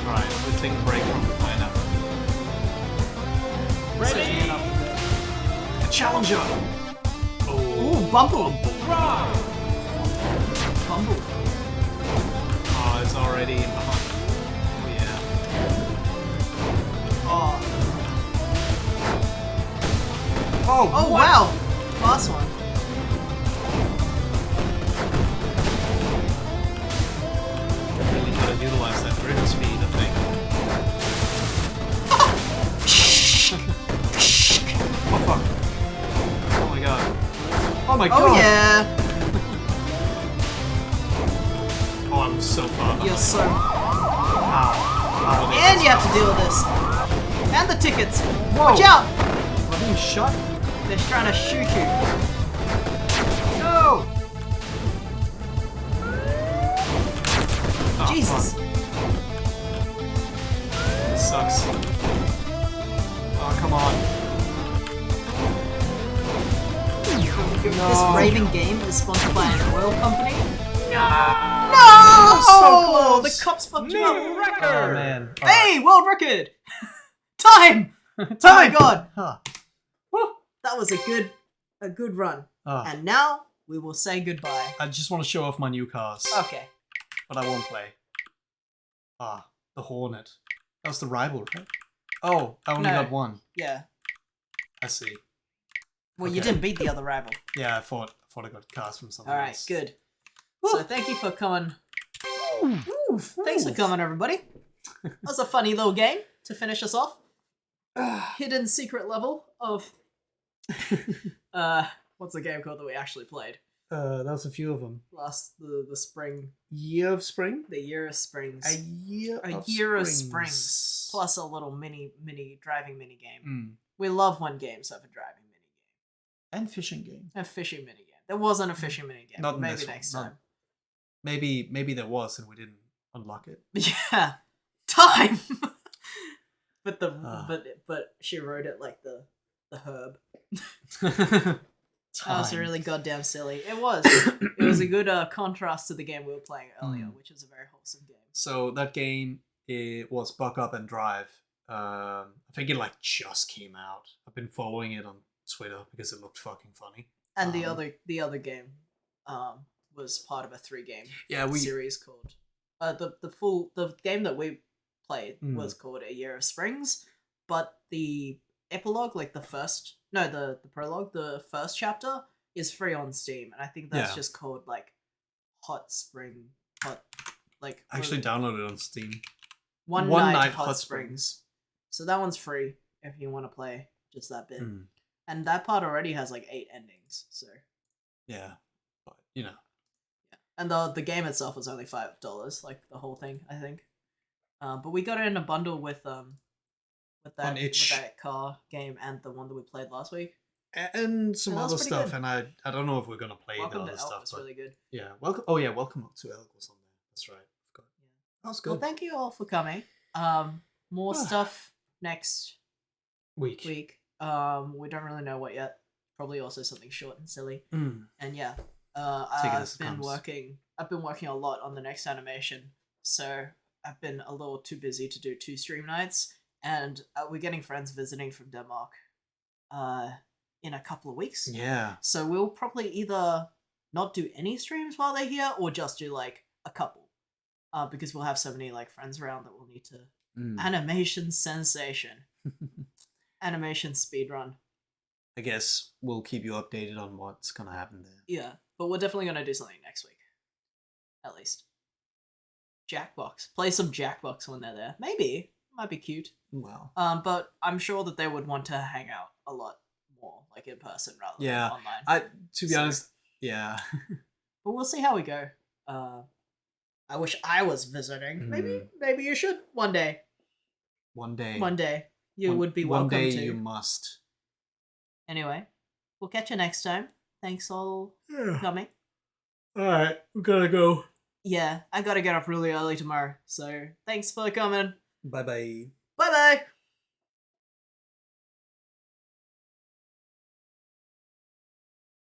[SPEAKER 2] Alright, we'll take a break from the pineapple.
[SPEAKER 1] Switching it up a bit.
[SPEAKER 2] A challenger! Oh.
[SPEAKER 1] Ooh, Bumble!
[SPEAKER 3] Ride!
[SPEAKER 1] Bumble.
[SPEAKER 2] Oh, it's already in behind. Oh, yeah.
[SPEAKER 1] Oh.
[SPEAKER 2] Oh,
[SPEAKER 1] Oh
[SPEAKER 2] what?
[SPEAKER 1] wow! Last one.
[SPEAKER 2] Really gotta utilize that drift speed, I think. Oh, fuck. Oh my god. Oh my god!
[SPEAKER 1] Oh yeah!
[SPEAKER 2] Oh, I'm so far behind.
[SPEAKER 1] You're so...
[SPEAKER 2] Ow. Ow, there.
[SPEAKER 1] And you have to deal with this. And the tickets.
[SPEAKER 2] Whoa.
[SPEAKER 1] Watch out!
[SPEAKER 2] I'm being shot?
[SPEAKER 1] They're trying to shoot you.
[SPEAKER 2] No! Oh,
[SPEAKER 1] Jesus.
[SPEAKER 2] fuck. This sucks. Oh, come on.
[SPEAKER 1] This raving game is sponsored by an oil company.
[SPEAKER 2] No!
[SPEAKER 1] No!
[SPEAKER 2] So close.
[SPEAKER 1] The cops fucked you up.
[SPEAKER 3] New record!
[SPEAKER 2] Oh, man.
[SPEAKER 1] Hey, world record! Time! Oh my god!
[SPEAKER 2] Huh.
[SPEAKER 1] That was a good run.
[SPEAKER 2] Oh,
[SPEAKER 1] And now we will say goodbye.
[SPEAKER 2] I just want to show off my new cars,
[SPEAKER 1] Okay.
[SPEAKER 2] but I won't play. Ah, the Hornet. That was the rival, right? Oh, I only
[SPEAKER 1] No.
[SPEAKER 2] got one.
[SPEAKER 1] Yeah.
[SPEAKER 2] I see.
[SPEAKER 1] Well, you
[SPEAKER 2] Okay.
[SPEAKER 1] didn't beat the other rival.
[SPEAKER 2] Yeah, I thought I got cast from something
[SPEAKER 1] Alright,
[SPEAKER 2] else.
[SPEAKER 1] good. So thank you for coming. Oof. Thanks for coming, everybody. That was a funny little game to finish us off. Hidden secret level of what's the game called that we actually played
[SPEAKER 2] That was a few of them.
[SPEAKER 1] the spring,
[SPEAKER 2] Year of Spring?
[SPEAKER 1] the year of springs,
[SPEAKER 2] A year
[SPEAKER 1] of springs, plus a little mini driving mini game.
[SPEAKER 2] Mm.
[SPEAKER 1] We love when games have a driving mini game
[SPEAKER 2] And fishing game.
[SPEAKER 1] and fishing mini game. There wasn't a fishing mini game.
[SPEAKER 2] Not in
[SPEAKER 1] Maybe
[SPEAKER 2] this one,
[SPEAKER 1] next
[SPEAKER 2] not-
[SPEAKER 1] time.
[SPEAKER 2] Maybe there was and we didn't unlock it.
[SPEAKER 1] Yeah, time. But
[SPEAKER 2] Ah.
[SPEAKER 1] but she wrote it like the herb.
[SPEAKER 2] That
[SPEAKER 1] That was really goddamn silly. It was. It was a good contrast to the game we were playing earlier,
[SPEAKER 2] Mm.
[SPEAKER 1] which is a very wholesome game.
[SPEAKER 2] So that game, it was Buck Up and Drive. I think it like just came out. I've been following it on Twitter because it looked fucking funny.
[SPEAKER 1] And the
[SPEAKER 2] Um,
[SPEAKER 1] other game was part of a 3-game
[SPEAKER 2] Yeah,
[SPEAKER 1] series called the game that we played
[SPEAKER 2] Mm.
[SPEAKER 1] was called A Year of Springs, but the epilogue, like the prologue, the first chapter is free on Steam, and I think that's
[SPEAKER 2] Yeah.
[SPEAKER 1] just called like Hot Spring Hot like
[SPEAKER 2] I actually downloaded it on Steam.
[SPEAKER 1] One
[SPEAKER 2] One
[SPEAKER 1] Night,
[SPEAKER 2] Night
[SPEAKER 1] Hot,
[SPEAKER 2] Hot
[SPEAKER 1] Springs. So that one's free if you want to play just that bit.
[SPEAKER 2] Mm.
[SPEAKER 1] And that part already has like 8 endings, so
[SPEAKER 2] Yeah, but you know,
[SPEAKER 1] and the game itself was only $5, like the whole thing, I think. But we got it in a bundle with
[SPEAKER 2] itch.
[SPEAKER 1] that car game and the one that we played last week.
[SPEAKER 2] and some
[SPEAKER 1] Yeah, that's
[SPEAKER 2] other
[SPEAKER 1] pretty
[SPEAKER 2] stuff.
[SPEAKER 1] good.
[SPEAKER 2] And I don't know if we're gonna play
[SPEAKER 1] Welcome
[SPEAKER 2] the
[SPEAKER 1] to
[SPEAKER 2] other
[SPEAKER 1] Elk
[SPEAKER 2] stuff,
[SPEAKER 1] was
[SPEAKER 2] but
[SPEAKER 1] really good.
[SPEAKER 2] yeah, welcome. Oh yeah, Welcome to Elk was on there. That's right. Forgot. That was
[SPEAKER 1] Well,
[SPEAKER 2] good.
[SPEAKER 1] thank you all for coming. More stuff next
[SPEAKER 2] Week.
[SPEAKER 1] week. We don't really know what yet. Probably also something short and silly.
[SPEAKER 2] Mm.
[SPEAKER 1] And yeah,
[SPEAKER 2] Take it as
[SPEAKER 1] I've
[SPEAKER 2] it
[SPEAKER 1] been
[SPEAKER 2] comes.
[SPEAKER 1] working. I've been working a lot on the next animation, so I've been a little too busy to do 2 stream nights. And we're getting friends visiting from Denmark, in a couple of weeks.
[SPEAKER 2] Yeah.
[SPEAKER 1] So we'll probably either not do any streams while they're here, or just do like a couple, because we'll have so many like friends around that we'll need to
[SPEAKER 2] Mm.
[SPEAKER 1] animation sensation, animation speedrun.
[SPEAKER 2] I guess we'll keep you updated on what's gonna happen there.
[SPEAKER 1] Yeah, but we're definitely gonna do something next week, at least. Jackbox, play some Jackbox when they're there. Maybe might be cute.
[SPEAKER 2] Well,
[SPEAKER 1] But I'm sure that they would want to hang out a lot more, like in person rather
[SPEAKER 2] Yeah.
[SPEAKER 1] than online.
[SPEAKER 2] to be
[SPEAKER 1] So-
[SPEAKER 2] honest, yeah.
[SPEAKER 1] But we'll see how we go. I wish I was visiting. Maybe you should one day.
[SPEAKER 2] One day.
[SPEAKER 1] One day you
[SPEAKER 2] one-
[SPEAKER 1] would be welcome
[SPEAKER 2] One day
[SPEAKER 1] to.
[SPEAKER 2] you must.
[SPEAKER 1] Anyway, we'll catch you next time. Thanks all for
[SPEAKER 2] Yeah.
[SPEAKER 1] coming.
[SPEAKER 2] All right, we gotta go.
[SPEAKER 1] Yeah, I gotta get up really early tomorrow. So thanks for coming.
[SPEAKER 2] Bye bye.
[SPEAKER 1] Bye bye.